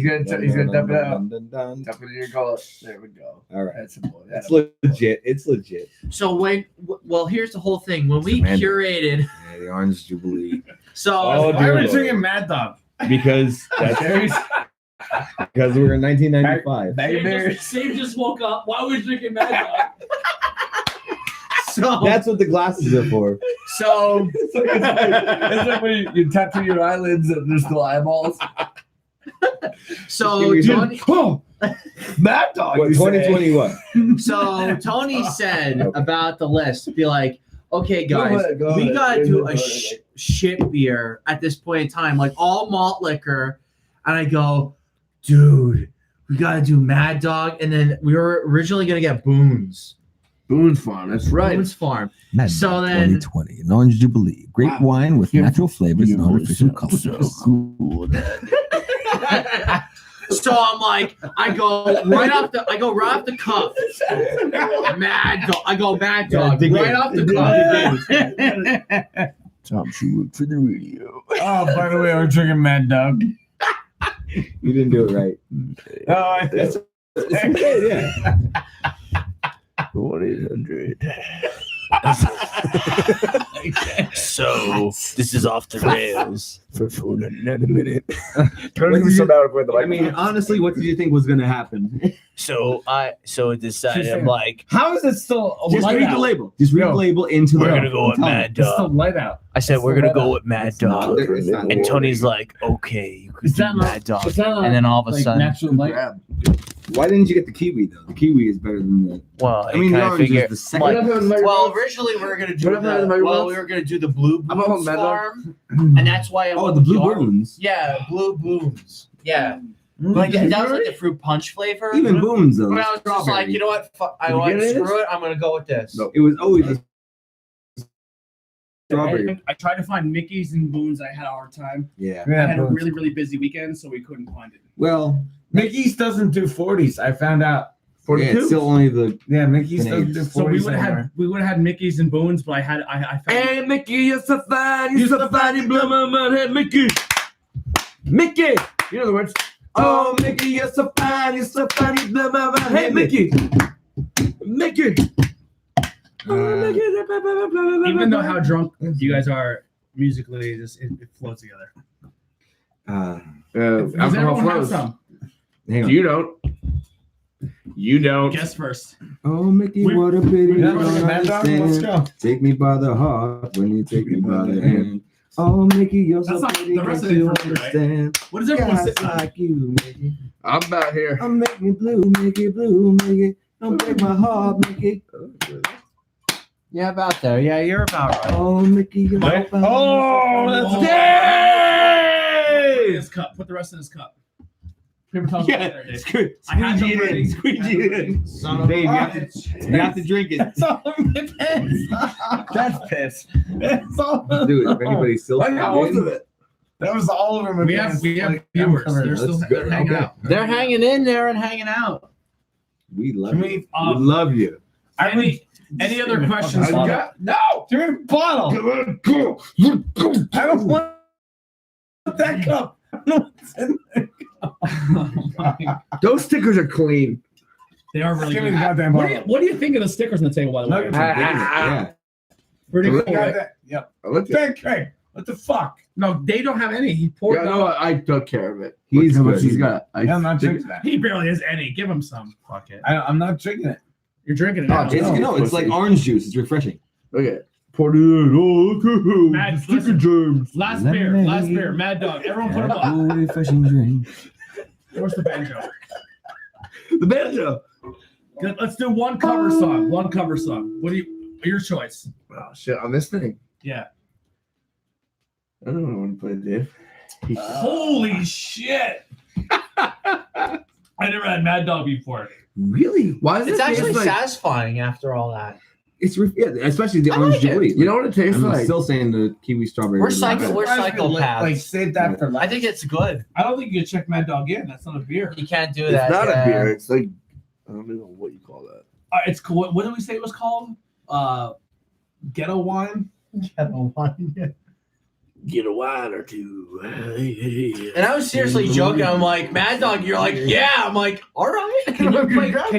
He's gonna dump it out. dun, dun, dun. Dump it in your gullet. There we go. All right. That's a boy. It's legit. It's legit. So well, here's the whole thing. When we Amanda. curated, Yeah, the Orange Jubilee. so Oh, Why are we dear. drinking Mad Dog? Because that's because we were in 1995. Steve just woke up. Why was drinking Mad Dog? so That's what the glasses are for. so It's like when you tattoo your eyelids and there's still eyeballs. so Give me Tony, Oh, Mad Dog. What, you say. 2020 what? so Tony said about the list. Be like, okay, Go guys, ahead, go we ahead. gotta Go do ahead. a shit beer at this point in time, like all malt liquor. And I go, dude, we gotta do Mad Dog, and then we were originally gonna get Boone's. Boone's Farm. That's right. Boone's Farm. Mad So Dog then- 2020, an Orange Jubilee, grape Wow. wine with You're- natural flavors and you're artificial so colors. cool. So I'm like, I go right off the cuff. Mad Dog. I go Mad Dog dig right in. off the cuff. Tom Schuert for the radio. Oh, by the way, we're drinking Mad Dog. You didn't do it right. Oh, it's Okay, yeah. 1-800. So this is off the rails. For food in a minute. I mean, honestly, what did you think was going to happen? So I decided I'm like, how is it still Just light read out? the label. Just read the No. label into we're the. gonna go with tell me. Mad It's still Dog. light out. I said It's we're still gonna light go out. with Mad It's not- Dog. it's not- And Tony's like, okay, you could Is do that not- Mad Dog. is that not, And then all of a like, sudden, natural light? Why didn't you get the kiwi though? The kiwi is better than the. well, I mean, the kind of orange figure. is the second. Like, Well, originally we were gonna do What happened to my we were gonna do the Blue I'm on Boone's Mad Dog. Farm, and that's why I Oh, went the with blue orange. boons. Yeah, Blue Boone's. Yeah, Mm. like that was like the fruit punch flavor. Even boons though. But I was just like, you know what? I Did you want get it? screw it. I'm gonna go with this. No. It was always a strawberry. I tried to find Mickey's and Boone's. I had a hard time. Yeah. I had a Boone's. really, really busy weekend, so we couldn't find it. Well, Mickey's doesn't do 40s. I found out. yeah, it's still only the. Yeah, Mickey's doesn't do 40s. So we would have anymore. had Mickey's and Boone's, but I found Hey, Mickey, you're so fine. You're so fine. You blow my mind. Hey, Mickey. Mickey. You know the words. Oh, Mickey, you're so fine. You're so fine. You blow my mind. Hey, Mickey. Mickey. even though how drunk you guys are musically, it flows together. Alcohol Does everyone have flows. some? Hang on. You don't. You don't. Guess first. Oh, Mickey, what a pity. Yeah, you don't Mad Dog, let's understand. go. Take me by the heart when you take me by the hand. Oh, Mickey, you're so That's not pretty. the rest Can't of it you for me, right? understand? What is everyone Guys sitting on? like you, Mickey. I'm about here. Oh, make me blue, Mickey. Don't break my heart, Mickey. Yeah, about there. Yeah, you're about right. Oh, Mickey, you're What? so fine. Oh, that's Put gay! in his cup. Put the rest in his cup. Paper towels Yeah, right there, Dave. I had squeegee them it ready. in, squeegee it in. Son of Dave, a- you have to drink it. That's all I'm pissed. That's piss. That's all. Dude, if anybody's still I got most of in, it. That was all over my We have pants, viewers. like, They're uncovered. still That's good. they're hanging Okay. out. They're hanging in there and hanging out. We love Can you. we? We love you. Any other questions? Fucking Bob? No, give me the bottle. I don't want that cup. Those stickers are clean. They are really Give me good. the goddamn What do, you, bottle. what do you think of the stickers on the table, by the way? Nuggets. Yeah. Pretty cool. Yeah. Right? Yep. I looked at Thank Craig. What the fuck? No, they don't have any. He poured Yeah, them. no, I took care of it. He's Look how much good. he's got. I'm not drinking that. He barely has any. Give him some. Fuck it. I'm not drinking it. You're drinking it. Oh, now. It's, No. it's like orange juice. It's refreshing. Okay. Pour it in. Oh, look at him. Matt, Sticker listen. James. Last beer. Last beer. Mad Dog. Everyone put them up. Refreshing drink. Where's the banjo? The banjo. Good, let's do one cover song. One cover song. What do you? Your choice. Oh, shit. On this thing. Yeah. I don't know what to play, Dave. Holy shit! I never had Mad Dog before. Really? Why is It's it actually taste like? satisfying after all that. It's yeah, especially the I orange like it. Jubilee. You know what it tastes I'm like? still saying the kiwi strawberry. We're is psycho- better. we're psychopaths. Like save that for I last. think it's good. I don't think you can check Mad Dog in. That's not a beer. You can't do It's that. not yeah. a beer. It's like I don't even know what you call that. It's cool. What did we say it was called? Ghetto wine. Get a wine or two. And I was seriously joking. I'm like, Mad Dog, you're like, yeah. I'm like, all right. Can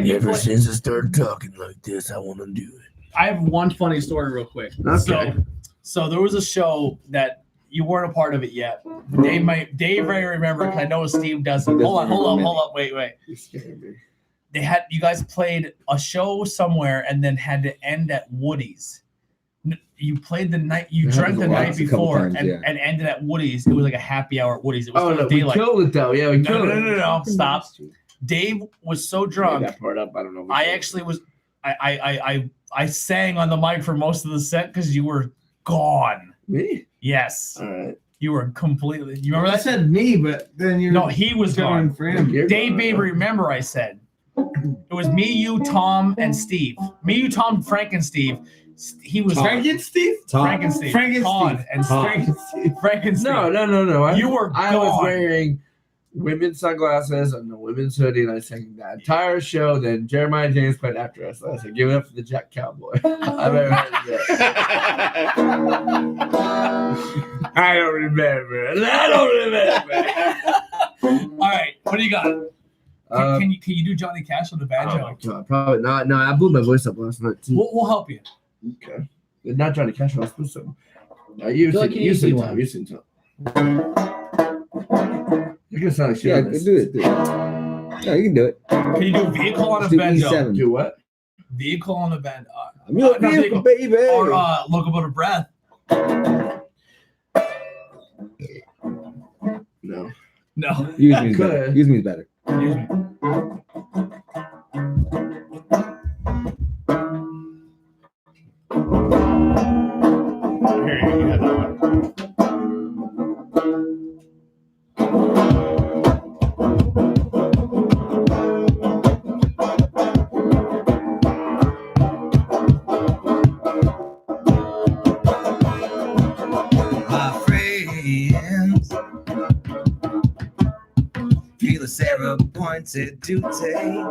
you Ever play- since I started talking like this, I want to do it. I have one funny story real quick. Okay. So there was a show that you weren't a part of it yet. Dave might remember because I know Steve doesn't. Hold on, wait. You scared me. You guys played a show somewhere and then had to end at Woody's. You played the night you That drank the happens a lot. night A couple before times, and, yeah. and ended at Woody's. It was like a happy hour at Woody's. It was Oh still no, we daylight. killed it though. Yeah, we No, killed it. no, stop. Dave was so drunk. That part up. I don't know. I actually was. I sang on the mic for most of the set because you were gone. Me. Yes, All right. you were completely. You remember I that? said me, but then you. No, he was gone. for him. You're Dave gone. Baby, remember I said it was me, you, Tom, and Steve. Me, you, Tom, Frank, and Steve. He was Frank and Steve. Tom. Frank and Steve. Frank and Todd Steve. and Tom. Frank and Steve. Frank and Steve. No. You were I was gone. wearing women's sunglasses and a women's hoodie, and I sang that entire show. Then Jeremiah James played after us. I said, "Give it up for the Jack Cowboy." I've ever heard of that. I don't remember. All right, what do you got? Can you do Johnny Cash on the Oh banjo? my God, probably not. No, I blew my voice up last night too. We'll help you. Okay, not Johnny Cash. I was supposed to. You like an easy sing one. Tom. You sing Tom. You're gonna sound like shit. Yeah, on this. do it. No, you can do it. Can you do vehicle on a Do banjo? E7. Do what? Vehicle on the band. I'm your not vehicle, vehicle. baby. Or locomotive breath. No. No. Use me is better. Could. Use me is better. Excuse me. Here, you have that one. My friends feel a Sarah pointed to take.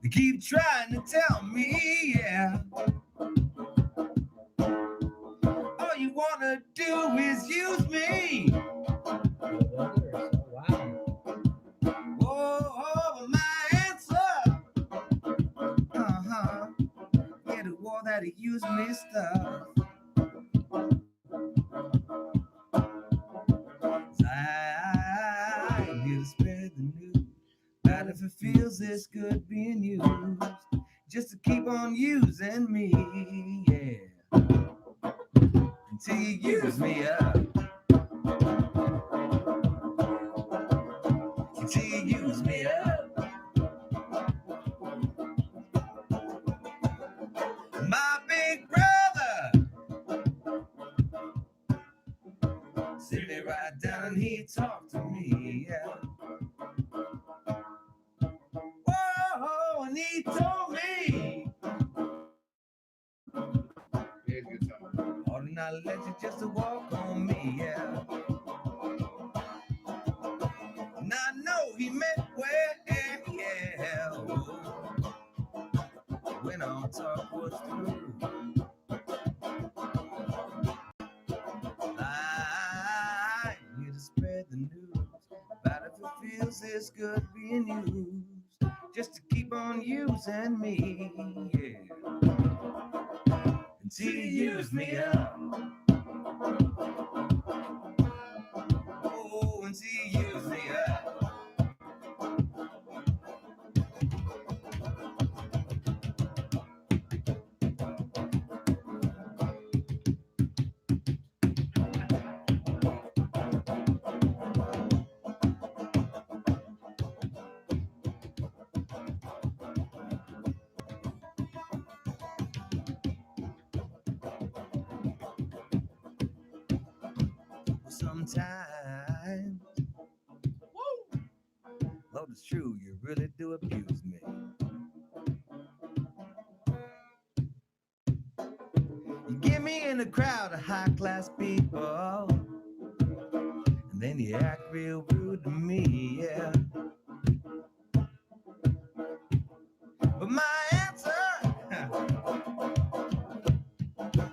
They keep trying to tell me, yeah. All you wanna do is use me. Oh, my answer. Yeah, the war that he used me stuff. I'm here to spread the news. But if it feels this good being used, just to keep on using me, yeah. Until you use me up. Until you use me up. My big brother sit me right down and he talked to me, yeah. Whoa, and he told me all the I let you just walk on me, yeah. And I know he meant well, yeah. When our talk was through, I'm here to spread the news about if it feels this good being used, just to keep on using me, yeah. Until you use me up. Oh, until you use me up. Sometimes, Lord, it's true, you really do abuse me. You get me in a crowd of high-class people, and then you act real rude to me, yeah. But my answer,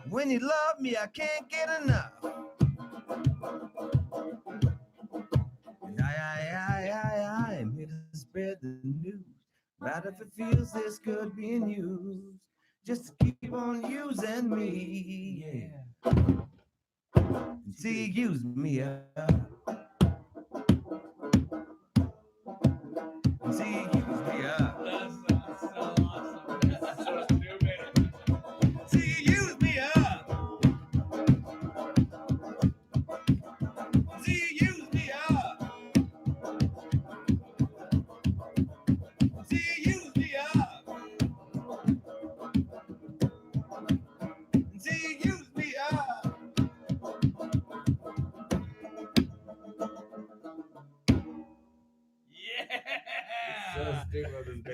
when you love me, I can't get enough. I'm here to spread the news about if it feels this good being used, just to keep on using me, yeah. Until you use me up. Until you use me up. That's so awesome. That's so stupid. Until you use me up. Until you use me up. Until you use me up. Until you use me up.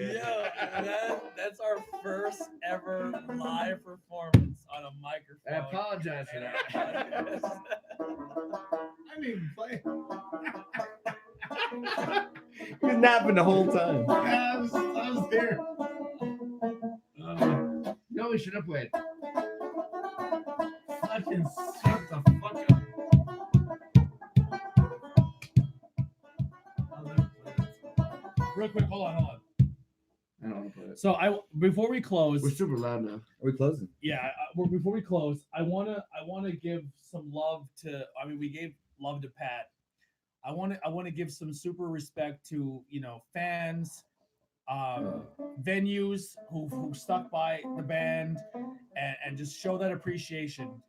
Yeah. That's our first ever live performance on a microphone. I apologize for that. I didn't even play. He was napping the whole time. I was there. No, we should have played. Fucking shut the fuck up. Real quick, hold on. I don't want to play it. So before we close, We're super loud now. Are we closing? before we close, I wanna give some love to. I mean, we gave love to Pat. I wanna give some super respect to fans, venues who stuck by the band, and just show that appreciation.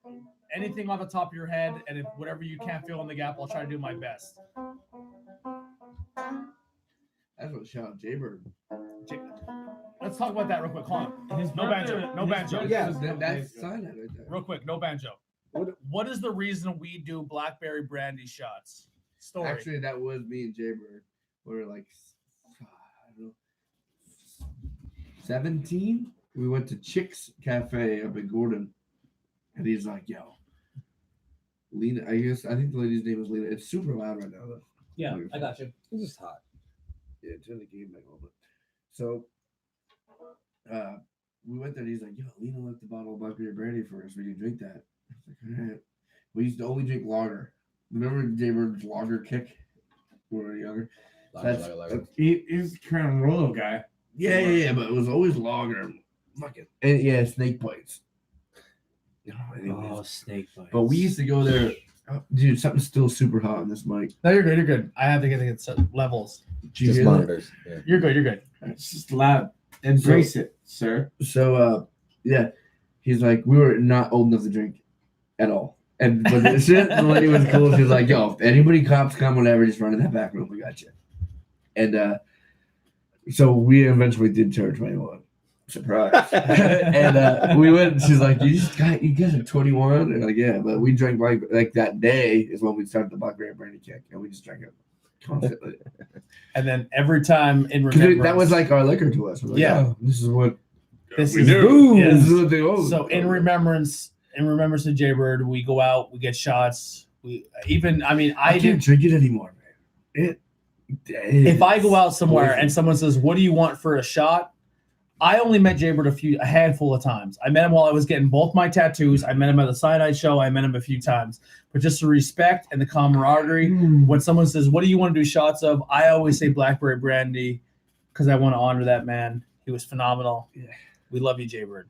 Anything on the top of your head, and if whatever you can't fill in the gap, I'll try to do my best. That's what shout out Jaybird. Let's talk about that real quick. Hold on. No banjo. No banjo. Yeah, that's sign that right there. Real quick, no banjo. What is the reason we do blackberry brandy shots? Story. Actually, that was me and Jaybird. We were like, I don't know, 17. We went to Chick's Cafe up in Gordon, and he's like, "Yo, Lena." I think the lady's name is Lena. It's super loud right now, though. Yeah, I got you. It's just hot. Yeah, turn the game back a little bit. So, we went there, and he's like, "Yo, Lena left the bottle of blackberry brandy for us. We can drink that." I was like, "All right." We used to only drink lager. Remember Jaybird's lager kick when we were younger? He's kind of Rolo guy. Yeah, but it was always lager. Fucking and yeah, snake bites. Snake bites. But we used to go there. Oh, dude, something's still super hot on this mic. No, you're good. You're good. I have to get the levels. Did you Just hear that? monitors. Yeah. You're good. You're good. It's just loud. Embrace it, sir. So, yeah, he's like, we were not old enough to drink at all. And but the shit, the lady was cool. She was like, "Yo, if anybody cops come, whatever, just run in that back room. We got you." And so we eventually did turn 21. Surprise! And we went. She's like, "You guys are 21." And like, yeah, but we drank like that day is when we started the blackberry brandy kick, and we just drank it constantly. And then every time in 'Cause remembrance, that was like our liquor to us. We're like, Yeah. "Oh, this is what this we is do. booze. This is what they own." So in remembrance, in remembrance of Jaybird, we go out, we get shots. I can't drink it anymore, man. If I go out somewhere and someone says, "What do you want for a shot?" I only met Jaybird a handful of times. I met him while I was getting both my tattoos. I met him at the Cyanide show. I met him a few times. But just the respect and the camaraderie, when someone says, "What do you want to do shots of?" I always say Blackberry Brandy because I want to honor that man. He was phenomenal. Yeah. We love you, Jaybird.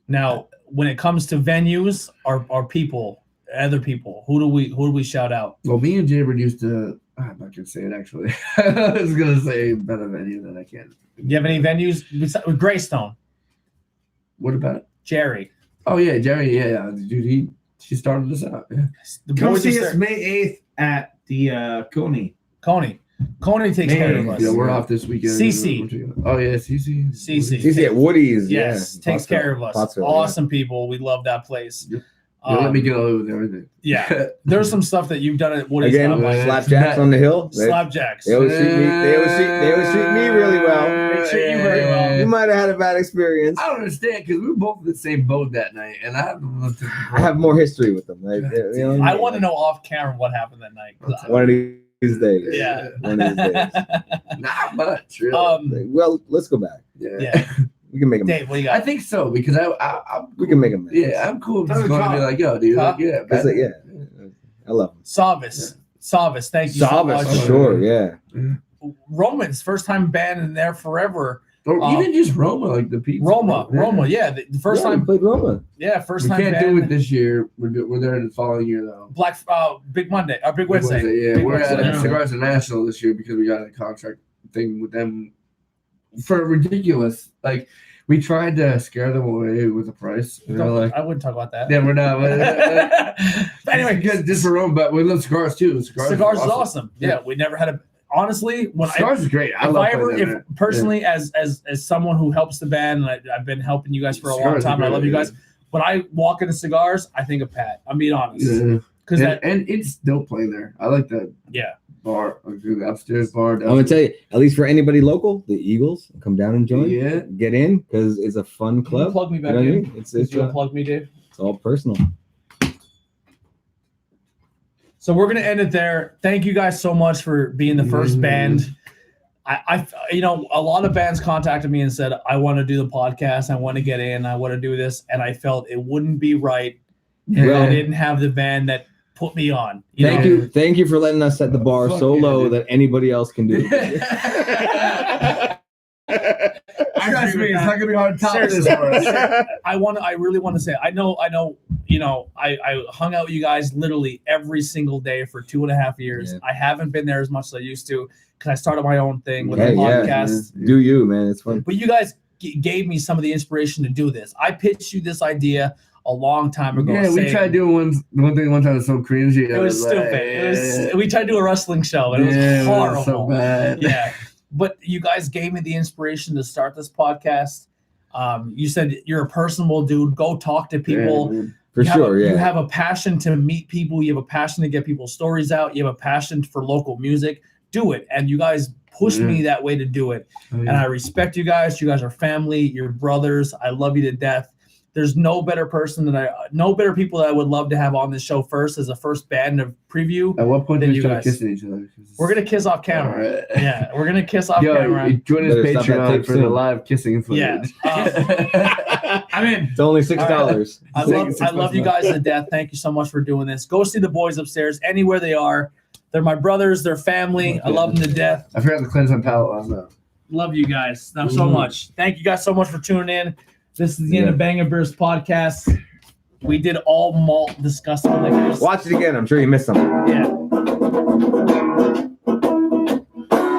Now, when it comes to venues, our people, other people, who do we shout out? Well, me and Jaybird used to. I'm not gonna say it actually. I was gonna say better venue than I can. Do you have any venues with Greystone? What about Jerry? Oh yeah, Jerry. Yeah, dude. She started us out. Yeah. Come see us May 8th at the Coney. Coney takes care of us. Yeah, we're off this weekend. CC. Oh yeah, CC. CC at Woody's. Yes, takes care of us. Awesome people. We love that place. Yep. Let me get over with everything. Yeah, there's some stuff that you've done at Woody's. Again, slapjacks on the hill. Slapjacks. They always treat me. They always treat me really well. They treat you very well. You might have had a bad experience. I don't understand because we were both in the same boat that night, and I have more history with them. I want to know off camera what happened that night. One of these days. Yeah. One of these days. Not much, really. Well, let's go back. Yeah. We can make them. Dave, what do you got? I think so because we can make them. Yeah, I'm cool. Just going to be like, yo, dude. Like, yeah, I love them. Savas, thank you so much. Sure, yeah. Romans, first time band in there forever. Or even just Roma, like the pizza. Roma, yeah. The first time we played Roma. Yeah, first we time. We can't band. do it this year. We're there the following year though. Big Monday, or Big Wednesday. Yeah, Big we're Wednesday. at Cigars International this year because we got a contract thing with them for ridiculous. Like we tried to scare them away with the price. I wouldn't talk about that. Yeah, we're not. But anyway, because just for Rome, but we love cigars too. Cigars is awesome. Yeah, we never had a. Honestly, when cigars is great. If personally, as someone who helps the band, and I've been helping you guys for a long time, and I love you guys. When I walk into cigars, I think of Pat. I'm being honest. Because and it's still playing there. I like that. Yeah. Bar, the upstairs bar. I'm gonna tell you, at least for anybody local, the Eagles come down and join. Yeah, get in because it's a fun club. Can you plug me back in. It's plug me, Dave. It's all personal. So we're gonna end it there. Thank you guys so much for being the first band. I a lot of bands contacted me and said, I want to do the podcast. I want to get in. I want to do this, and I felt it wouldn't be right if I didn't have the band that put me on. Thank you for letting us set the bar so low that anybody else can do it. Trust me, it's not gonna be hard to top this for us. I really want to say, I know, I hung out with you guys literally every single day for 2.5 years. Yeah. I haven't been there as much as I used to because I started my own thing with the podcast. Yeah, do you, man? It's fun. But you guys gave me some of the inspiration to do this. I pitched you this idea a long time ago. Yeah, we tried doing one thing one time. It was so cringy. It was stupid. We tried to do a wrestling show, and it was horrible. It was so bad. Yeah. But you guys gave me the inspiration to start this podcast. You said you're a personable dude. Go talk to people. Yeah, You have a passion to meet people. You have a passion to get people's stories out. You have a passion for local music. Do it. And you guys pushed me that way to do it. And I respect you guys. You guys are family. You're brothers. I love you to death. There's no better people that I would love to have on this show first as a first band of preview. At what point do we start kissing each other? We're gonna kiss off camera. Right. Yeah, we're gonna kiss off camera. Join us Patreon for the live kissing footage. Yeah. I mean, it's only $6. I love you guys to death. Thank you so much for doing this. Go see the boys upstairs anywhere they are. They're my brothers. They're family. I love them to death. I forgot to cleanse my palate last night. Love you guys so much. Thank you guys so much for tuning in. This is the end of Bangin Beers podcast. We did all malt disgusting liquors. Watch it again. I'm sure you missed something. Yeah.